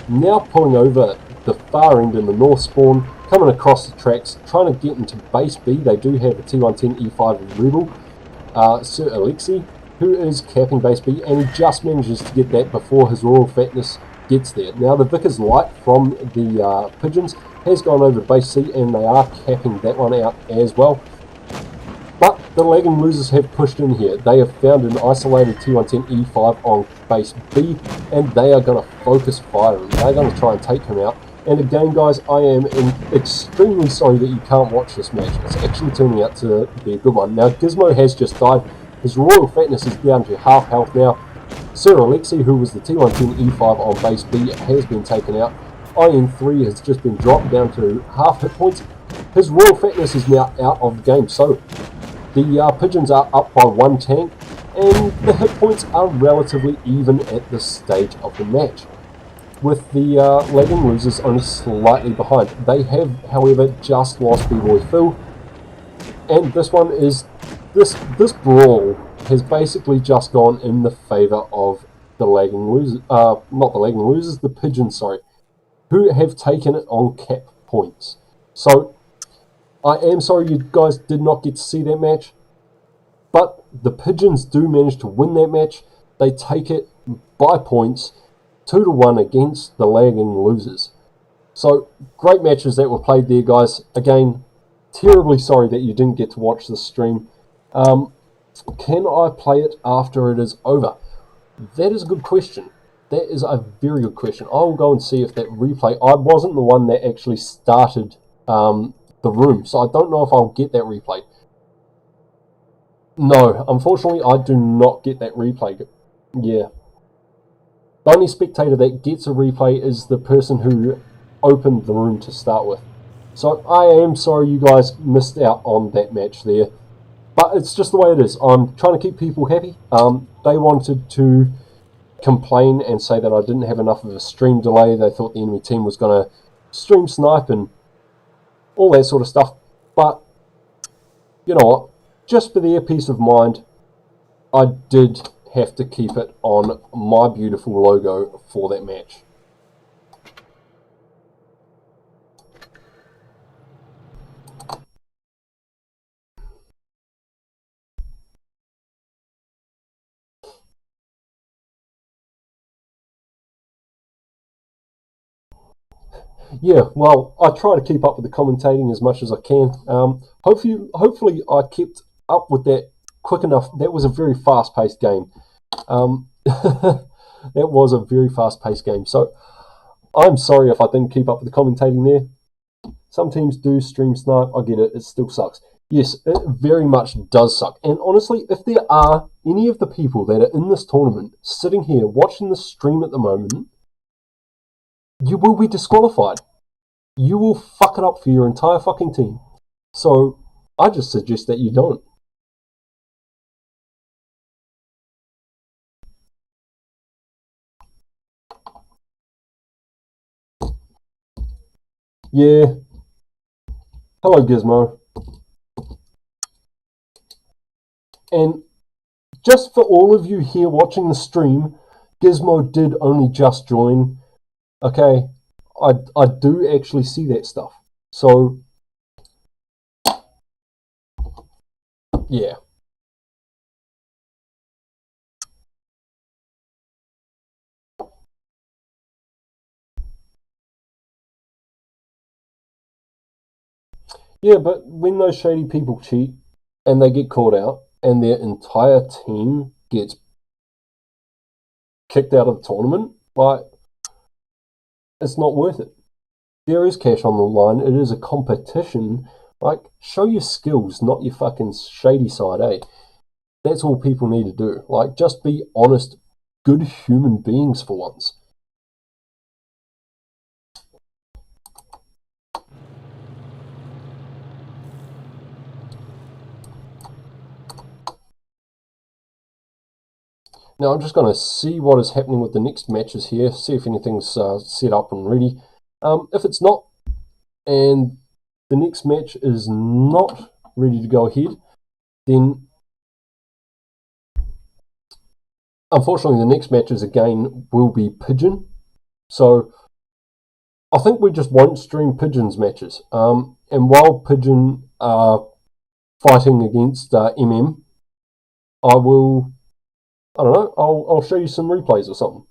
now pulling over the far end in the north spawn, coming across the tracks, trying to get into base B. They do have a T110 E5 Rebel, Sir Alexei, who is capping base B, and he just manages to get that before his Royal Fatness gets there. Now the Vickers Light from the Pigeons has gone over to base C, and they are capping that one out as well. But the lagging losers have pushed in here. They have found an isolated T110 E5 on base B, and they are going to focus fire, and they're going to try and take him out. And again, guys, I am extremely sorry that you can't watch this match. It's actually turning out to be a good one. Now, Gizmo has just died. His Royal Fatness is down to half health now. Sir Alexei, who was the T110 E5 on base B, has been taken out. IN3 has just been dropped down to half hit points. His Royal Fatness is now out of the game. So, the Pigeons are up by 1 tank, and the hit points are relatively even at this stage of the match, with the lagging losers only slightly behind. They have, however, just lost B-Boy Phil, and this one is, this brawl has basically just gone in the favour of the lagging losers, not the lagging losers, the Pigeons, sorry, who have taken it on cap points. So, I am sorry you guys did not get to see that match, but the Pigeons do manage to win that match. They take it by points, 2-1 against the lagging losers. So, great matches that were played there, guys. Again, terribly sorry that you didn't get to watch the stream. Can I play it after it is over? That is a good question. That is a very good question. I will go and see if that replay... I wasn't the one that actually started the room, so I don't know if I'll get that replay. No, unfortunately, I do not get that replay. Yeah. The only spectator that gets a replay is the person who opened the room to start with. So I am sorry you guys missed out on that match there. But it's just the way it is. I'm trying to keep people happy. They wanted to complain and say that I didn't have enough of a stream delay. They thought the enemy team was going to stream snipe and all that sort of stuff. But, you know what? Just for their peace of mind, I did have to keep it on my beautiful logo for that match. Yeah, well, I try to keep up with the commentating as much as I can. Hopefully I kept up with that quick enough. That was a very fast-paced game. That was a very fast-paced game. So I'm sorry if I didn't keep up with the commentating there. Some teams do stream snipe. I get it. It still sucks. Yes, it very much does suck. And honestly, if there are any of the people that are in this tournament sitting here watching the stream at the moment, you will be disqualified. You will fuck it up for your entire fucking team. So I just suggest that you don't. Yeah. Hello, Gizmo. And just for all of you here watching the stream, Gizmo did only just join. Okay, I do actually see that stuff. So, yeah. Yeah, but when those shady people cheat and they get caught out and their entire team gets kicked out of the tournament, like, it's not worth it. There is cash on the line. It is a competition. Like, show your skills, not your fucking shady side, eh? That's all people need to do. Like, just be honest, good human beings for once. Now I'm just going to see what is happening with the next matches here, see if anything's set up and ready. If it's not, and the next match is not ready to go ahead, then unfortunately the next matches again will be Pigeon. So I think we just won't stream Pigeon's matches. And while Pigeon are fighting against MM, I don't know, I'll show you some replays or something.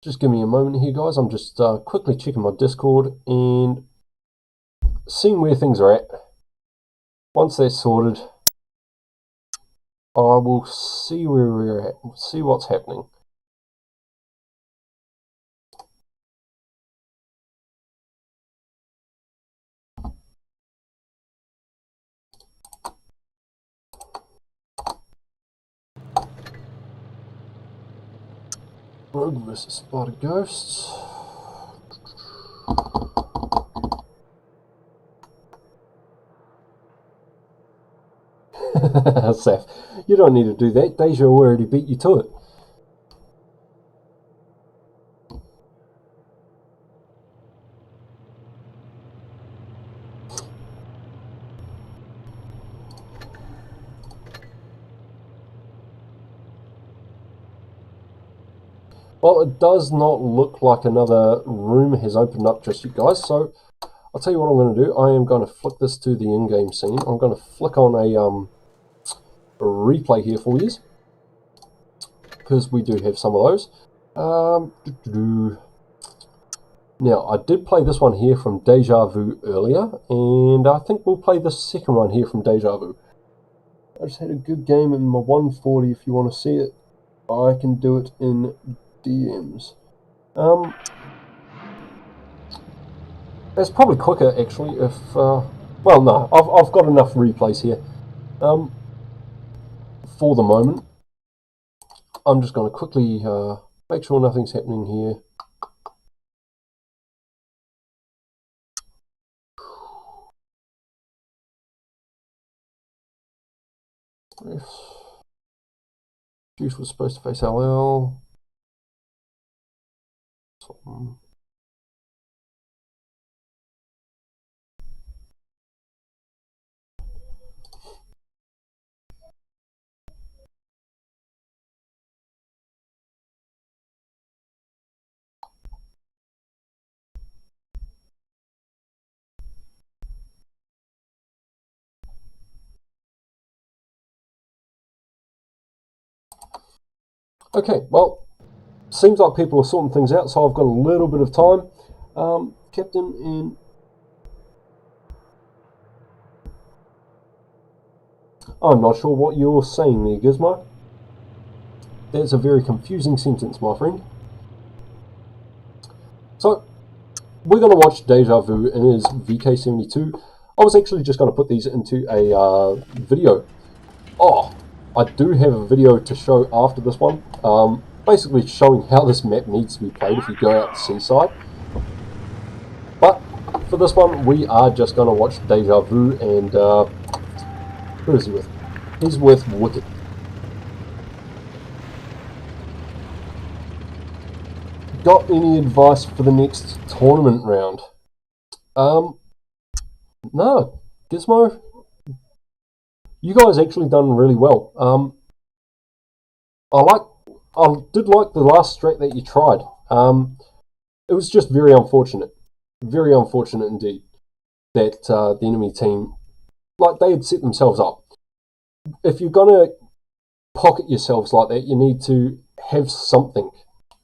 Just give me a moment here, guys. I'm just quickly checking my Discord and seeing where things are at. Once they're sorted, I will see where we're at, see what's happening. Rogue versus Spider Ghosts. Seth, you don't need to do that. Deja already beat you to it. Well, it does not look like another room has opened up just yet, guys. So I'll tell you what I'm going to do. I am going to flick this to the in-game scene. I'm going to flick on a replay here for you, because we do have some of those. Now, I did play this one here from Deja Vu earlier, and I think we'll play the second one here from Deja Vu. I just had a good game in my 140. If you want to see it, I can do it in DMs. It's probably quicker, actually, if... well, no, I've got enough replays here. For the moment, I'm just going to quickly make sure nothing's happening here. Juice was supposed to face LL. Okay, well, seems like people are sorting things out, so I've got a little bit of time. Captain and... I'm not sure what you're saying there, Gizmo. That's a very confusing sentence, my friend. So, we're going to watch Deja Vu in his VK72. I was actually just going to put these into a video. Oh, I do have a video to show after this one, basically showing how this map needs to be played if you go out the seaside. But for this one, we are just going to watch Deja Vu, and who is he with? He's with Wicked. Got any advice for the next tournament round? No, Gizmo, you guys actually done really well. I did like the last strat that you tried. It was just very unfortunate indeed, that the enemy team, like, they had set themselves up. If you're gonna pocket yourselves like that, you need to have something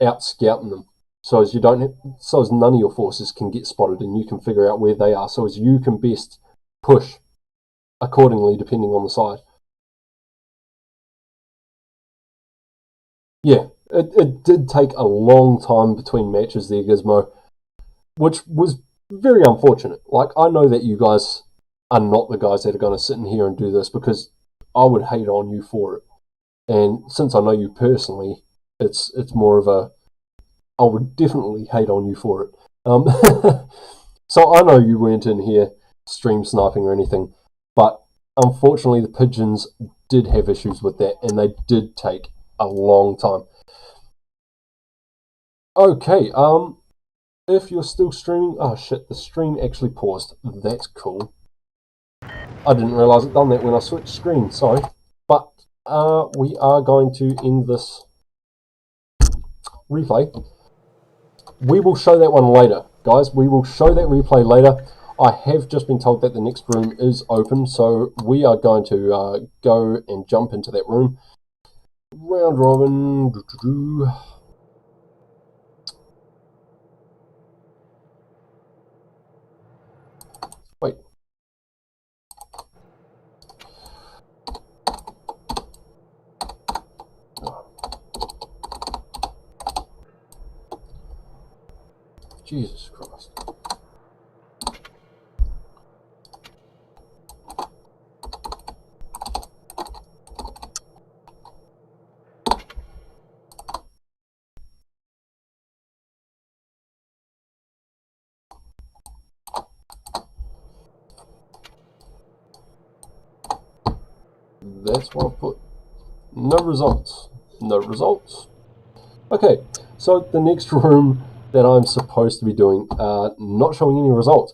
out scouting them, so as none of your forces can get spotted and you can figure out where they are, so as you can best push accordingly depending on the side. Yeah, it did take a long time between matches there, Gizmo, which was very unfortunate. Like, I know that you guys are not the guys that are going to sit in here and do this, because I would hate on you for it. And since I know you personally, it's more of a, I would definitely hate on you for it. So I know you weren't in here stream sniping or anything, but unfortunately the pigeons did have issues with that, and they did take a long time. Okay, if you're still streaming, oh shit, the stream actually paused. That's cool. I didn't realise it done that when I switched screens, sorry. But we are going to end this replay. We will show that one later, guys. We will show that replay later. I have just been told that the next room is open, so we are going to go and jump into that room. Round robin. Wait. Jesus Christ. That's what I put. No results. No results. Okay, so the next room that I'm supposed to be doing, not showing any results.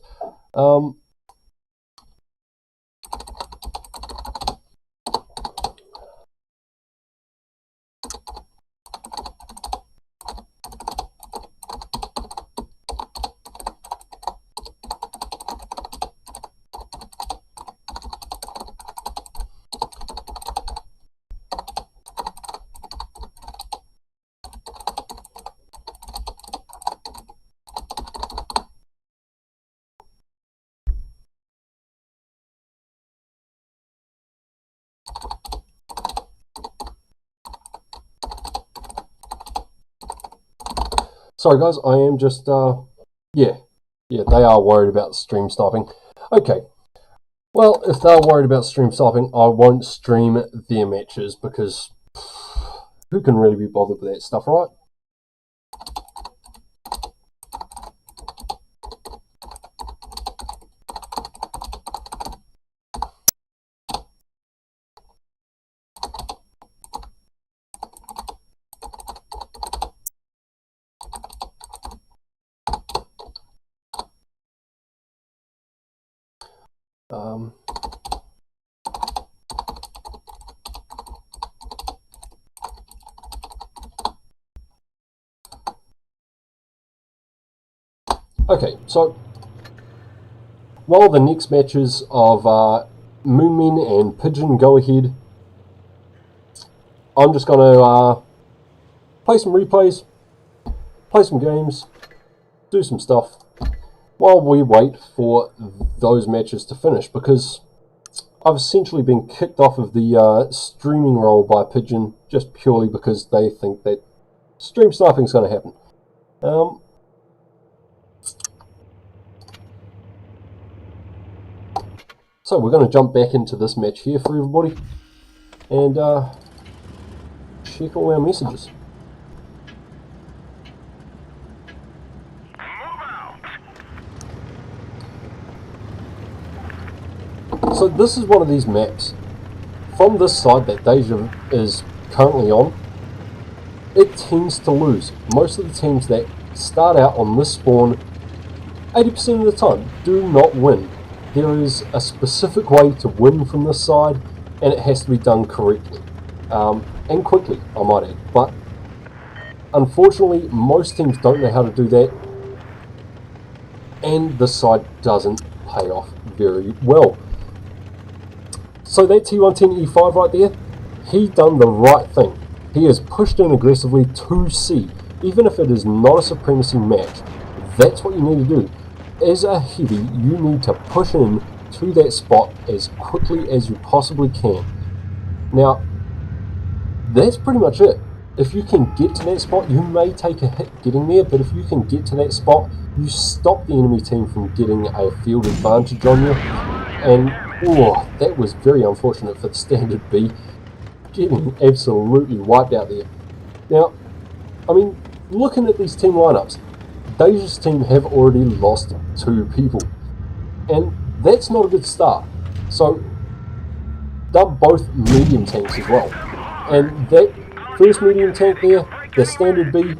Sorry guys, I am just, yeah, they are worried about stream sniping. Okay, well, if they're worried about stream sniping, I won't stream their matches, because who can really be bothered with that stuff, right? Okay, so while the next matches of Moonmen and Pigeon go ahead, I'm just going to play some replays, play some games, do some stuff, while we wait for those matches to finish, because I've essentially been kicked off of the streaming role by Pigeon just purely because they think that stream sniping is going to happen. So we're going to jump back into this match here for everybody and check all our messages. So this is one of these maps. From this side that Deja is currently on, it tends to lose. Most of the teams that start out on this spawn 80% of the time do not win. There is a specific way to win from this side, and it has to be done correctly and quickly, I might add. But unfortunately, most teams don't know how to do that, and this side doesn't pay off very well. So that T110 E5 right there, he done the right thing. He has pushed in aggressively to C, even if it is not a supremacy match. That's what you need to do. As a heavy, you need to push in to that spot as quickly as you possibly can. Now, that's pretty much it. If you can get to that spot, you may take a hit getting there, but if you can get to that spot, you stop the enemy team from getting a field advantage on you. And, oh, that was very unfortunate for the standard B, getting absolutely wiped out there. Now, I mean, looking at these team lineups, Deja's team have already lost 2 people, and that's not a good start. So they're both medium tanks as well, and that first medium tank there, the standard B,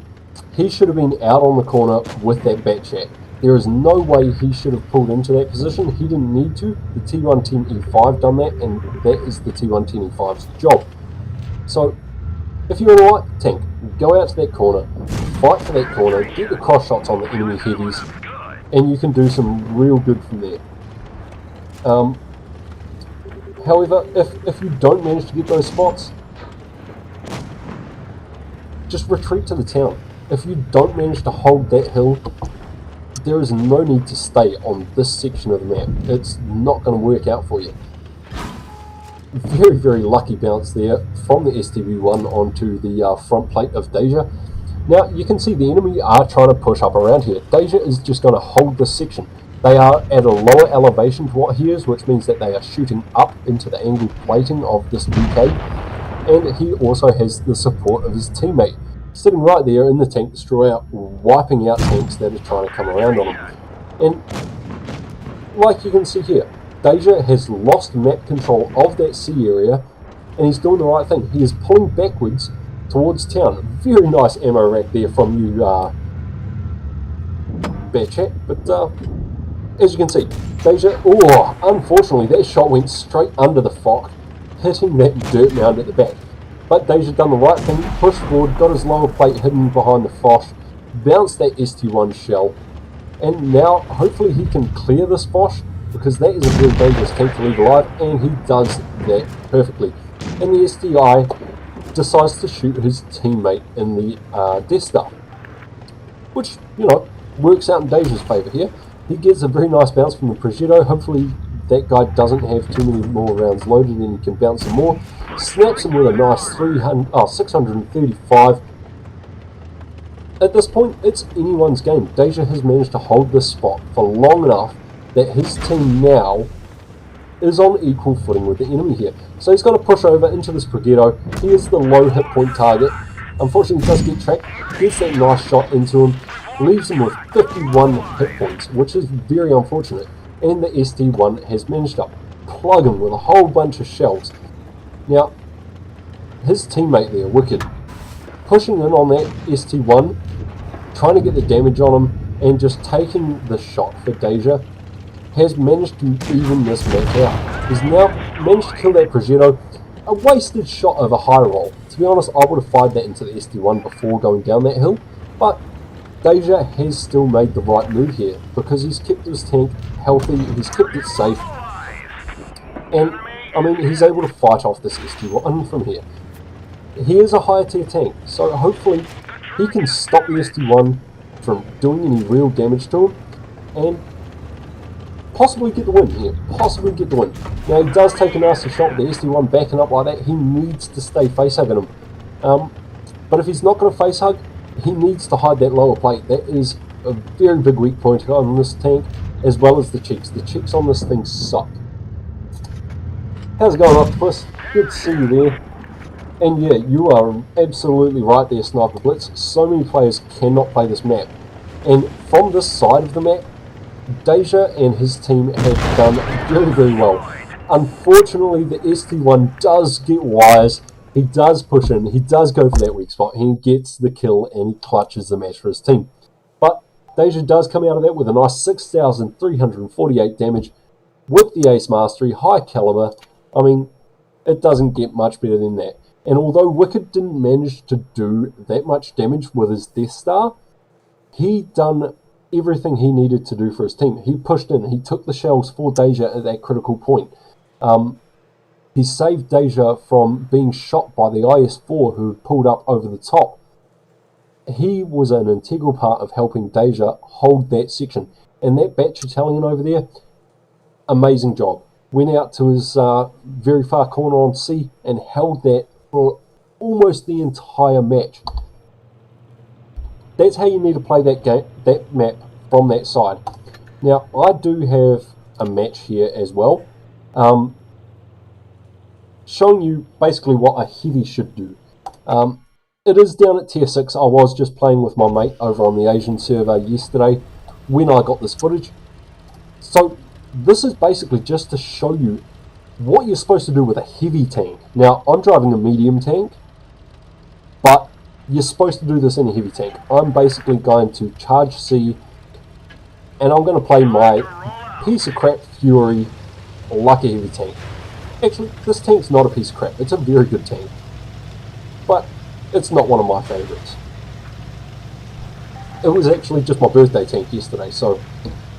he should have been out on the corner with that bat chat. There is no way he should have pulled into that position. He didn't need to. The T110E5 done that, and that is the T110E5's job. So if you're an alright tank, go out to that corner, fight for that corner, get the cross shots on the enemy heavies, and you can do some real good from there. However, if you don't manage to get those spots, just retreat to the town. If you don't manage to hold that hill, there is no need to stay on this section of the map. It's not going to work out for you. Very, very lucky bounce there from the STB1 onto the front plate of Deja. Now, you can see the enemy are trying to push up around here. Deja is just going to hold this section. They are at a lower elevation to what he is, which means that they are shooting up into the angled plating of this VK. And he also has the support of his teammate, sitting right there in the tank destroyer, wiping out tanks that are trying to come around on him. And like you can see here, Deja has lost map control of that C area, and he's doing the right thing. He is pulling backwards towards town. Very nice ammo rack there from you, bad chat. But as you can see, Deja, oh, unfortunately that shot went straight under the FOC, hitting that dirt mound at the back. But Deja done the right thing, pushed forward, got his lower plate hidden behind the Foch, bounced that ST1 shell, and now hopefully he can clear this Foch, because that is a very dangerous tank to leave alive, and he does that perfectly. And the STI decides to shoot his teammate in the Death Star, which, you know, works out in Deja's favour here. He gets a very nice bounce from the Progetto. Hopefully that guy doesn't have too many more rounds loaded and he can bounce some more. Snaps him with a nice 635. At this point, it's anyone's game. Deja has managed to hold this spot for long enough that his team now is on equal footing with the enemy here. So he's going to push over into this Progetto. He is the low hit point target. Unfortunately, he does get tracked. Gets that nice shot into him. Leaves him with 51 hit points, which is very unfortunate. And the ST1 has managed to plug him with a whole bunch of shells. Now, his teammate there, Wicked, pushing in on that ST1, trying to get the damage on him, and just taking the shot for Deja, has managed to even this match out. He's now managed to kill that Progetto. A wasted shot of a high roll. To be honest, I would have fired that into the ST1 before going down that hill, but Deja has still made the right move here, because he's kept his tank healthy, he's kept it safe, and I mean, he's able to fight off this ST1 from here. He is a higher tier tank, so hopefully he can stop the ST1 from doing any real damage to him, and possibly get the win here, possibly get the win. Now, he does take a nasty shot with the ST1 backing up like that. He needs to stay face-hugging him. But if he's not going to face-hug, he needs to hide that lower plate. That is a very big weak point on this tank, as well as the cheeks. The cheeks on this thing suck. How's it going, Octopus? Good to see you there. And yeah, you are absolutely right there, Sniper Blitz. So many players cannot play this map. And from this side of the map, Deja and his team have done very, very well. Unfortunately, the ST1 does get wires. He does push in. He does go for that weak spot. He gets the kill and he clutches the match for his team. But Deja does come out of that with a nice 6,348 damage with the Ace Mastery, high caliber. I mean, it doesn't get much better than that. And although Wicked didn't manage to do that much damage with his Death Star, he done everything he needed to do for his team. He pushed in. He took the shells for Deja at that critical point. He saved Deja from being shot by the IS-4 who pulled up over the top. He was an integral part of helping Deja hold that section. And that Bat Battalion over there, amazing job. Went out to his very far corner on C and held that for almost the entire match. That's how you need to play that map from that side. Now, I do have a match here as well, showing you basically what a heavy should do. It is down at tier 6. I was just playing with my mate over on the Asian server yesterday when I got this footage. So this is basically just to show you what you're supposed to do with a heavy tank. Now, I'm driving a medium tank, but you're supposed to do this in a heavy tank. I'm basically going to charge C, and I'm going to play my piece of crap Fury like a heavy tank. Actually, this tank's not a piece of crap. It's a very good tank, but it's not one of my favourites. It was actually just my birthday tank yesterday, so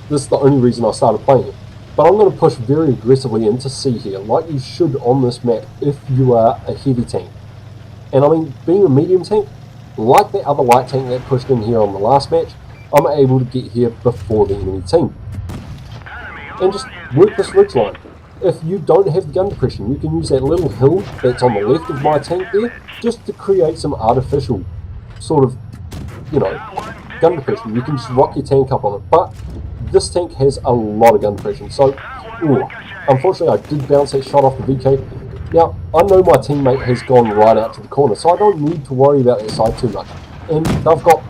this is the only reason I started playing it. But I'm going to push very aggressively into C here, like you should on this map if you are a heavy tank. And I mean, being a medium tank, like the other light tank that pushed in here on the last match, I'm able to get here before the enemy team. And just work this ridge line. If you don't have the gun depression, you can use that little hill that's on the left of my tank there, just to create some artificial sort of, you know, gun depression. You can just rock your tank up on it. But this tank has a lot of gun depression. So, unfortunately I did bounce that shot off the VK. Now, I know my teammate has gone right out to the corner, so I don't need to worry about that side too much. And they've got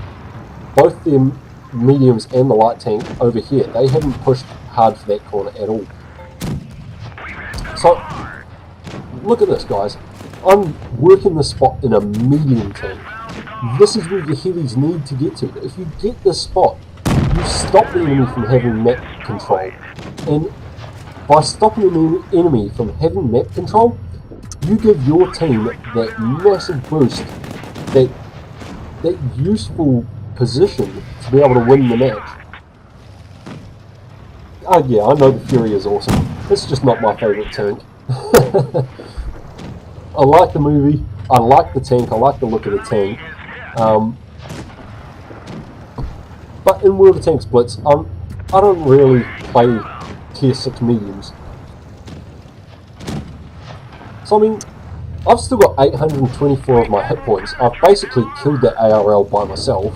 both them mediums and the light tank over here. They haven't pushed hard for that corner at all. So, look at this, guys. I'm working the spot in a medium tank. This is where your heavies need to get to. If you get this spot, you stop the enemy from having map control. And by stopping an enemy from having map control, you give your team that massive boost, that useful position to be able to win the match. Oh yeah, I know the Fury is awesome. It's just not my favourite tank. I like the movie, I like the tank, I like the look of the tank. But in World of Tanks Blitz, I don't really play tier 6 mediums. So I mean, I've still got 824 of my hit points. I've basically killed that ARL by myself.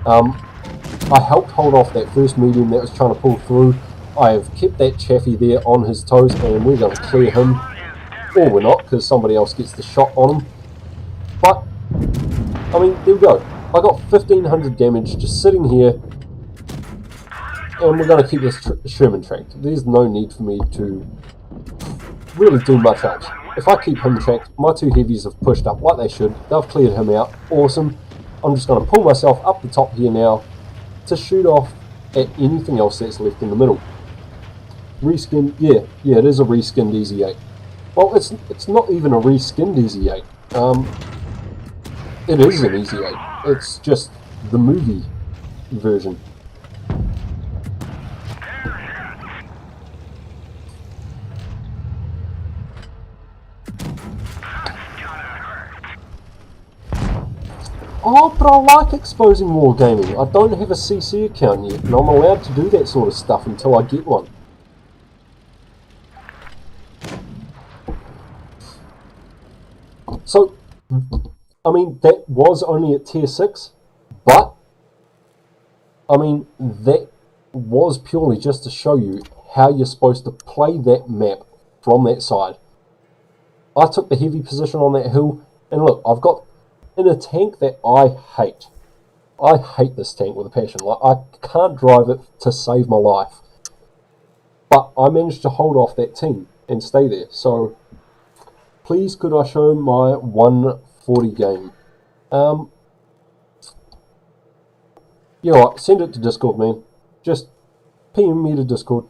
I helped hold off that first medium that was trying to pull through. I have kept that Chaffee there on his toes, and we're going to clear him. Or we're not, because somebody else gets the shot on him. But, I mean, there we go. I got 1500 damage just sitting here, and we're going to keep this Sherman tracked. There's no need for me to really do much else. If I keep him tracked, my two heavies have pushed up like they should. They've cleared him out. Awesome. I'm just going to pull myself up the top here now to shoot off at anything else that's left in the middle. Reskin, yeah, it is a reskinned EZ8. Well, it's not even a reskinned EZ8. It is an EZ8. It's just the movie version. Oh, but I like exposing wargaming. I don't have a CC account yet, and I'm allowed to do that sort of stuff until I get one. So, I mean, that was only at tier 6, but, I mean, that was purely just to show you how you're supposed to play that map from that side. I took the heavy position on that hill, and look, I've got in a tank that I hate. I hate this tank with a passion. Like, I can't drive it to save my life. But I managed to hold off that team and stay there. So, please could I show my 140 game? Yeah, right, send it to Discord, man. Just PM me to Discord.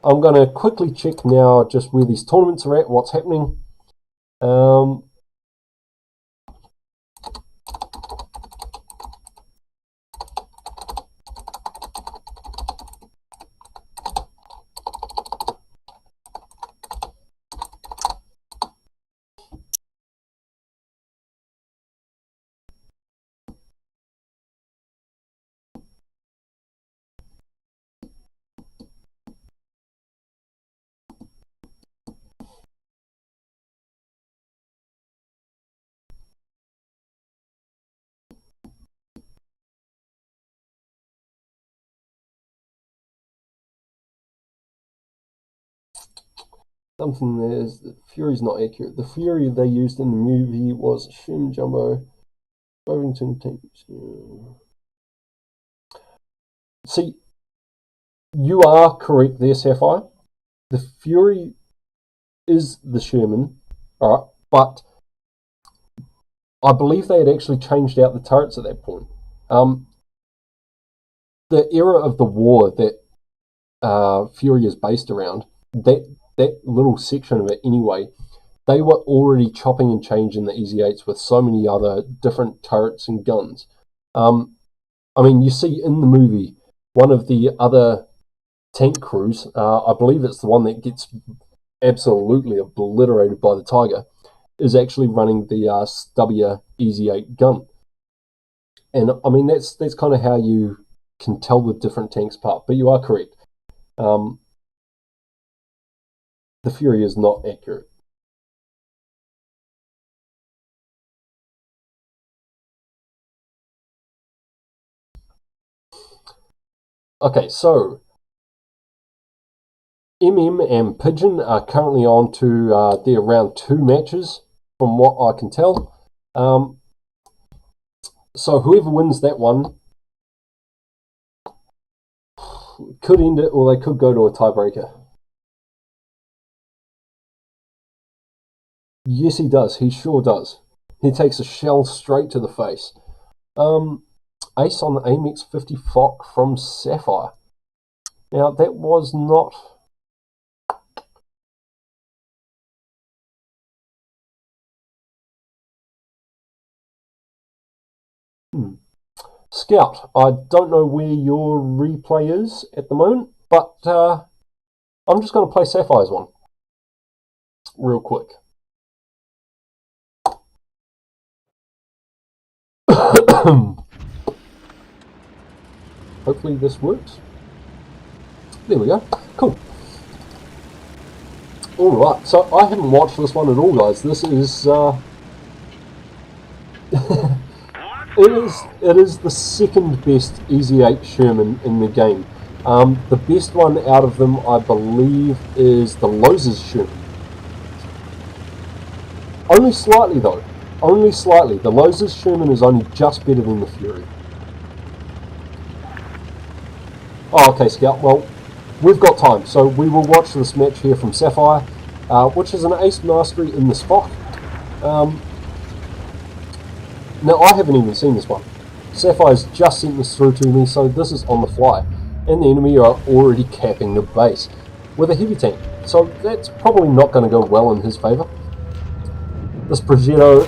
I'm going to quickly check now just where these tournaments are at, what's happening. Something there is that Fury's not accurate. The Fury they used in the movie was Sherman Jumbo, Bovington tanks. See, you are correct there, Sapphire. The Fury is the Sherman, alright, but I believe they had actually changed out the turrets at that point. The era of the war that Fury is based around, that little section of it anyway, they were already chopping and changing the Easy 8s with so many other different turrets and guns. I mean, you see in the movie, one of the other tank crews, I believe it's the one that gets absolutely obliterated by the Tiger, is actually running the Stubbier Easy 8 gun. And I mean, that's kind of how you can tell the different tanks apart, but you are correct. The Fury is not accurate. Okay, so MM and Pigeon are currently on to their round 2 matches, from what I can tell. So whoever wins that one could end it, or they could go to a tiebreaker. Yes, he does. He sure does. He takes a shell straight to the face. Ace on the Amex 50 Fock from Sapphire. Now, that was not... Scout, I don't know where your replay is at the moment, but I'm just going to play Sapphire's one real quick. Hopefully this works. There we go. Cool. Alright, so I haven't watched this one at all, guys. This is... It is the second best Easy 8 Sherman in the game. The best one out of them, I believe, is the Loses Sherman. Only slightly, though. Only slightly. The Loses Sherman is only just better than the Fury. Oh, okay, Scout. Well, we've got time, so we will watch this match here from Sapphire, which is an Ace Mastery in the spot. Now, I haven't even seen this one. Sapphire's just sent this through to me, so this is on the fly. And the enemy are already capping the base with a heavy tank. So that's probably not going to go well in his favour. This Progetto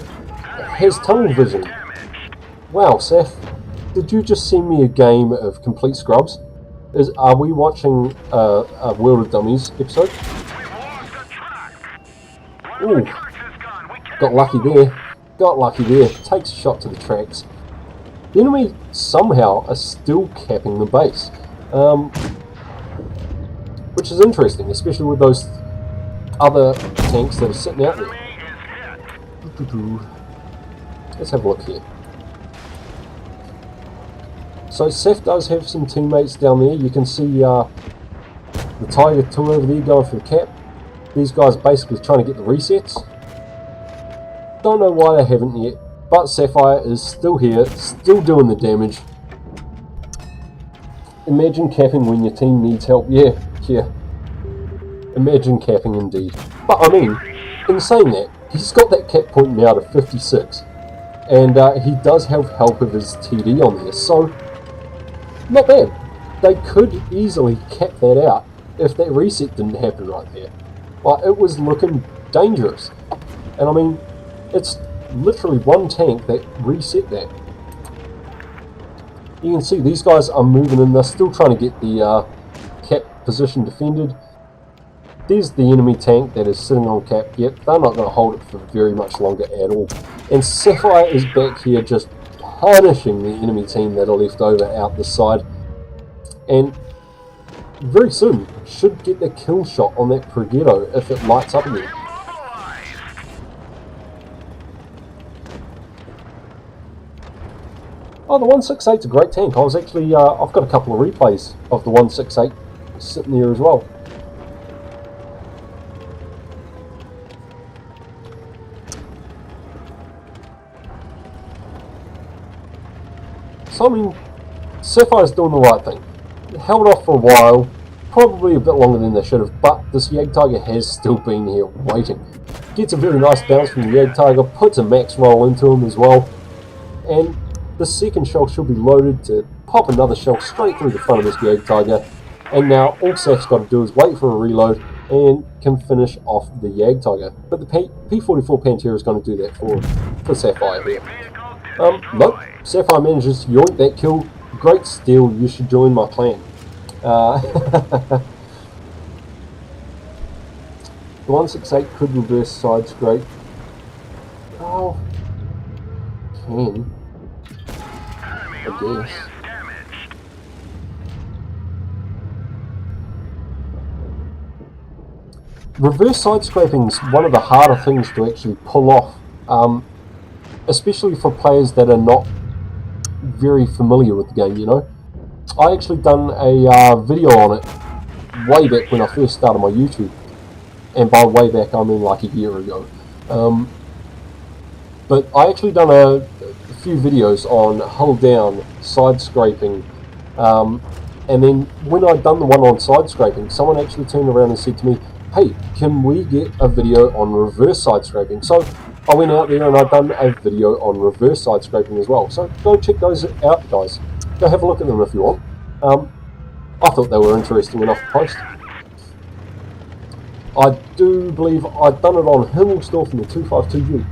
has tunnel vision. Wow, Seth, did you just send me a game of complete scrubs? Are we watching a World of Dummies episode? Ooh, got lucky there. Got lucky there. Takes a shot to the tracks. The enemy somehow are still capping the base, which is interesting, especially with those other tanks that are sitting out there. Let's have a look here. So Seth does have some teammates down there. You can see the Tiger 2 over there going for the cap. These guys are basically trying to get the resets. Don't know why they haven't yet, but Sapphire is still here, still doing the damage. Imagine capping when your team needs help. Yeah. Imagine capping indeed. But I mean, in saying that, he's got that cap point now to 56. And he does have help of his TD on there, so not bad. They could easily cap that out if that reset didn't happen right there. Like, it was looking dangerous. And I mean, it's literally one tank that reset that. You can see these guys are moving in, they're still trying to get the cap position defended. There's the enemy tank that is sitting on cap. Yep, they're not going to hold it for very much longer at all. And Sapphire is back here just punishing the enemy team that are left over out the side. And very soon should get the kill shot on that Progetto if it lights up again. Oh, the 168's a great tank. I was actually, I've got a couple of replays of the 168 sitting there as well. So, I mean, Sapphire's doing the right thing. Held off for a while, probably a bit longer than they should have, but this Jagdtiger has still been here waiting. Gets a very nice bounce from the Jagdtiger, puts a max roll into him as well, and the second shell should be loaded to pop another shell straight through the front of this Jagdtiger, and now all Saf's got to do is wait for a reload and can finish off the Jagdtiger. But the P44 Pantera is going to do that for Sapphire here. Nope, Sapphire manages to yoink that kill. Great steal, you should join my clan. The 168 could reverse side scrape. Oh, can. I guess. Reverse side scraping is one of the harder things to actually pull off, especially for players that are not very familiar with the game, you know. I actually done a video on it way back when I first started my YouTube, and by way back I mean like a year ago. But I actually done a few videos on hull down, side scraping, and then when I'd done the one on side scraping, someone actually turned around and said to me, hey, can we get a video on reverse side scraping? So I went out there and I've done a video on reverse side scraping as well. So go check those out, guys. Go have a look at them if you want. I thought they were interesting enough to post. I do believe I'd done it on Himmelsdorf in the 252U.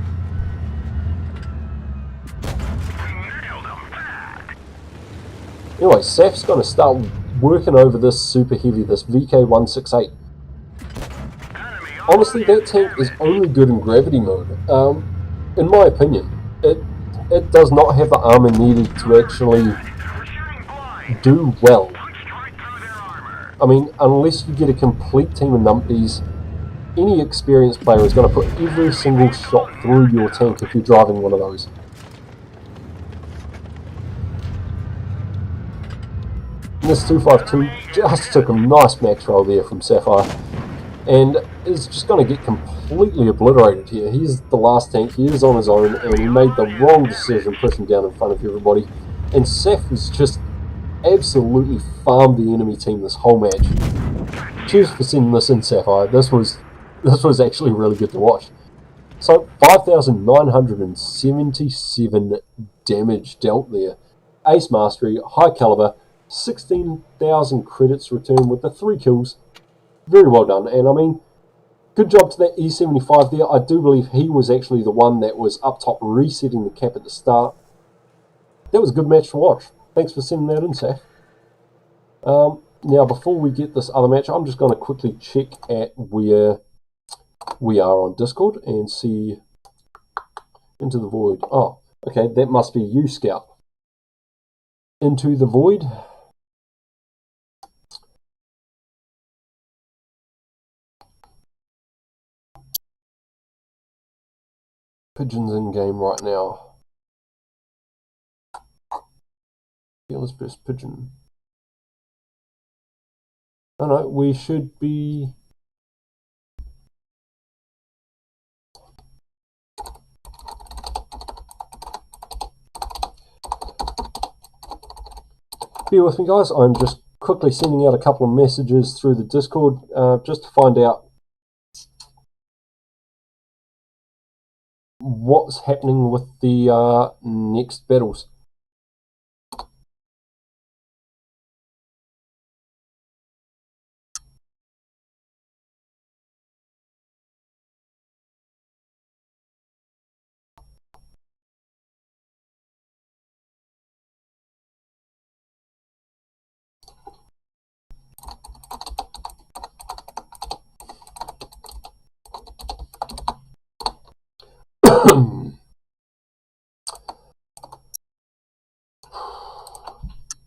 Anyway, Saf's going to start working over this super heavy, this VK168. Honestly, that tank is only good in gravity mode. In my opinion, it does not have the armor needed to actually do well. I mean, unless you get a complete team of numpties, any experienced player is going to put every single shot through your tank if you're driving one of those. This 252 just took a nice max roll there from Sapphire, and is just going to get completely obliterated here. He's the last tank, he is on his own, and he made the wrong decision pushing down in front of everybody, and Saph has just absolutely farmed the enemy team this whole match. Cheers for sending this in, Sapphire. This was actually really good to watch. So 5,977 damage dealt there. Ace Mastery, High Caliber, 16,000 credits returned with the 3 kills. Very well done, and I mean, good job to that E75 there. I do believe he was actually the one that was up top resetting the cap at the start. That was a good match to watch. Thanks for sending that in, Saf. Now, before we get this other match, I'm just going to quickly check at where we are on Discord and see Into the Void. Oh, okay, that must be you, Scout. Into the Void. Pigeon's in game right now. Fearless versus Pigeon. Oh no, we should be... bear with me, guys. I'm just quickly sending out a couple of messages through the Discord just to find out what's happening with the next battles.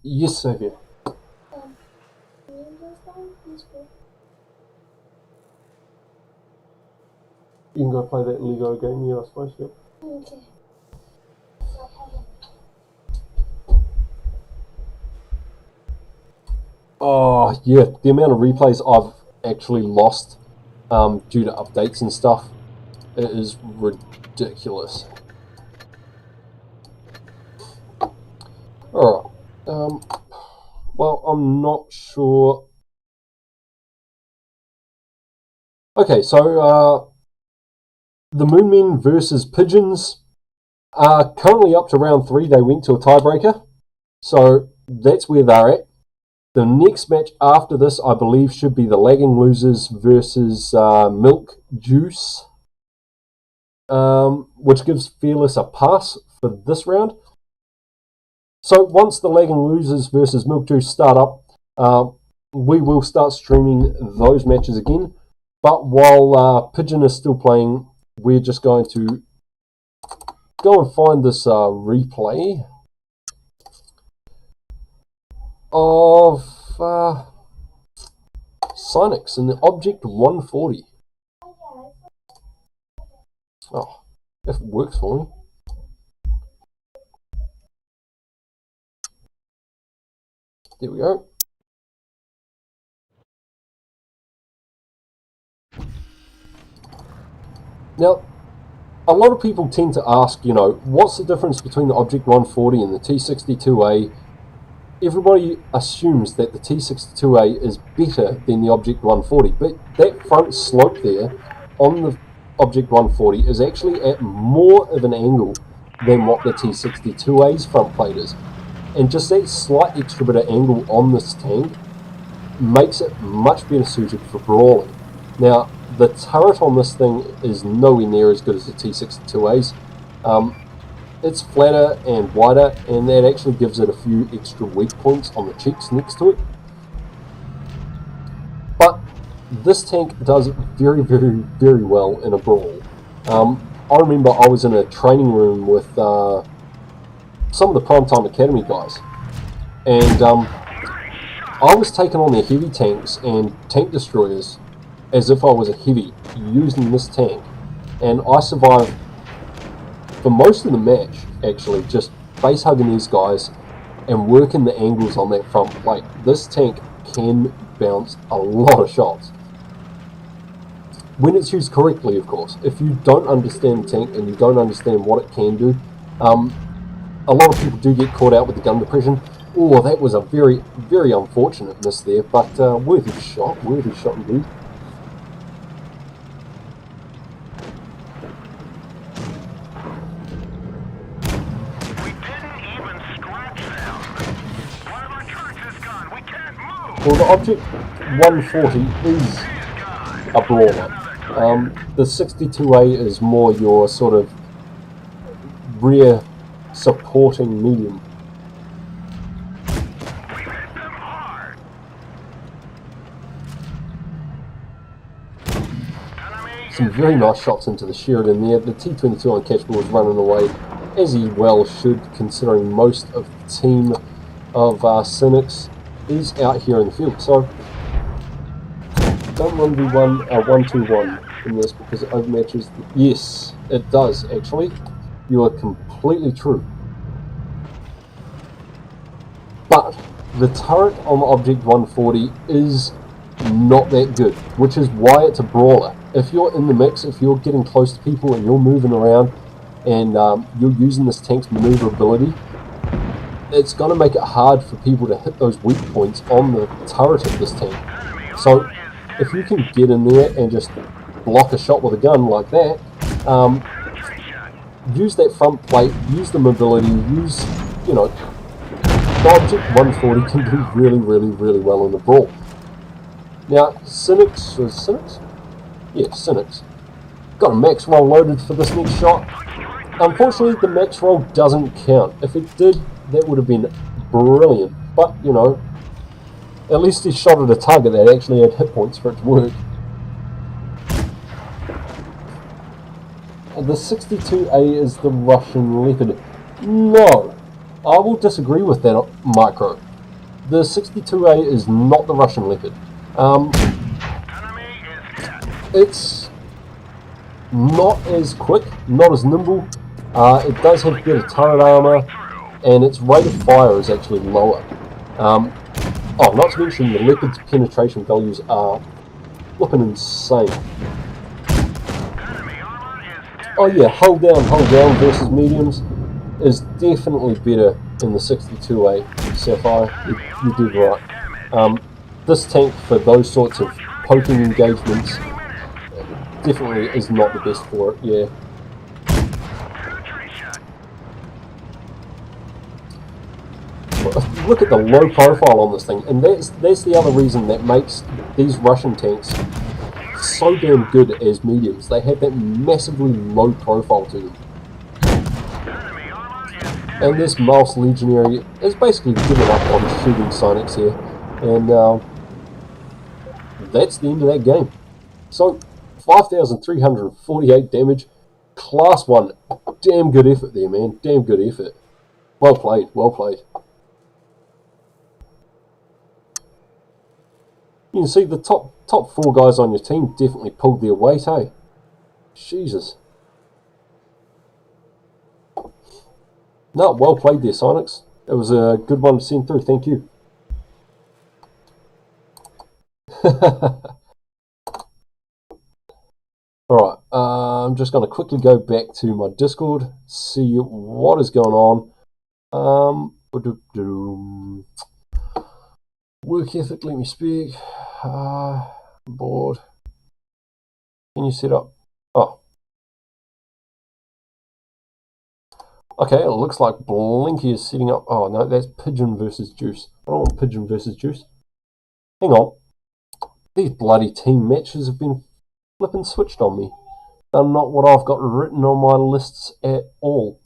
Yes, Xavier. You can go play that Lego game, yeah, I suppose, yeah. Okay. Oh, yeah, the amount of replays I've actually lost due to updates and stuff, it is ridiculous. Alright, well, I'm not sure. Okay, so the Moonmen versus Pigeons are currently up to round 3. They went to a tiebreaker, so that's where they're at. The next match after this, I believe, should be the Lagging Losers versus Milk Juice, which gives Fearless a pass for this round. So once the Lagging Losers versus Milk Juice start up, we will start streaming those matches again. But while Pigeon is still playing, we're just going to go and find this replay of Synix in the Object 140. Oh, if it works for me. There we go. Now, a lot of people tend to ask, you know, what's the difference between the Object 140 and the T62A? Everybody assumes that the T62A is better than the Object 140, but that front slope there on the Object 140 is actually at more of an angle than what the T62A's front plate is. And just that slight extra bit of angle on this tank makes it much better suited for brawling. Now, the turret on this thing is nowhere near as good as the T62A's. It's flatter and wider, and that actually gives it a few extra weak points on the cheeks next to it. But this tank does very, very, very well in a brawl. I remember I was in a training room with some of the Primetime Academy guys, and I was taking on their heavy tanks and tank destroyers as if I was a heavy using this tank, and I survived for most of the match, actually, just face hugging these guys and working the angles on that front plate. This tank can bounce a lot of shots. When it's used correctly, of course. If you don't understand the tank and you don't understand what it can do, a lot of people do get caught out with the gun depression. Oh, that was a very, very unfortunate miss there, but worthy shot indeed. Well, the Object 140 is a brawler. The 62A is more your sort of rear supporting medium. Some very nice shots into the Sheridan there. The T-22 uncatchable was running away, as he well should, considering most of the team of Synix is out here in the field. So don't 1v1 1-2-1 in this because it overmatches. Yes, it does actually. You are completely true. But the turret on the Object 140 is not that good, which is why it's a brawler. If you're in the mix, if you're getting close to people and you're moving around and you're using this tank's maneuverability, it's going to make it hard for people to hit those weak points on the turret of this tank. So if you can get in there and just block a shot with a gun like that, use that front plate, use the mobility, use, you know, Dodge at 140 can do really, really, really well in the brawl. Now, Cynics, Yeah, Cynics. Got a max roll loaded for this next shot. Unfortunately, the max roll doesn't count. If it did, that would have been brilliant. But, you know, at least he shot at a target that actually had hit points for it to work. The 62A is the Russian Leopard. No, I will disagree with that, Micro. The 62A is not the Russian Leopard. It's not as quick, not as nimble. It does have better turret armor, and its rate of fire is actually lower. Not to mention the Leopard's penetration values are flipping insane. Oh yeah, hold down versus mediums is definitely better in the 62A, Sapphire. You did right. This tank for those sorts of poking engagements definitely is not the best for it, yeah. Look at the low profile on this thing, and that's the other reason that makes these Russian tanks so damn good as mediums. They have that massively low profile to them. And this Mouse Legionary is basically giving up on shooting Cynics here, and that's the end of that game. So, 5,348 damage, Class 1, damn good effort there, man, damn good effort. Well played, well played. You can see the top 4 guys on your team definitely pulled their weight, eh? Jesus. No, well played there, Cynics. It was a good one to send through, thank you. Alright, I'm just going to quickly go back to my Discord, see what is going on. Work ethic, let me speak. Board. Can you set up? Oh. Okay, it looks like Blinky is setting up. Oh no, that's Pigeon versus Juice. I don't want Pigeon versus Juice. Hang on. These bloody team matches have been flipping switched on me. They're not what I've got written on my lists at all.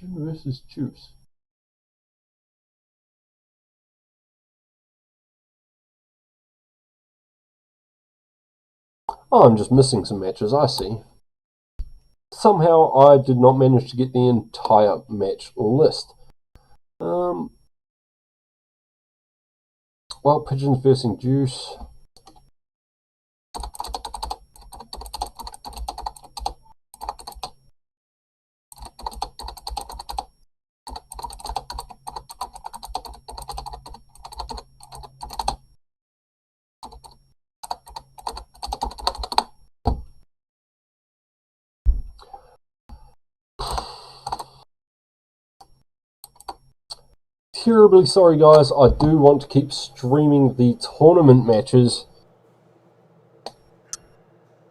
Versus Juice. Oh, I'm just missing some matches, I see. Somehow I did not manage to get the entire match list. Well, Pigeons versus Juice. Terribly sorry guys, I do want to keep streaming the tournament matches,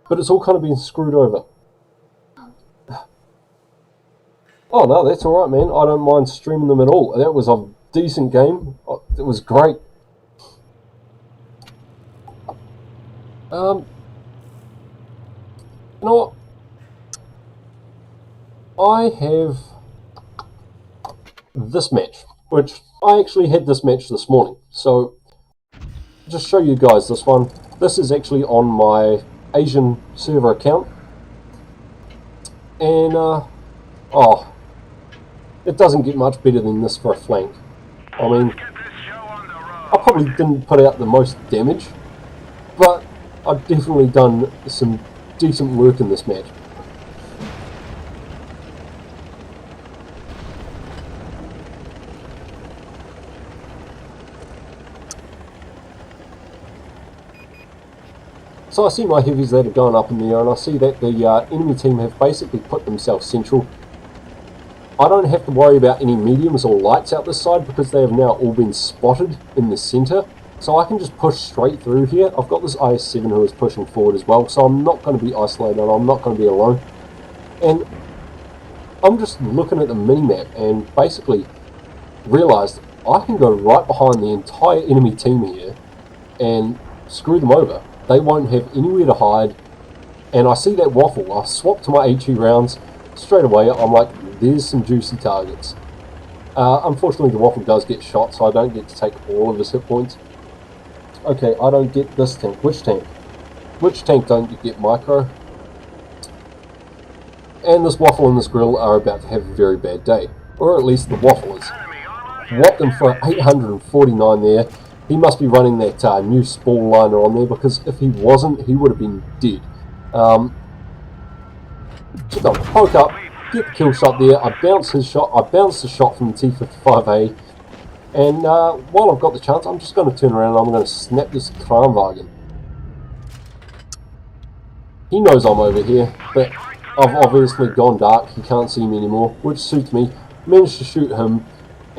but it's all kind of been screwed over. Oh no, that's alright man, I don't mind streaming them at all. That was a decent game, it was great. You know what? I have this match, which I actually had this match this morning, so just show you guys this one. This is actually on my Asian server account, and it doesn't get much better than this for a flank. I mean, I probably didn't put out the most damage, but I've definitely done some decent work in this match. So I see my heavies that are going up in the air, and I see that the enemy team have basically put themselves central. I don't have to worry about any mediums or lights out this side because they have now all been spotted in the centre. So I can just push straight through here. I've got this IS-7 who is pushing forward as well, so I'm not going to be isolated, I'm not going to be alone. And I'm just looking at the mini-map and basically realised I can go right behind the entire enemy team here and screw them over. They won't have anywhere to hide. And I see that waffle. I swap to my HE rounds straight away. I'm like, there's some juicy targets. Unfortunately, the waffle does get shot, so I don't get to take all of his hit points. Okay, I don't get this tank. Which tank? Which tank don't you get micro? And this waffle and this grill are about to have a very bad day. Or at least the waffle is. Whacked him for 849 there. He must be running that new spall liner on there, because if he wasn't, he would have been dead. Just poke up, get the kill shot there. I bounce his shot. I bounce the shot from the T-55A. And while I've got the chance, I'm just going to turn around and I'm going to snap this Kranwagen. He knows I'm over here, but I've obviously gone dark. He can't see me anymore, which suits me. Managed to shoot him.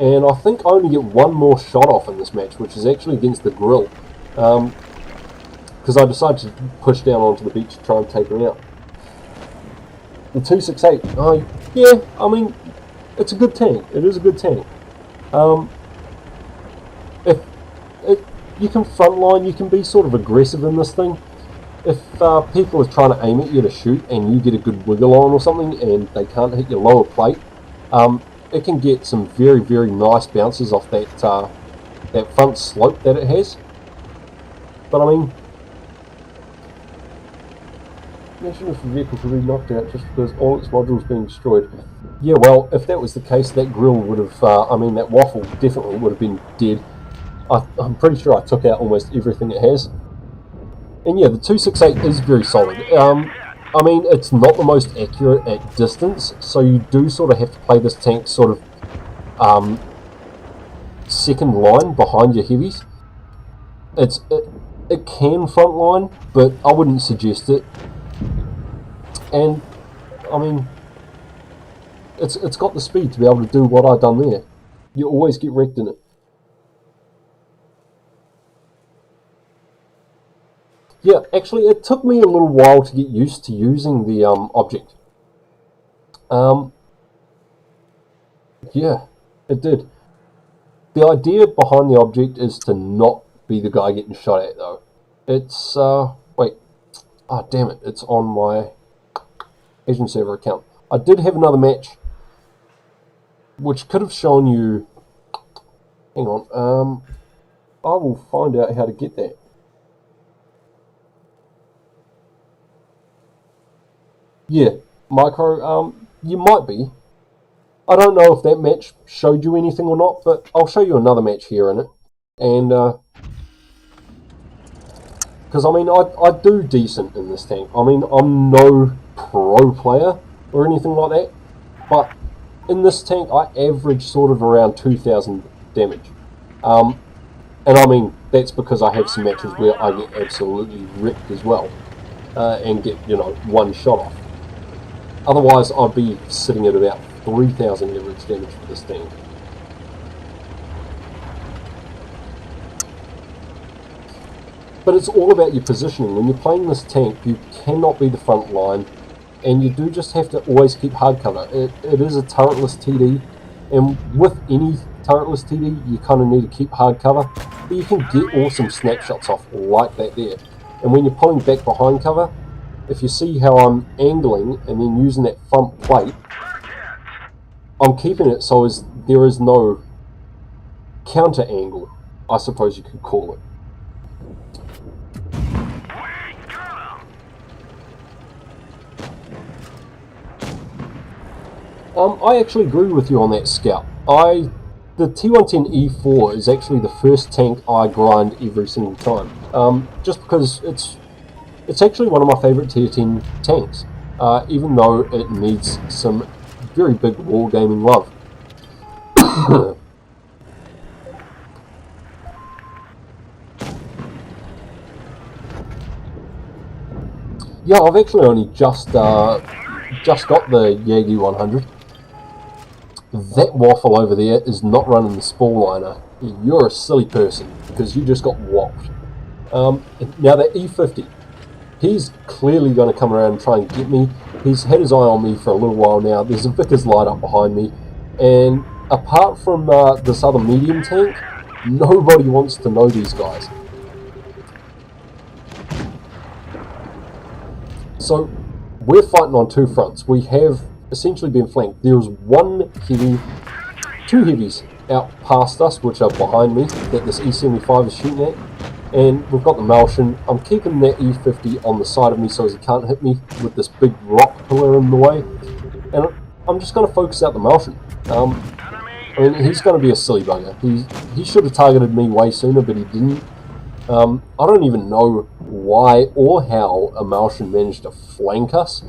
And I think I only get one more shot off in this match, which is actually against the grill. Because I decided to push down onto the beach to try and take him out. The 268, yeah, I mean, it's a good tank. It is a good tank. You can frontline, you can be sort of aggressive in this thing. If people are trying to aim at you to shoot and you get a good wiggle on or something and they can't hit your lower plate, it can get some very, very nice bounces off that that front slope that it has. But I mean, mention if the vehicle could be knocked out just because all its modules being destroyed. Yeah, well, if that was the case, that grill would have, that waffle definitely would have been dead. I'm pretty sure I took out almost everything it has. And yeah, the 268 is very solid. I mean, it's not the most accurate at distance, so you do sort of have to play this tank sort of second line behind your heavies. It can front line, but I wouldn't suggest it. And I mean, it's got the speed to be able to do what I've done there. You always get wrecked in it. Yeah, actually, it took me a little while to get used to using the object. Yeah, it did. The idea behind the object is to not be the guy getting shot at, though. It's, wait. Ah, damn it, it's on my Asian server account. I did have another match, which could have shown you... Hang on, I will find out how to get that. Yeah, micro, you might be. I don't know if that match showed you anything or not, but I'll show you another match here in it. And, because, I mean, I do decent in this tank. I mean, I'm no pro player or anything like that, but in this tank, I average sort of around 2,000 damage. And I mean, that's because I have some matches where I get absolutely wrecked as well, and get, you know, one shot off. Otherwise, I'd be sitting at about 3,000 average damage for this tank. But it's all about your positioning. When you're playing this tank, you cannot be the front line, and you do just have to always keep hard cover. It is a turretless TD, and with any turretless TD, you kind of need to keep hard cover, but you can get awesome snapshots off like that there. And when you're pulling back behind cover, if you see how I'm angling and then using that front plate, I'm keeping it so as there is no counter angle, I suppose you could call it. I actually agree with you on that, Scout. The T110E4 is actually the first tank I grind every single time. Just because it's actually one of my favourite tier 10 tanks, even though it needs some very big wargaming love. Yeah, I've actually only just got the Yagi 100. That waffle over there is not running the spall liner. You're a silly person because you just got whopped. Now that E50, he's clearly going to come around and try and get me. He's had his eye on me for a little while now. There's a Vickers light up behind me, and apart from this other medium tank, nobody wants to know these guys. So we're fighting on two fronts. We have essentially been flanked. There's two heavies out past us, which are behind me, that this E75 is shooting at. And we've got the Malshin. I'm keeping that E50 on the side of me so he can't hit me with this big rock pillar in the way. And I'm just going to focus out the Malshin. I mean, he's going to be a silly bugger. He should have targeted me way sooner, but he didn't. I don't even know why or how a Malshin managed to flank us,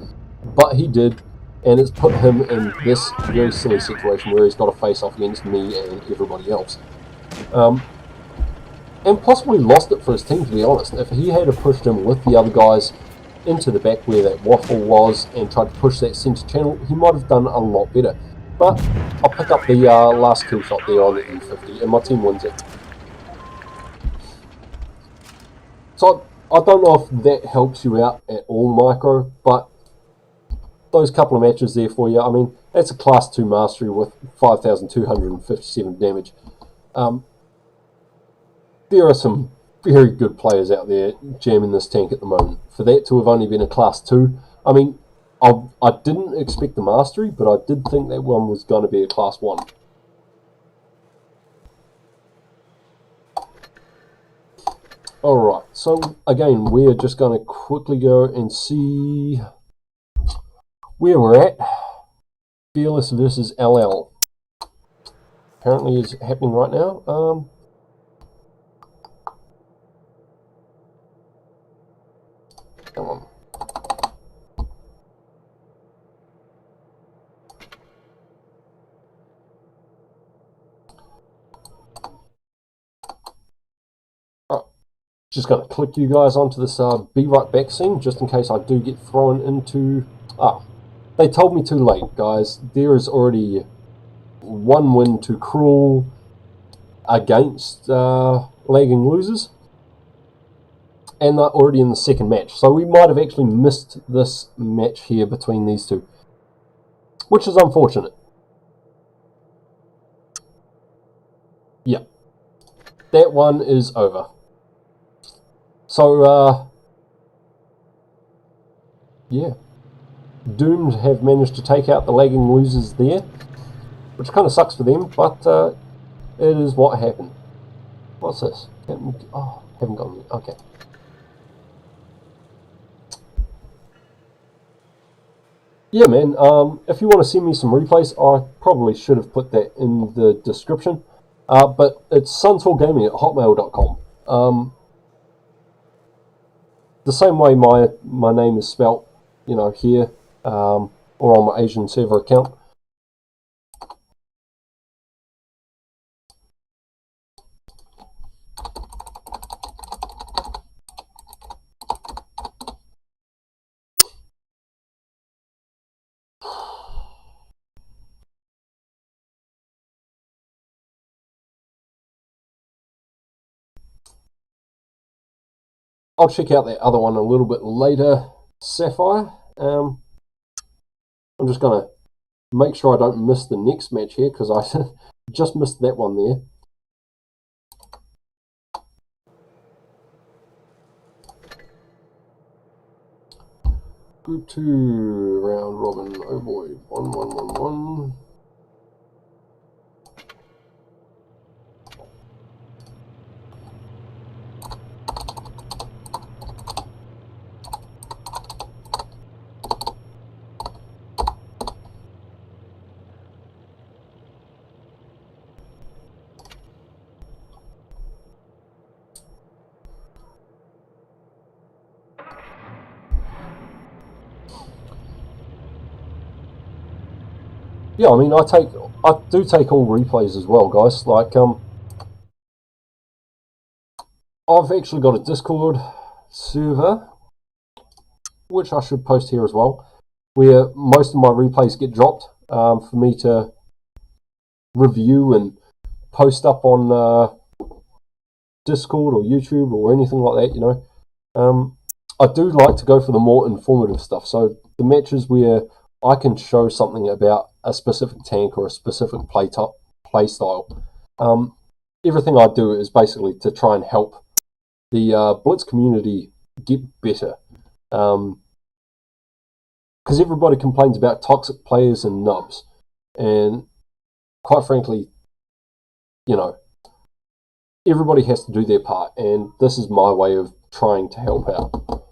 but he did, and it's put him in this very silly situation where he's got to face off against me and everybody else. And possibly lost it for his team, to be honest. If he had pushed him with the other guys into the back where that waffle was and tried to push that centre channel, he might have done a lot better. But I'll pick up the last kill shot there on the E50, and my team wins it. So I don't know if that helps you out at all, Micro, but those couple of matches there for you, I mean, that's a Class 2 Mastery with 5,257 damage. There are some very good players out there jamming this tank at the moment. For that to have only been a Class 2, I mean, I didn't expect the Mastery, but I did think that one was going to be a Class 1. Alright, so again, we're just going to quickly go and see where we're at. Fearless versus LL. Apparently is happening right now. Come on. Just going to click you guys onto this be right back scene, just in case I do get thrown into... they told me too late, guys. There is already one win to Cruel against lagging losers, and they're already in the second match. So we might have actually missed this match here between these two, which is unfortunate. Yeah, that one is over. So, yeah. Doomed have managed to take out the lagging losers there, which kind of sucks for them, but it is what happened. What's this? Oh, haven't gotten it. Okay. Yeah, man, if you want to send me some replays, I probably should have put that in the description, but it's sunsoulgaming@hotmail.com. The same way my name is spelt, you know, here, or on my Asian server account. I'll check out that other one a little bit later, Sapphire. I'm just going to make sure I don't miss the next match here, because I just missed that one there. Group 2, round robin, oh boy, 1-1-1-1. yeah, I mean, I do take all replays as well, guys. Like, I've actually got a Discord server, which I should post here as well, where most of my replays get dropped for me to review and post up on Discord or YouTube or anything like that, you know. I do like to go for the more informative stuff, so the matches where I can show something about a specific tank or a specific play style. Everything I do is basically to try and help the Blitz community get better. Because everybody complains about toxic players and nubs. And quite frankly, you know, everybody has to do their part. And this is my way of trying to help out.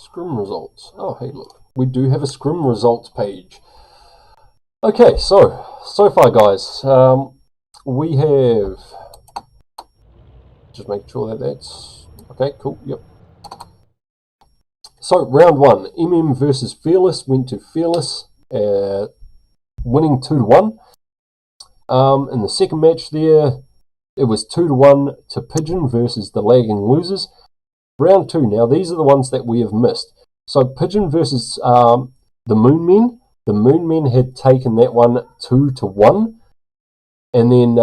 Scrim results. Oh, hey, look. We do have a Scrim results page. Okay, so far, guys, we have... Just make sure that that's... Okay, cool, yep. So, round 1, MM versus Fearless went to Fearless, winning 2-1. In the second match there, it was 2-1 to Pigeon versus the Lagging Losers. Round 2, now these are the ones that we have missed. So Pigeon versus the Moon Men. The Moon Men had taken that one 2-1. And then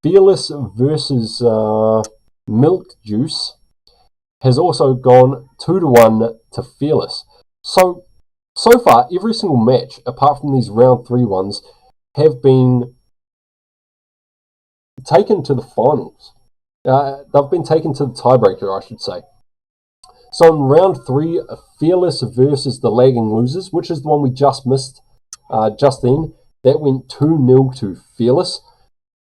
Fearless versus Milk Juice has also gone 2-1 to Fearless. So far, every single match, apart from these round 3 ones, have been taken to the finals. They've been taken to the tiebreaker, I should say. So in round 3, Fearless versus the Lagging Losers, which is the one we just missed just then, that went 2-0 to Fearless.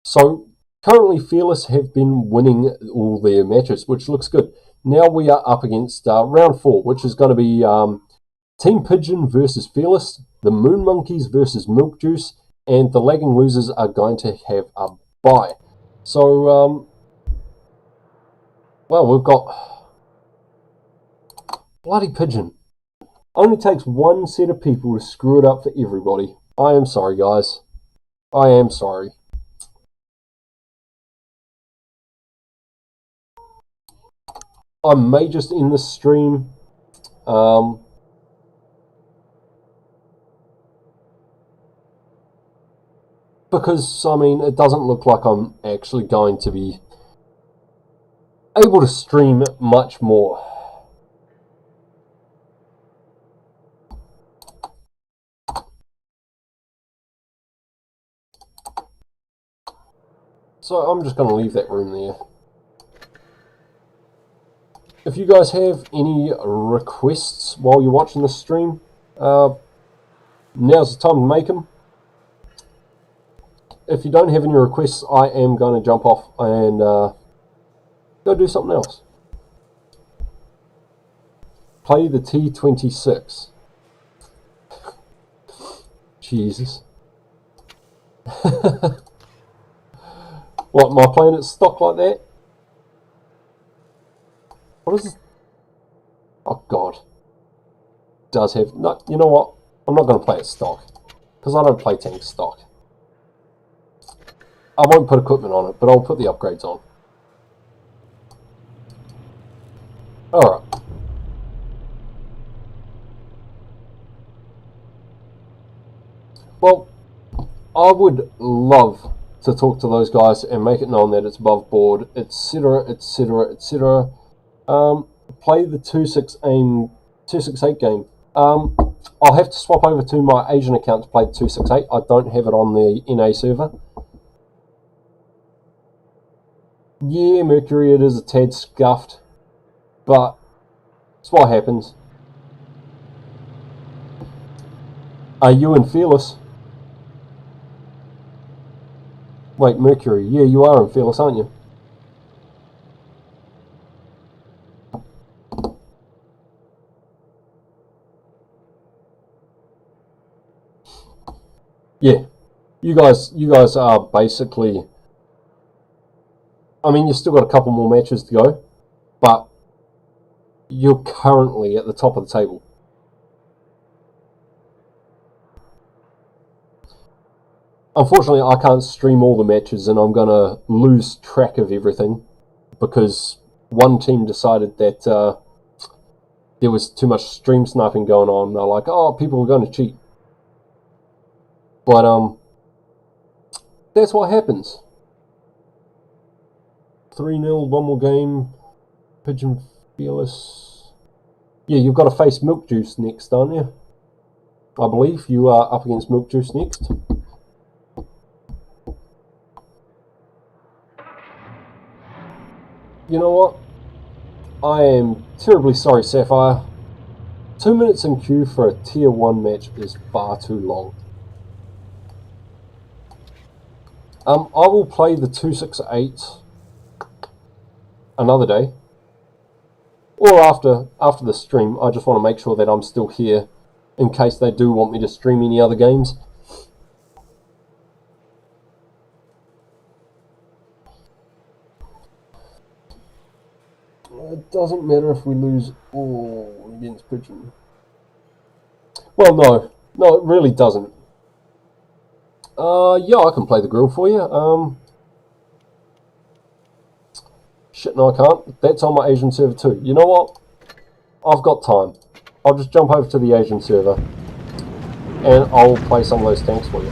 So currently Fearless have been winning all their matches, which looks good. Now we are up against round 4, which is going to be Team Pigeon versus Fearless, the Moon Monkeys versus Milk Juice, and the Lagging Losers are going to have a bye. So, well, we've got... Bloody Pigeon. Only takes one set of people to screw it up for everybody. I am sorry, guys. I am sorry. I may just end this stream. Because, I mean, it doesn't look like I'm actually going to be able to stream much more. So I'm just going to leave that room there. If you guys have any requests while you're watching this stream, now's the time to make them. If you don't have any requests, I am going to jump off and go do something else. Play the T26. Jesus. What, my planet's stock like that? What is this? Oh god. Does have... No, you know what? I'm not going to play it stock. Because I don't play tank stock. I won't put equipment on it, but I'll put the upgrades on. Alright. Well, I would love to talk to those guys and make it known that it's above board, etc., etc., etc. Play the 268 game. I'll have to swap over to my Asian account to play the 268. I don't have it on the NA server. Yeah, Mercury, it is a tad scuffed, but it's what happens. Are you in Fearless? Wait, Mercury. Yeah, you are in Fearless, aren't you? Yeah. You guys are basically... I mean, you've still got a couple more matches to go, but you're currently at the top of the table. Unfortunately, I can't stream all the matches, and I'm going to lose track of everything because one team decided that there was too much stream sniping going on. They're like, oh, people are going to cheat. But that's what happens. 3-0, one more game. Pigeon Fearless. Yeah, you've got to face Milk Juice next, aren't you? I believe you are up against Milk Juice next. You know what? I am terribly sorry, Sapphire. 2 minutes in queue for a tier 1 match is far too long. I will play the 268 another day. Or after the stream. I just want to make sure that I'm still here in case they do want me to stream any other games. It doesn't matter if we lose all against Pigeon. Well, no, it really doesn't. Yeah, I can play the grill for you. Shit, no, I can't. That's on my Asian server too. You know what? I've got time. I'll just jump over to the Asian server and I'll play some of those tanks for you.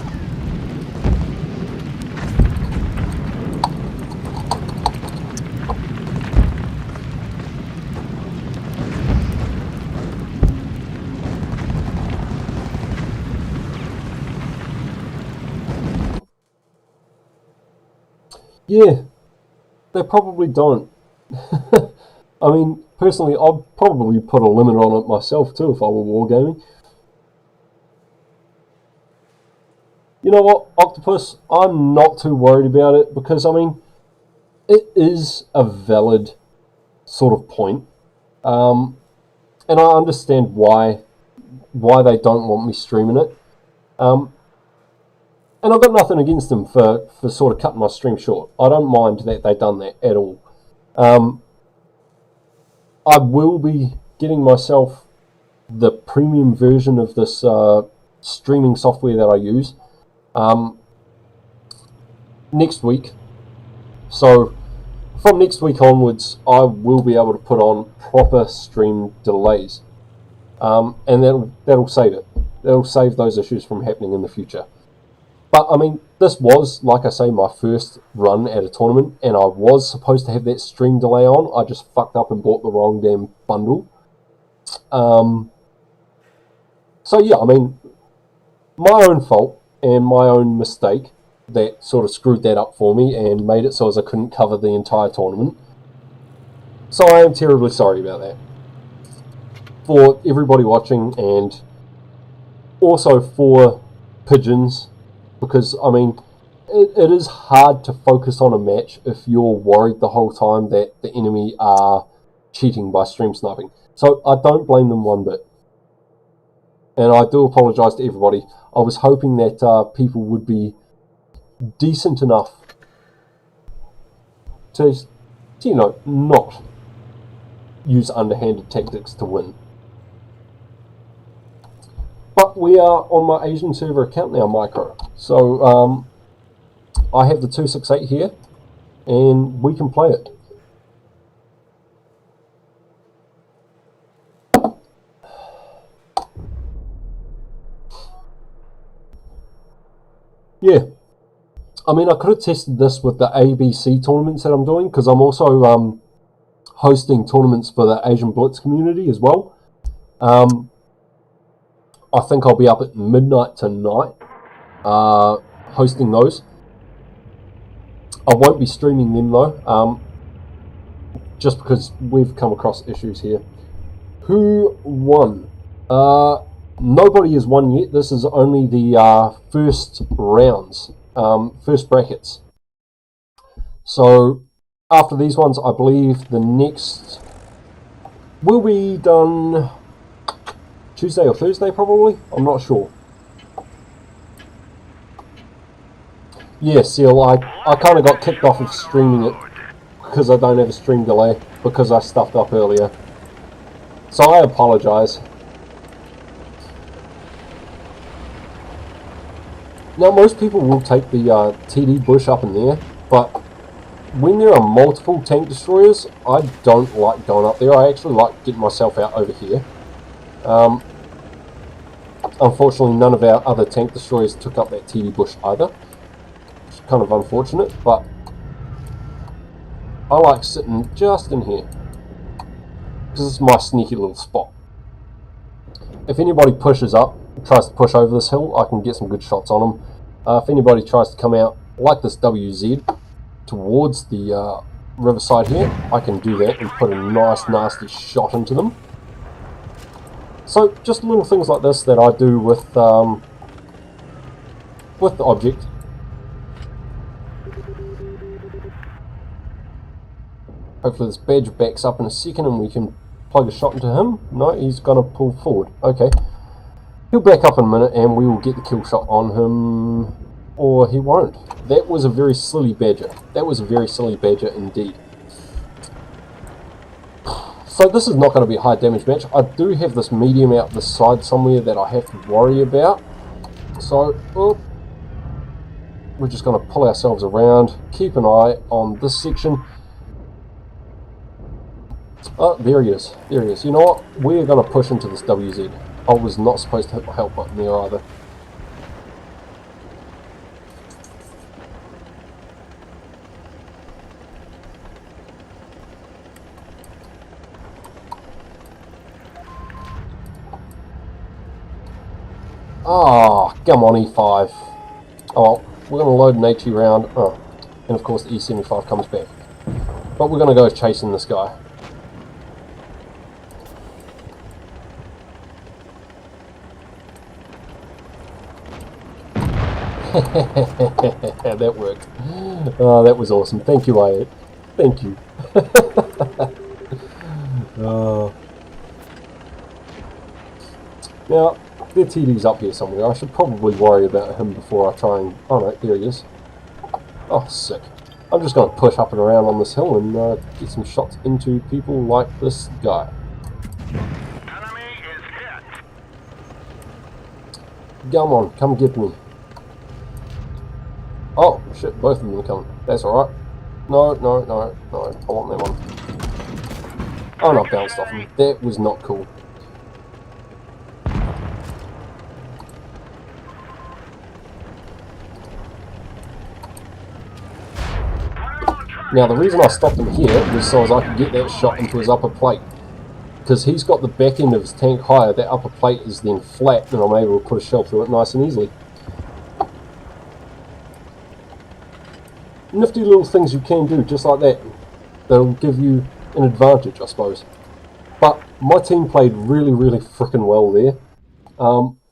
Yeah, they probably don't. I mean, personally, I'd probably put a limit on it myself too if I were wargaming. You know what, Octopus, I'm not too worried about it because, I mean, it is a valid sort of point. And I understand why they don't want me streaming it. And I've got nothing against them for sort of cutting my stream short. I don't mind that they've done that at all. I will be getting myself the premium version of this streaming software that I use next week. So from next week onwards, I will be able to put on proper stream delays, and that'll save it. That'll save those issues from happening in the future. But I mean, this was, like I say, my first run at a tournament, and I was supposed to have that stream delay on. I just fucked up and bought the wrong damn bundle. So yeah, I mean, my own fault and my own mistake that sort of screwed that up for me and made it so as I couldn't cover the entire tournament. So I am terribly sorry about that. For everybody watching and also for Pigeons, because, I mean, it is hard to focus on a match if you're worried the whole time that the enemy are cheating by stream sniping. So I don't blame them one bit. And I do apologise to everybody. I was hoping that people would be decent enough to, you know, not use underhanded tactics to win. But we are on my Asian server account now, Micro. So I have the 268 here, and we can play it. yeah, I mean, I could have tested this with the ABC tournaments that I'm doing, because I'm also hosting tournaments for the Asian Blitz community as well. I think I'll be up at midnight tonight hosting those. I won't be streaming them though, just because we've come across issues here. Who won? Nobody has won yet. This is only the first rounds, first brackets. So after these ones, I believe the next will be done Tuesday or Thursday probably. I'm not sure. Yeah, Seal, I kind of got kicked off of streaming it because I don't have a stream delay because I stuffed up earlier. So I apologise. Now most people will take the TD bush up in there, but when there are multiple tank destroyers, I don't like going up there. I actually like getting myself out over here. Unfortunately, none of our other tank destroyers took up that TD bush either. It's kind of unfortunate, but I like sitting just in here because it's my sneaky little spot. If anybody pushes up, tries to push over this hill, I can get some good shots on them. If anybody tries to come out like this WZ towards the riverside here, I can do that and put a nice nasty shot into them. So just little things like this that I do with the object. Hopefully this badger backs up in a second and we can plug a shot into him. No, he's going to pull forward. Okay. He'll back up in a minute and we will get the kill shot on him. Or he won't. That was a very silly badger. That was a very silly badger indeed. So this is not going to be a high damage match. I do have this medium out this side somewhere that I have to worry about. So, we're just going to pull ourselves around. Keep an eye on this section. Oh, there he is. There he is. You know what? We're going to push into this WZ. I was not supposed to hit my help button there either. Ah, come on, E5. Oh well, we're going to load an HE round. Oh, and of course the E75 comes back. But we're going to go chasing this guy. That worked. Oh, that was awesome. Thank you, I8. Thank you. Now, their TD's up here somewhere. I should probably worry about him before I try and... Oh no, there he is. Oh, sick. I'm just going to push up and around on this hill and get some shots into people like this guy. Come on, come get me. Oh, shit, both of them are coming. That's alright. No, no, no, no. I want that one. Oh, no, I bounced off him. That was not cool. Now, the reason I stopped him here was so as I could get that shot into his upper plate. Because he's got the back end of his tank higher, that upper plate is then flat, and I'm able to put a shell through it nice and easily. Nifty little things you can do just like that. That'll give you an advantage, I suppose. But my team played really, really frickin' well there.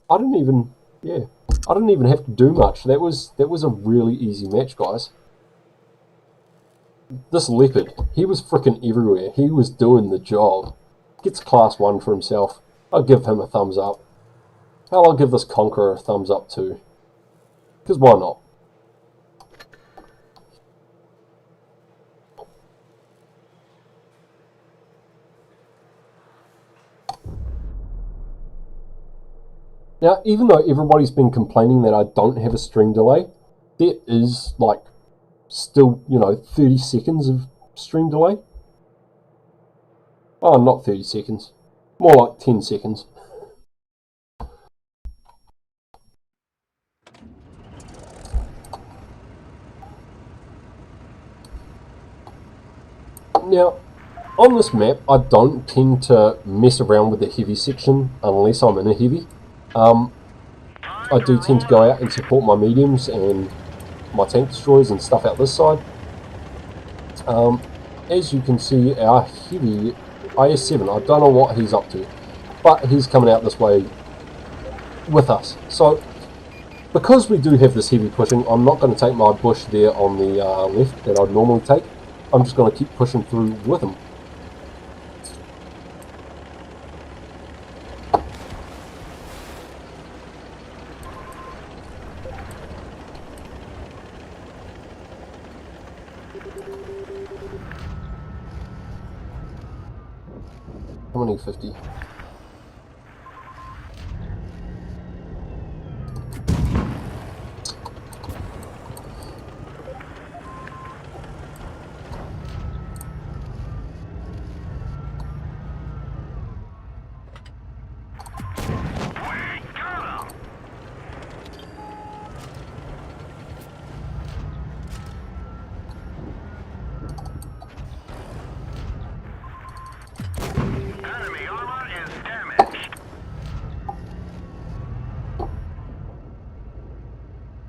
I didn't even have to do much. That was a really easy match, guys. This leopard, he was frickin' everywhere. He was doing the job. Gets class 1 for himself. I'll give him a thumbs up. Hell, I'll give this Conqueror a thumbs up too. Because why not? Now, even though everybody's been complaining that I don't have a stream delay, there is, like, still, 30 seconds of stream delay. Oh, not 30 seconds. More like 10 seconds. Now, on this map, I don't tend to mess around with the heavy section unless I'm in a heavy. I do tend to go out and support my mediums and my tank destroyers and stuff out this side. As you can see, our heavy IS-7, I don't know what he's up to, but he's coming out this way with us. So, because we do have this heavy pushing, I'm not going to take my bush there on the left that I'd normally take. I'm just going to keep pushing through with him. How many 50?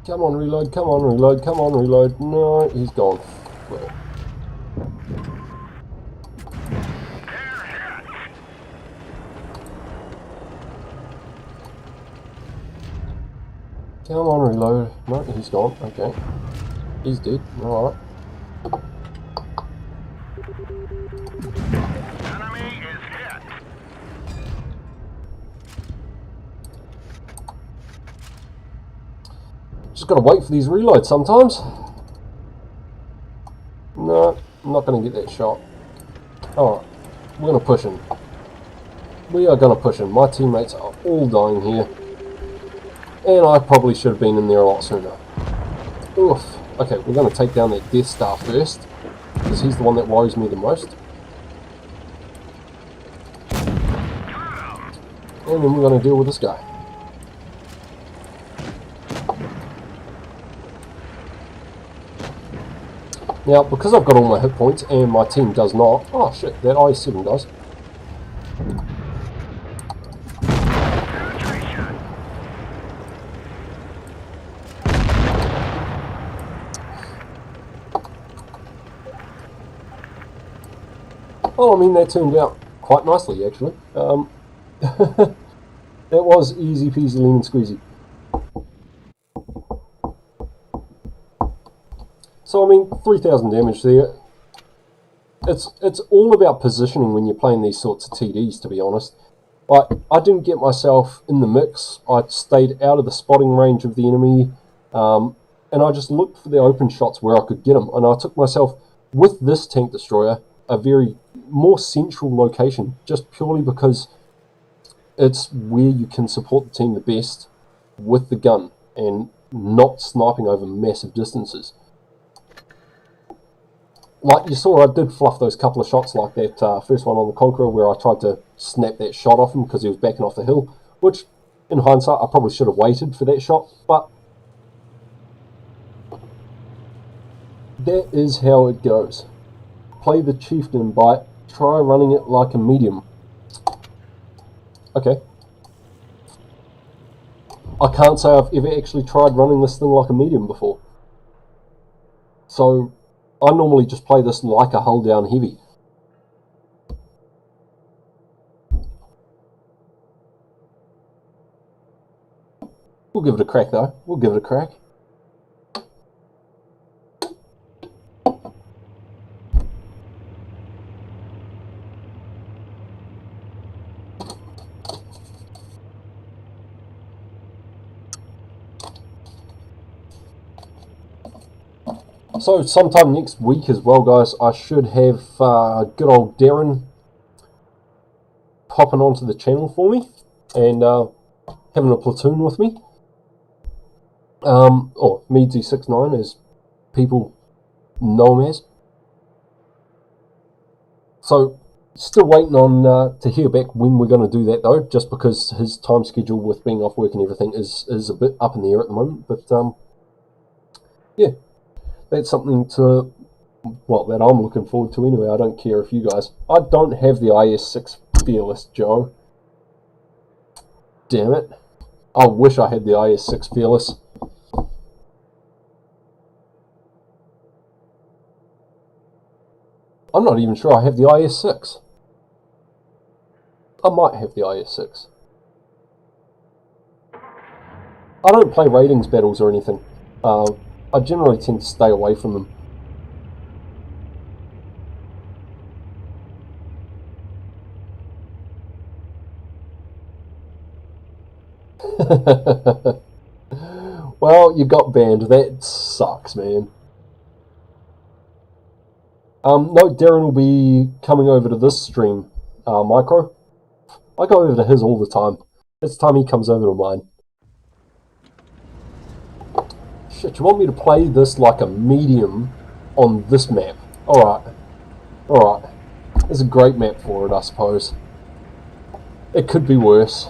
Come on, reload, come on, reload, come on, reload. No, he's gone. Come on, reload. No, he's gone. Okay. He's dead. Alright. Just gotta wait for these reloads sometimes. No, I'm not gonna get that shot. Alright, we're gonna push him. We are gonna push him. My teammates are all dying here. And I probably should have been in there a lot sooner. Oof. Okay, we're gonna take down that Death Star first, because he's the one that worries me the most. And then we're gonna deal with this guy. Now, because I've got all my hit points and my team does not... Oh shit, that IS-7 does. Oh, I mean, that turned out quite nicely, actually. That was easy peasy lemon squeezy. So, I mean, 3,000 damage there. It's all about positioning when you're playing these sorts of TDs, to be honest. Like, I didn't get myself in the mix. I stayed out of the spotting range of the enemy, and I just looked for the open shots where I could get them. And I took myself, with this tank destroyer, a very more central location, just purely because it's where you can support the team the best with the gun and not sniping over massive distances. Like you saw, I did fluff those couple of shots like that first one on the Conqueror where I tried to snap that shot off him because he was backing off the hill, which in hindsight I probably should have waited for that shot, but that is how it goes. Play the chieftain bite, try running it like a medium. Okay. I can't say I've ever actually tried running this thing like a medium before. So I normally just play this like a hull down heavy. We'll give it a crack though. We'll give it a crack. So sometime next week as well, guys, I should have good old Darren popping onto the channel for me and having a platoon with me. Or Meadsy69 as people know him as. So still waiting on to hear back when we're going to do that though, just because his time schedule with being off work and everything is a bit up in the air at the moment. But yeah. That's something to Well, that I'm looking forward to anyway. I don't care if you guys. I don't have the IS-6 Fearless, Joe. Damn it. I wish I had the IS-6 Fearless. I'm not even sure I have the IS-6. I might have the IS-6. I don't play ratings battles or anything. I generally tend to stay away from them. Well, you got banned. That sucks, man. No, Darren will be coming over to this stream, Micro. I go over to his all the time. It's time he comes over to mine. Shit, you want me to play this like a medium on this map? Alright. Alright. It's a great map for it, I suppose. It could be worse.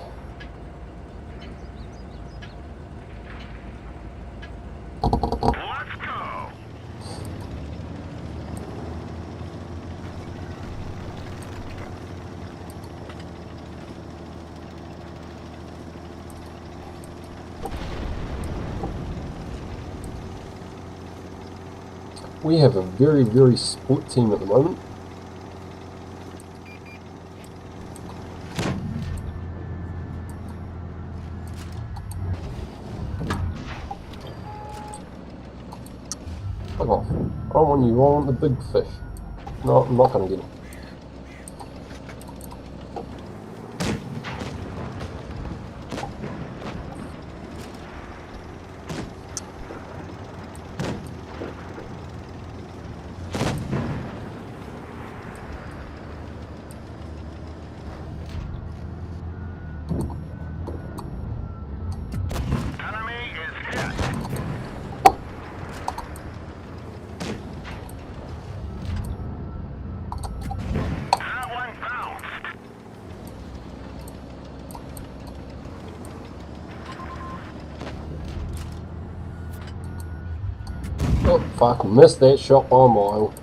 We have a very, very split team at the moment. Fuck off. I don't want you, I want the big fish. No, I'm not going to get him. Oh, fuck, missed that shot by a mile.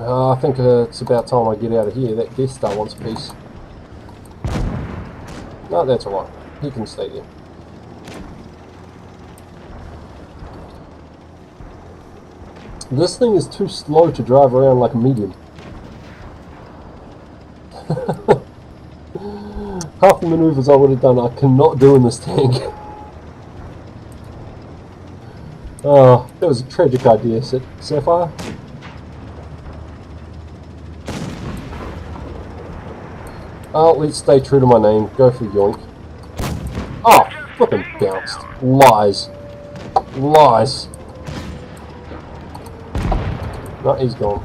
Oh, I think it's about time I get out of here. That Death Star wants a piece. No, that's alright. He can stay there. This thing is too slow to drive around like a medium. Half the maneuvers I would have done I cannot do in this tank. Oh, that was a tragic idea, Sapphire. Oh, let's stay true to my name. Go for yoink. Oh, flippin' bounced. Lies. Lies. No, he's gone.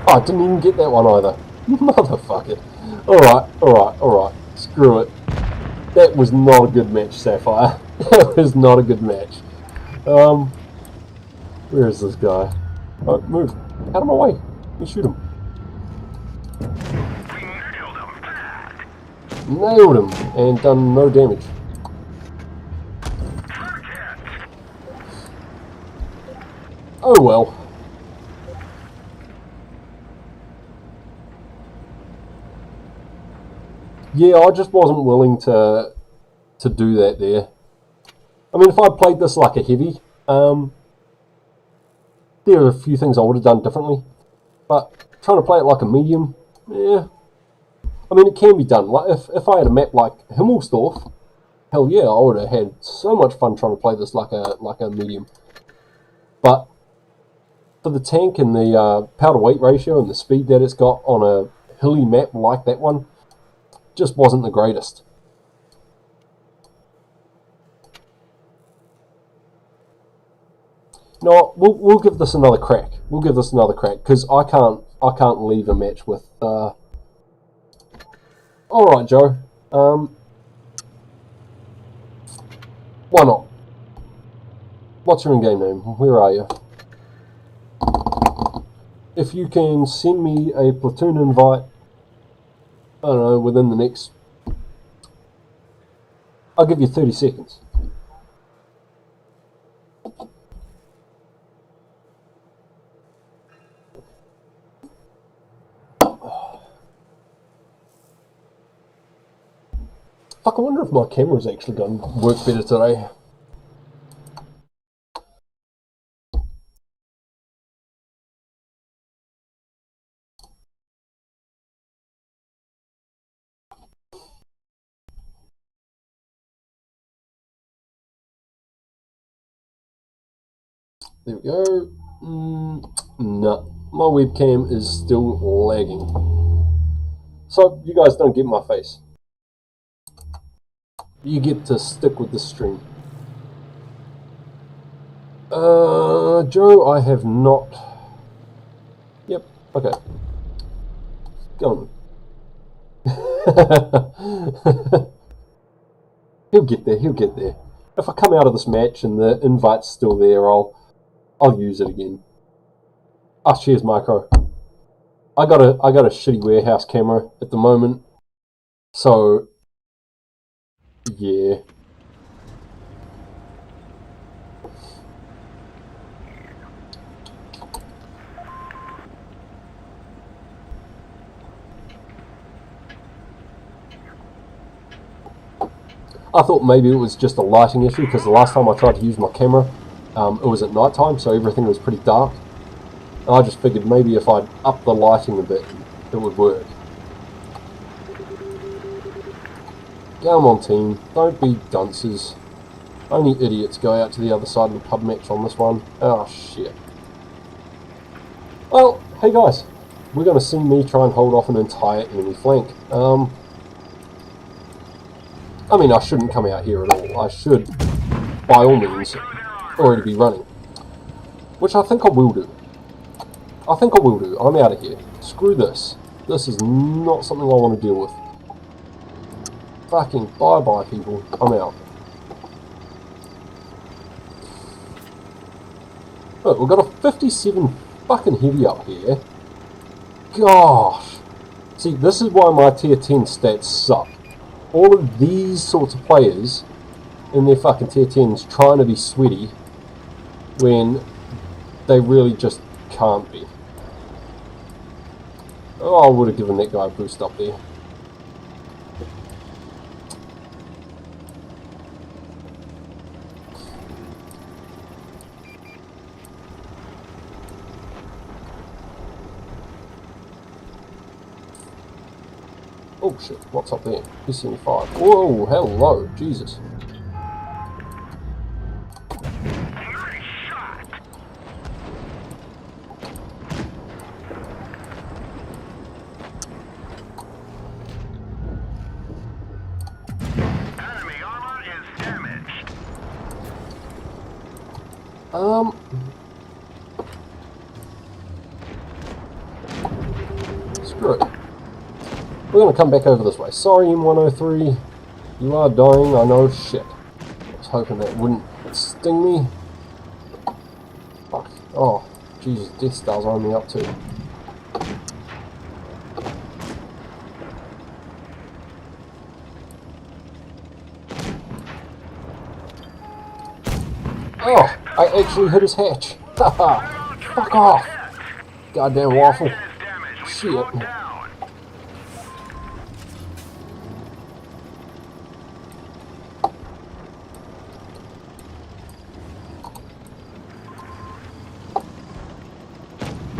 Oh, I didn't even get that one either. Motherfucker. Alright, alright, alright. Screw it. That was not a good match, Sapphire. That was not a good match. Where is this guy? Oh, move. Out of my way. Let me shoot him. Nailed him and done no damage. Oh well. Yeah, I just wasn't willing to do that there. I mean, if I played this like a heavy, there are a few things I would have done differently. But trying to play it like a medium, yeah. I mean, it can be done. Like if I had a map like Himmelsdorf, hell yeah, I would have had so much fun trying to play this like a medium. But for the tank and the power to weight ratio and the speed that it's got on a hilly map like that one, just wasn't the greatest. No, we'll give this another crack. We'll give this another crack because I can't leave a match with. All right, Joe. Why not? What's your in-game name? Where are you? If you can send me a platoon invite, I don't know, within the next... I'll give you 30 seconds. Fuck, I wonder if my camera's actually going to work better today. There we go. No, my webcam is still lagging. So, you guys don't get my face. You get to stick with the stream. Joe, I have not... Yep, okay. Go on. He'll get there, he'll get there. If I come out of this match and the invite's still there, I'll use it again. Ah, cheers, Micro. I got a shitty warehouse camera at the moment, so yeah. I thought maybe it was just a lighting issue because the last time I tried to use my camera, it was at night time, so everything was pretty dark. And I just figured maybe if I'd up the lighting a bit, it would work. Come on, team. Don't be dunces. Only idiots go out to the other side of the pub match on this one. Oh, shit. Well, hey guys. We're going to see me try and hold off an entire enemy flank. I mean, I shouldn't come out here at all. I should, by all means, already be running. Which I think I will do. I think I will do. I'm out of here. Screw this. This is not something I want to deal with. Fucking bye-bye, people. I'm out. Look, we've got a 57 fucking heavy up here. Gosh. See, this is why my tier 10 stats suck. All of these sorts of players in their fucking tier 10s trying to be sweaty when they really just can't be. Oh, I would have given that guy a boost up there. Oh shit, what's up there? P75. Whoa, hello, Jesus. Screw it. We're going to come back over this way. Sorry, M103. You are dying, I know. Shit. I was hoping that wouldn't sting me. Fuck. Oh, Jesus. Death Star's on me up too. Oh, I actually hit his hatch. Haha. Fuck off. Goddamn waffle. Shit.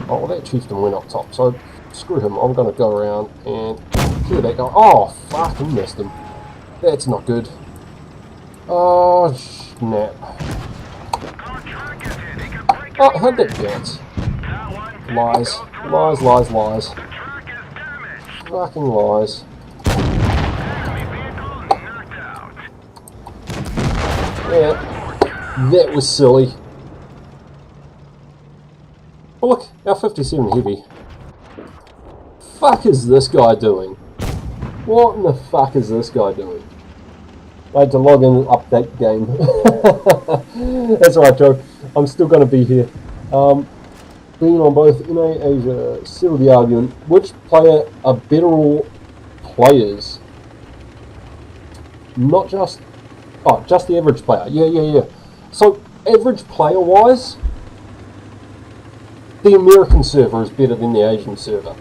Oh, well, that chieftain went up top, so screw him. I'm going to go around and clear that guy. Oh, fuck, he missed him. That's not good. Oh, snap. Oh, how'd that bounce? Lies. Lies, lies, lies. Fucking lies. Yeah, that was silly. Oh look, our 57 heavy. Fuck is this guy doing? What in the fuck is this guy doing? I had to log in and update the game. That's alright, Joe. I'm still going to be here. Being on both NA Asia, settle the argument. Which player are better players? Not just... Oh, just the average player. Yeah. So, average player-wise, the American server is better than the Asian server.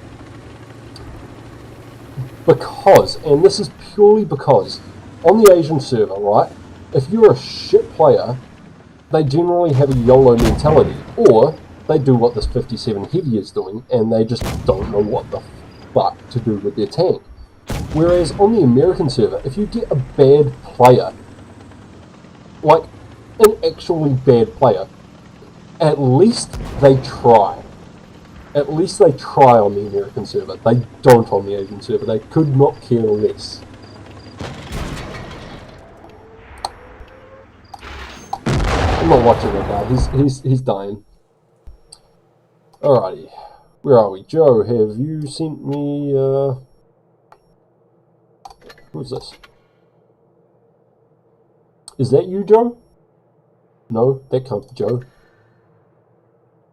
Because, and this is purely because, on the Asian server, right, if you're a shit player, they generally have a YOLO mentality, or they do what this 57 Heavy is doing, and they just don't know what the fuck to do with their tank. Whereas on the American server, if you get a bad player, like an actually bad player, at least they try. At least they try on the American server. They don't on the Asian server. They could not care less. I'm not watching that guy. He's dying. Alrighty. Where are we? Joe, have you sent me, who's this? Is that you, Joe? No, that can't be Joe.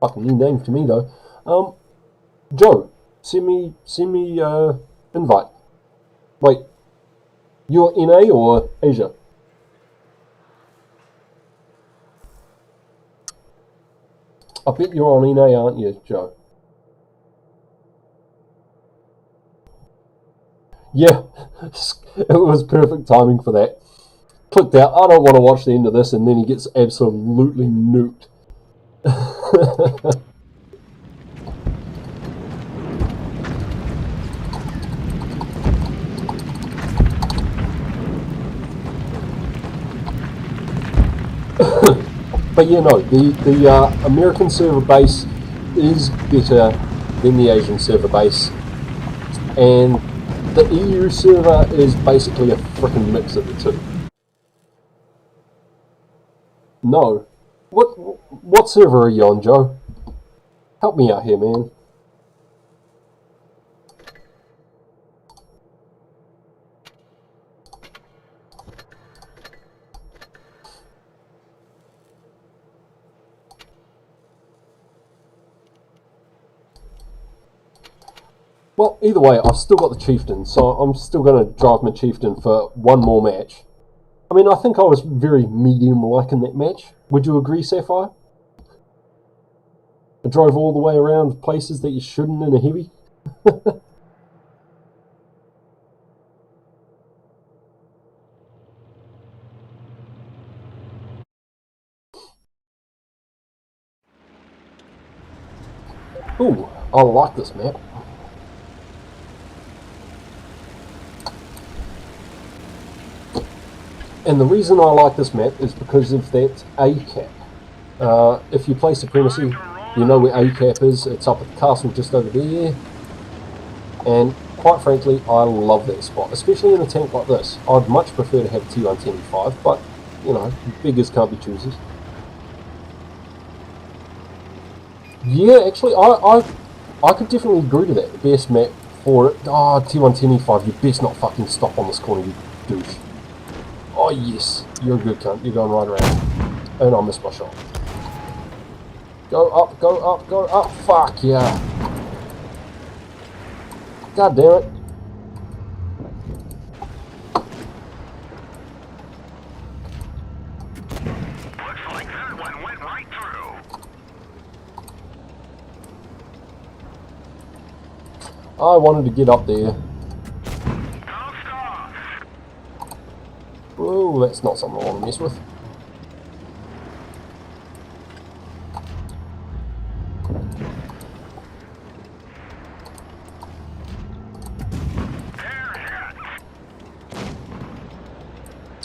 Fucking new name to me, though. Joe, send me, invite. Wait, you're NA or Asia? I bet you're on NA, aren't you, Joe? Yeah, it was perfect timing for that. Clicked out, I don't want to watch the end of this, and then he gets absolutely nuked. But yeah, no, the American server base is better than the Asian server base, and the EU server is basically a frickin' mix of the two. No. What server are you on, Joe? Help me out here, man. Well, either way, I've still got the Chieftain, so I'm still going to drive my Chieftain for one more match. I mean, I think I was very medium-like in that match. Would you agree, Sapphire? I drove all the way around places that you shouldn't in a heavy. Ooh, I like this map. And the reason I like this map is because of that A cap. If you play Supremacy, you know where A cap is. It's up at the castle just over there. And quite frankly, I love that spot, especially in a tank like this. I'd much prefer to have T125, but, you know, beggars can't be choosers. Yeah, actually, I could definitely agree to that. The best map for it. Ah, T125, you best not fucking stop on this corner, you douche. Oh yes, you're a good cunt. You're going right around. And I missed my shot. Go up, go up, go up. Fuck yeah. God damn it. Looks like that one went right through. I wanted to get up there. Oh, that's not something I want to mess with.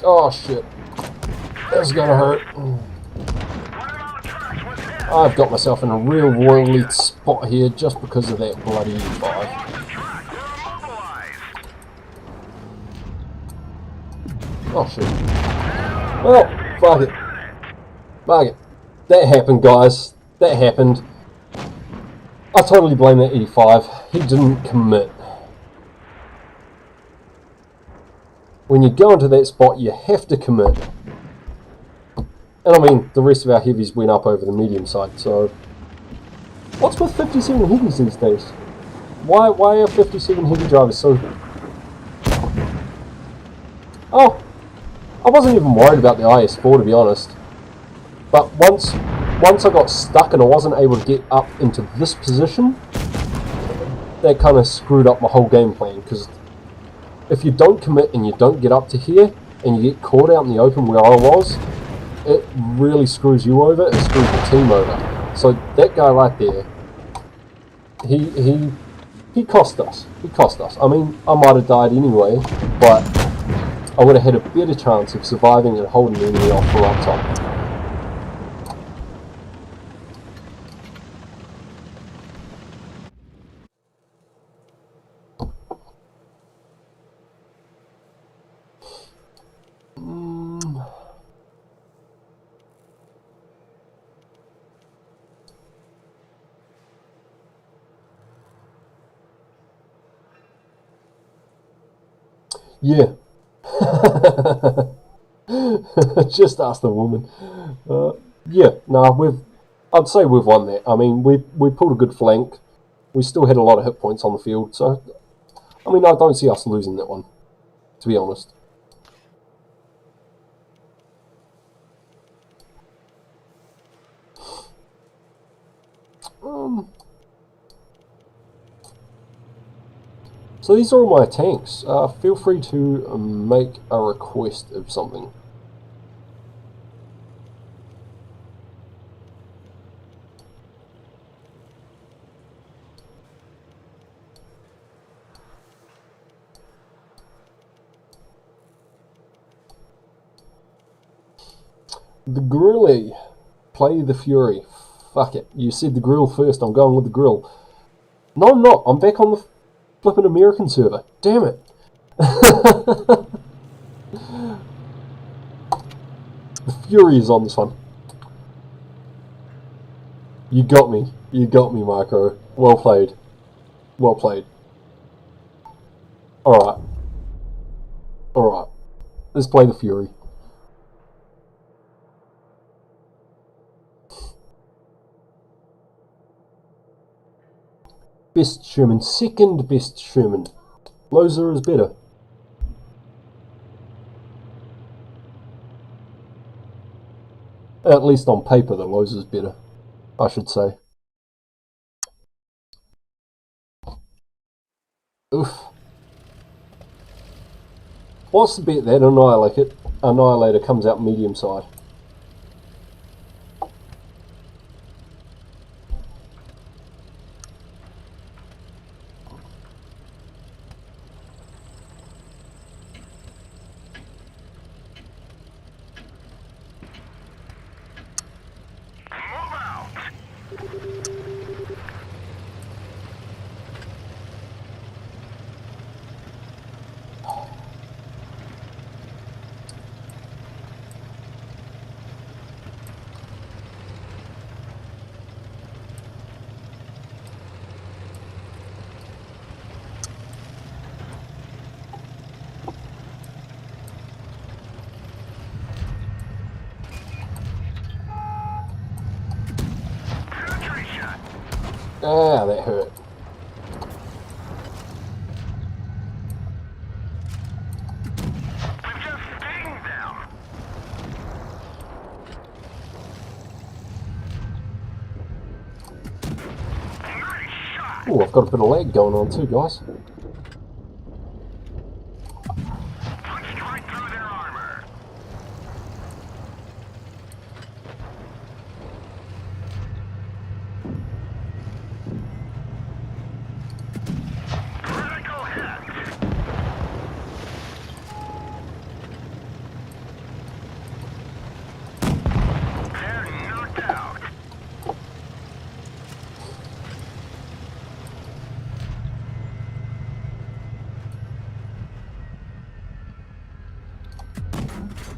Oh shit. That's gonna hurt. I've got myself in a real royally spot here just because of that bloody E5. Oh shit. Well, fuck it. Fuck it. That happened, guys. That happened. I totally blame that E5. He didn't commit. When you go into that spot, you have to commit. And I mean, the rest of our heavies went up over the medium side, so... What's with 57 heavies these days? Why are 57 heavy drivers so... Oh! I wasn't even worried about the IS4, to be honest. But once I got stuck and I wasn't able to get up into this position, that kind of screwed up my whole game plan, because if you don't commit and you don't get up to here, and you get caught out in the open where I was, it really screws you over, it screws the team over. So that guy right there, he cost us. He cost us. I mean, I might have died anyway, but I would have had a better chance of surviving and holding the enemy off from up top. Yeah. Just ask the woman. Yeah, no, I'd say we've won that. I mean, we pulled a good flank. We still had a lot of hit points on the field, so I mean, I don't see us losing that one, to be honest. So these are all my tanks. Feel free to make a request of something. The Grilly. Play the Fury. Fuck it. You said the grill first. I'm going with the grill. No, I'm not. I'm back on the flippin' American server. Damn it. The Fury is on this one. You got me. You got me, Micro. Well played. Well played. Alright. Alright. Let's play the Fury. Best Sherman. Second best Sherman. Loser is better. At least on paper, the Loser is better, I should say. Oof. What's the bet that Annihilator comes out medium side? Ah, that hurt. Oh, I've got a bit of lag going on too, guys.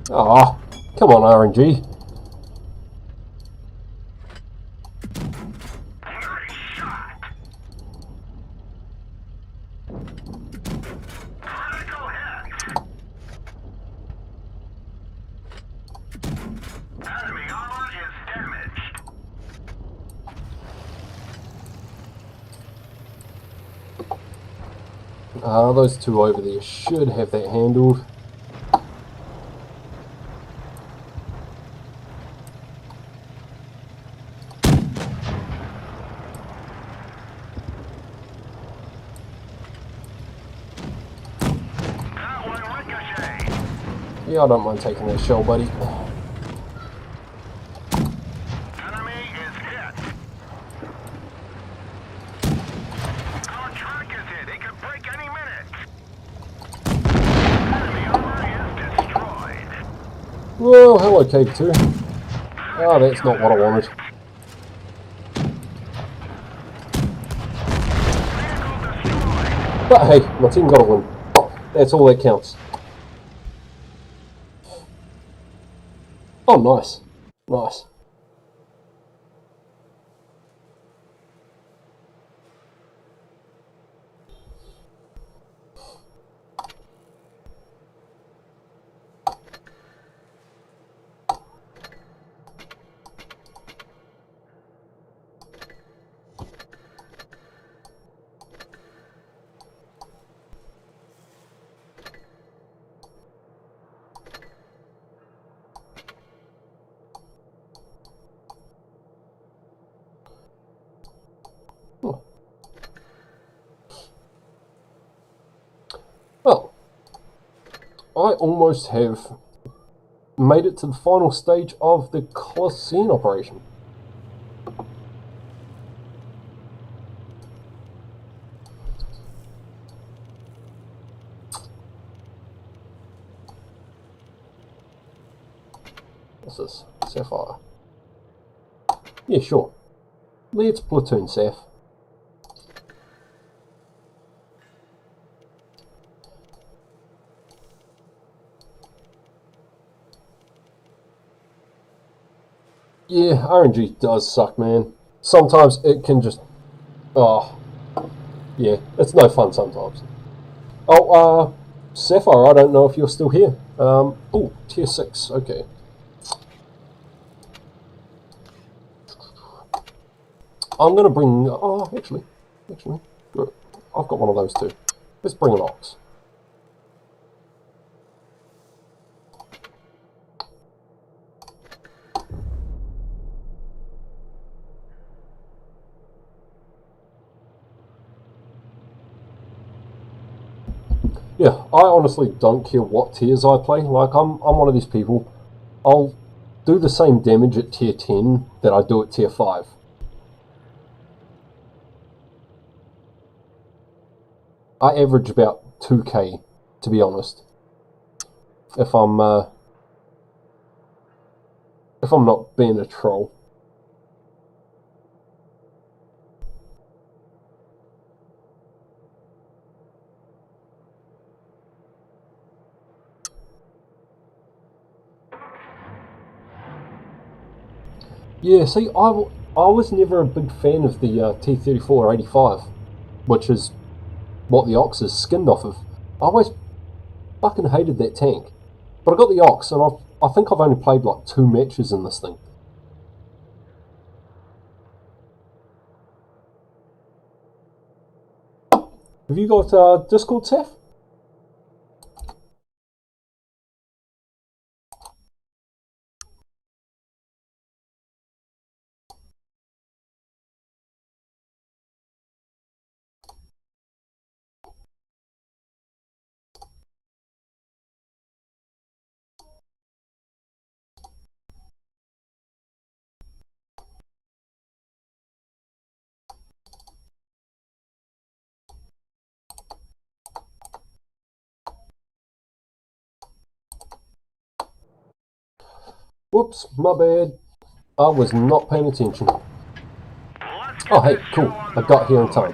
Ah, come on, RNG. Those two over there should have that handled. Yeah, I don't mind taking that shell, buddy. Whoa, hello, Cave 2. Ah, that's not what I wanted. But hey, my team got a win. That's all that counts. Oh, nice. Nice. Well, I almost have made it to the final stage of the Colosseum operation. What's this? Sapphire. Yeah, sure. Let's platoon Saph. Yeah, RNG does suck, man. Sometimes it can just... Oh. Yeah, it's no fun sometimes. Oh, Sapphire, I don't know if you're still here. Oh, tier 6, okay. I'm gonna bring... Oh, actually, I've got one of those too. Let's bring an ox. Yeah, I honestly don't care what tiers I play. Like, I'm one of these people. I'll do the same damage at tier 10 that I do at tier 5. I average about 2k, to be honest. If I'm not being a troll. Yeah, see, I was never a big fan of the T-34 or 85, which is what the Ox is skinned off of. I always fucking hated that tank. But I got the Ox, and I think I've only played like 2 matches in this thing. Have you got Discord, Seth? Whoops, my bad. I was not paying attention. Oh, hey, cool. I got here in time.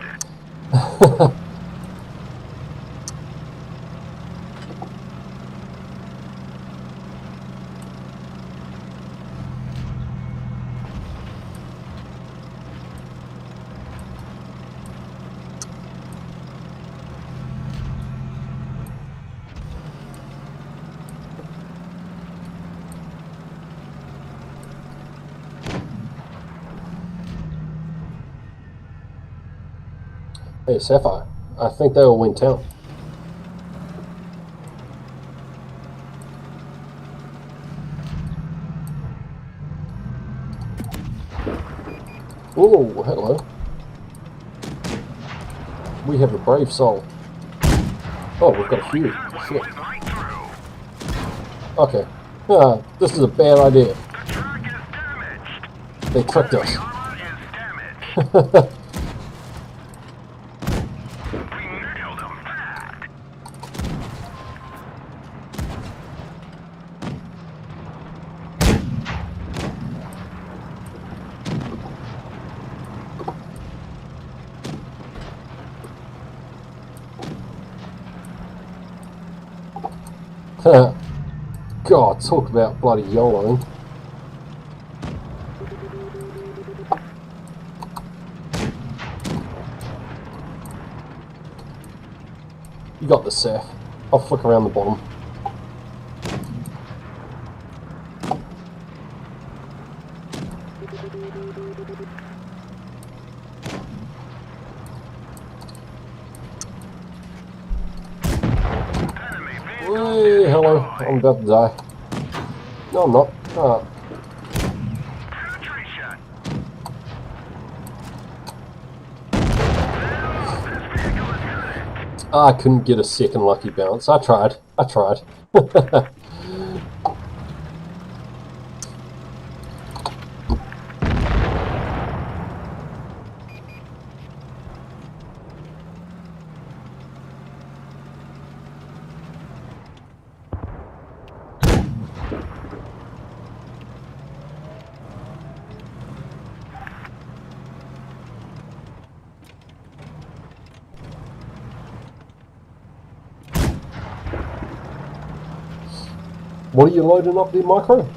Hey, Sapphire. I think they all went down. Oh, hello. We have a brave soul. Oh, we've got a few. Shit. Okay. This is a bad idea. They tricked us. God, talk about bloody YOLOing. You got this, Seth. I'll flick around the bottom. Hey, hello. I'm about to die. No, I'm not. I couldn't get a second lucky bounce. I tried. What are you loading up there, Micro?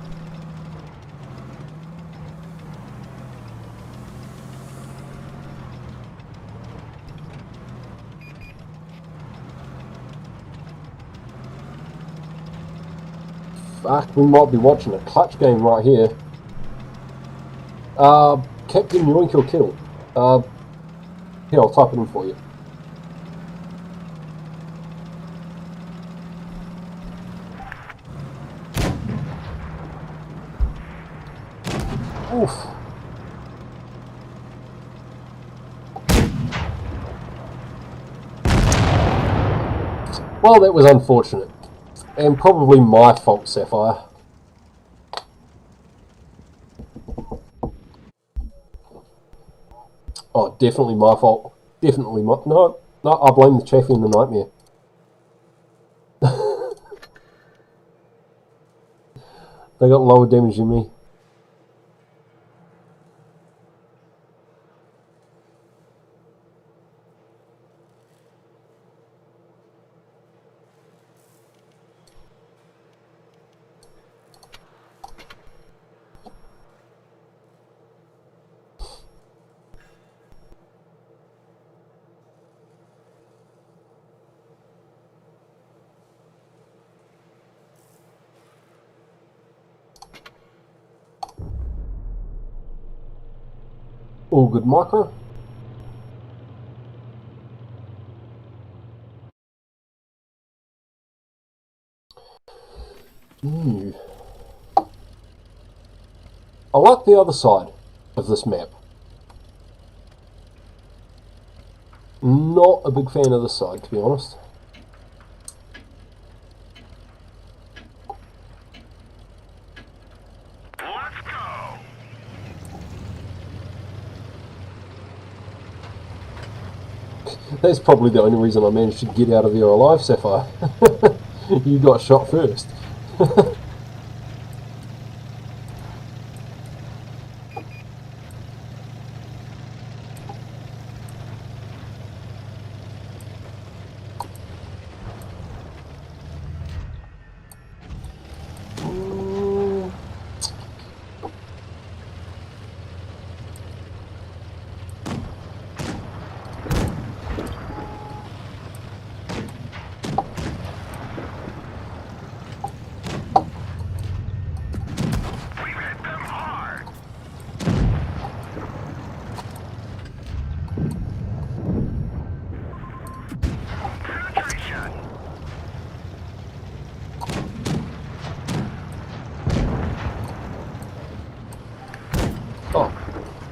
Fuck, we might be watching a clutch game right here. Captain Yoink or Kill. Here, I'll type it in for you. Oof. Well, that was unfortunate. And probably my fault, Sapphire. Oh, definitely my fault. Definitely my... No, I blame the Chaffee and the Nightmare. They got lower damage than me. All good, Micro. I like the other side of this map. Not a big fan of this side, to be honest. That's probably the only reason I managed to get out of there alive, Sapphire. You got shot first.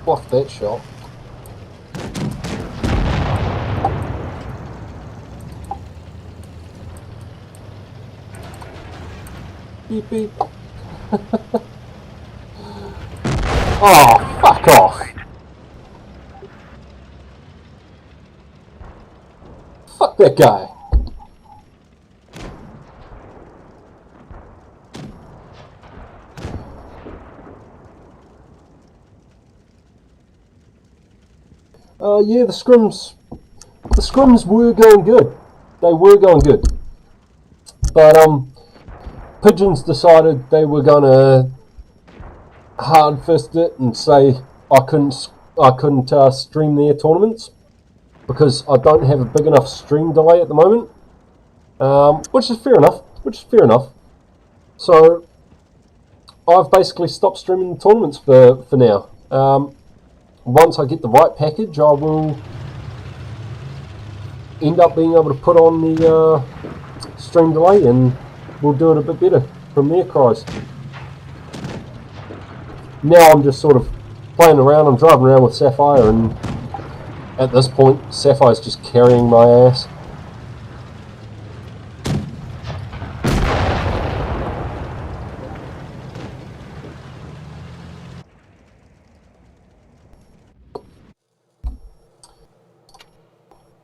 Block that shot. Beep beep. Oh, fuck off. Fuck that guy. Yeah, the scrims were going good. They were going good. But, Pigeons decided they were gonna hard fist it and say I couldn't stream their tournaments because I don't have a big enough stream delay at the moment, which is fair enough. So I've basically stopped streaming the tournaments for now. Once I get the right package, I will end up being able to put on the stream delay, and we'll do it a bit better from there, Cries. Now I'm just sort of playing around. I'm driving around with Sapphire, and at this point, Sapphire's just carrying my ass.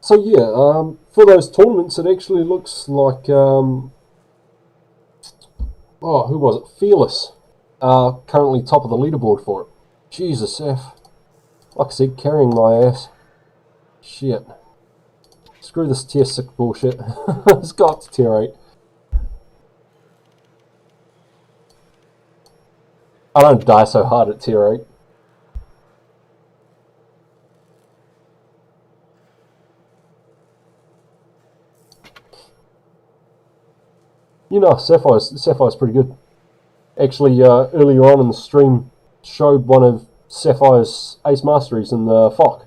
So yeah, for those tournaments, it actually looks like, oh, who was it? Fearless, currently top of the leaderboard for it. Jesus F. Like I said, carrying my ass. Shit. Screw this tier 6 bullshit. It's got to tier 8. I don't die so hard at tier 8. You know, Sapphire's pretty good. Actually, earlier on in the stream, showed one of Sapphire's ace masteries in the FOC.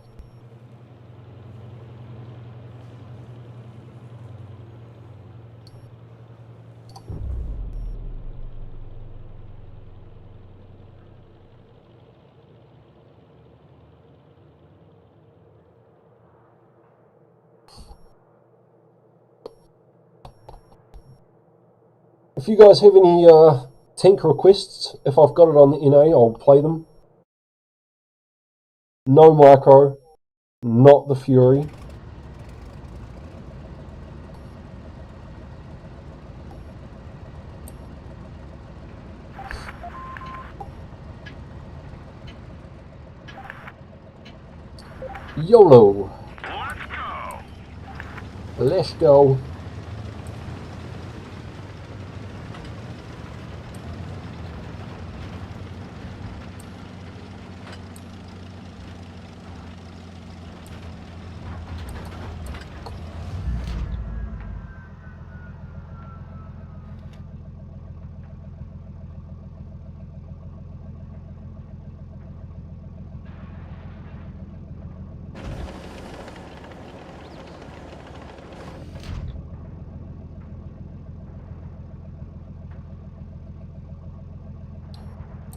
If you guys have any tank requests, if I've got it on the NA, I'll play them. No micro, not the Fury. YOLO. Let's go.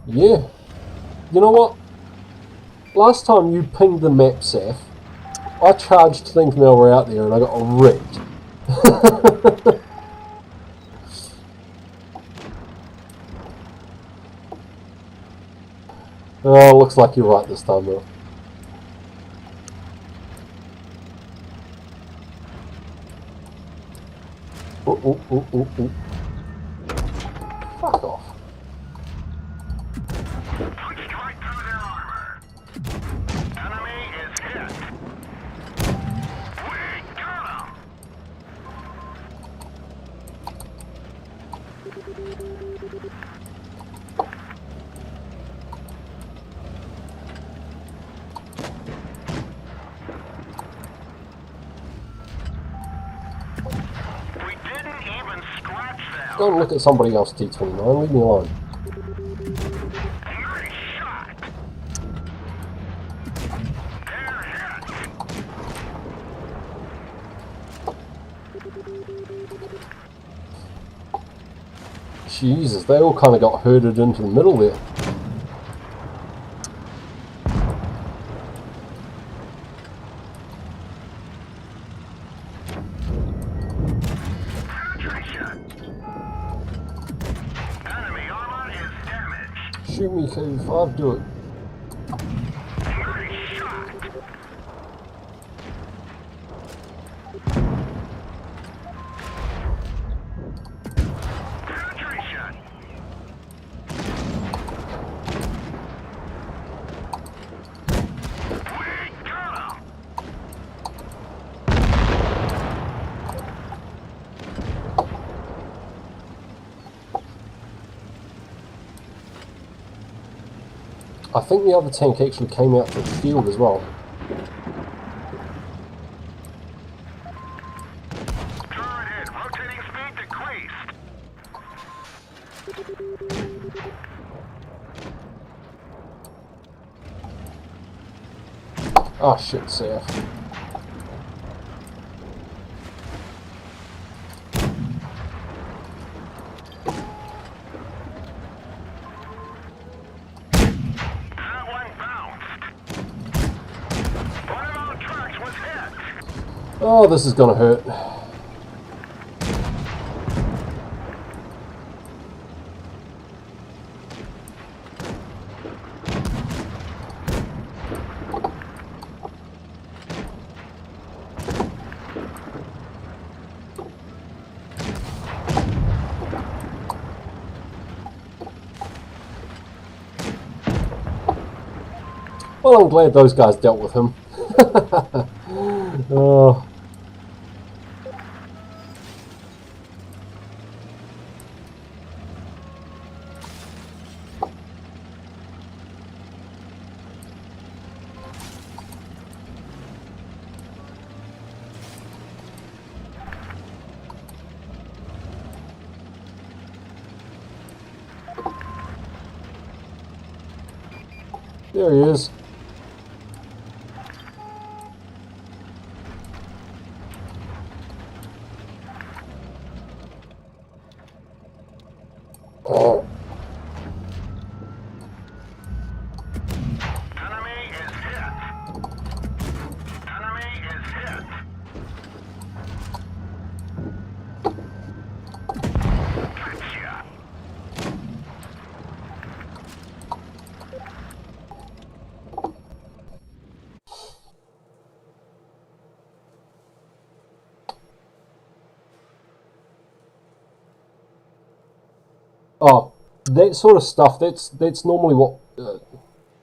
Yeah. You know what? Last time you pinged the map, Saf, I charged things while we're out there and I got wrecked. Oh, looks like you're right this time though. Oh. Fuck off. Go and look at somebody else, T29. Leave me alone. Jesus, they all kind of got herded into the middle there. Shoot me, K5, do it. I think the other tank actually came out to the field as well. Turret hit. Rotating speed decreased. Oh shit, Seth. Oh, this is gonna hurt. Well, I'm glad those guys dealt with him. Oh. There he is. Oh. Enemy is hit. Enemy is hit. Gotcha. Oh, that sort of stuff, that's normally what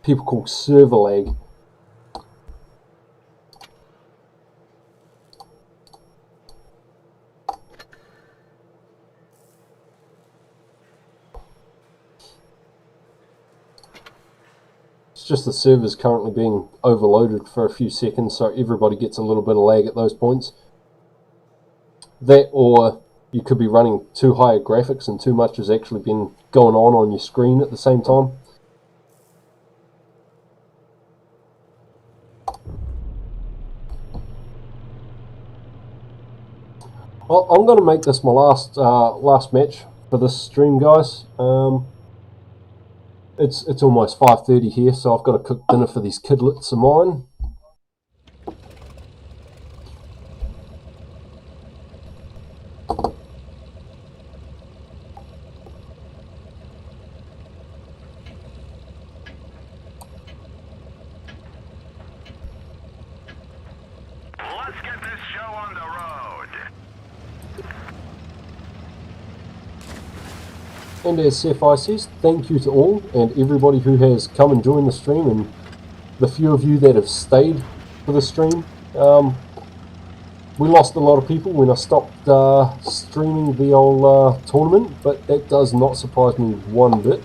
people call server lag. It's just the server's currently being overloaded for a few seconds, so everybody gets a little bit of lag at those points. That, or you could be running too high graphics and too much has actually been going on your screen at the same time. Well, I'm going to make this my last match for this stream, guys. It's almost 5:30 here, so I've got to cook dinner for these kidlets of mine. Let's get this show on the road. And as Sapphire says, thank you to all and everybody who has come and joined the stream, and the few of you that have stayed for the stream. We lost a lot of people when I stopped streaming the old tournament, but that does not surprise me one bit.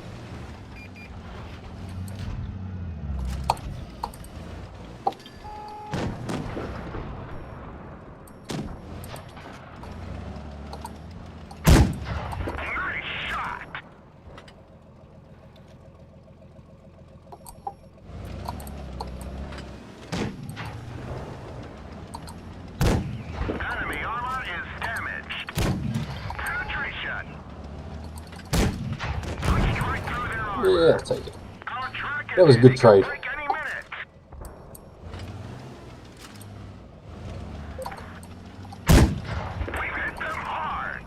Enemy armor is damaged. Penetration. Punched right through their armor. Yeah, I'll take it. That was a good trade. Break any minute. We've hit them hard.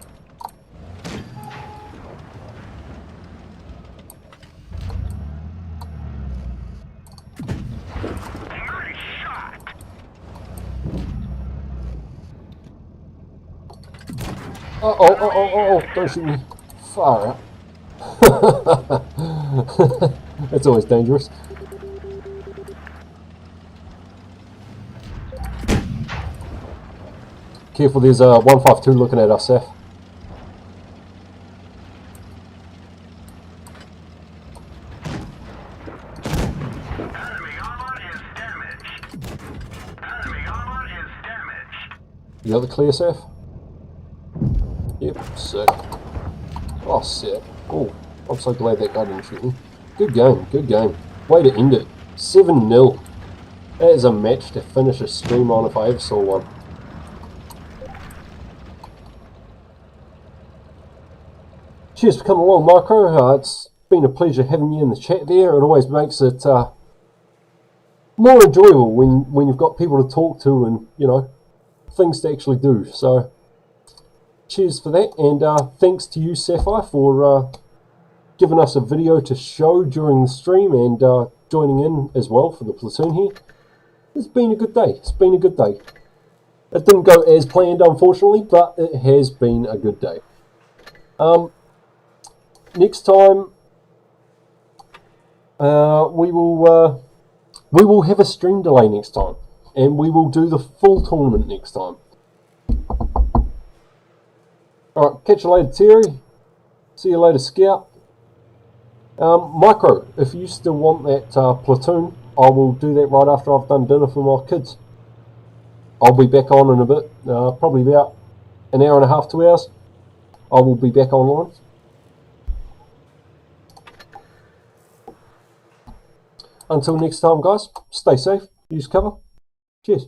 Oh, don't shoot me. Far out. That's always dangerous. Careful, there's a 152 looking at us, Seth. You got the clear, Seth? Yep, sick. Oh, sick. Oh, I'm so glad that guy didn't shoot me. Good game, good game. Way to end it. 7-0. That is a match to finish a stream on if I ever saw one. Cheers for coming along, Micro. It's been a pleasure having you in the chat there. It always makes it more enjoyable when you've got people to talk to and, you know, things to actually do. So, cheers for that, and thanks to you, Sapphire, for giving us a video to show during the stream and joining in as well for the platoon here. It's been a good day. It's been a good day. It didn't go as planned, unfortunately, but it has been a good day. Next time, we will have a stream delay next time, and we will do the full tournament next time. Alright, catch you later, Terry. See you later, Scout. Micro, if you still want that platoon, I will do that right after I've done dinner for my kids. I'll be back on in a bit, probably about an hour and a half, 2 hours. I will be back online. Until next time, guys, stay safe, use cover. Cheers.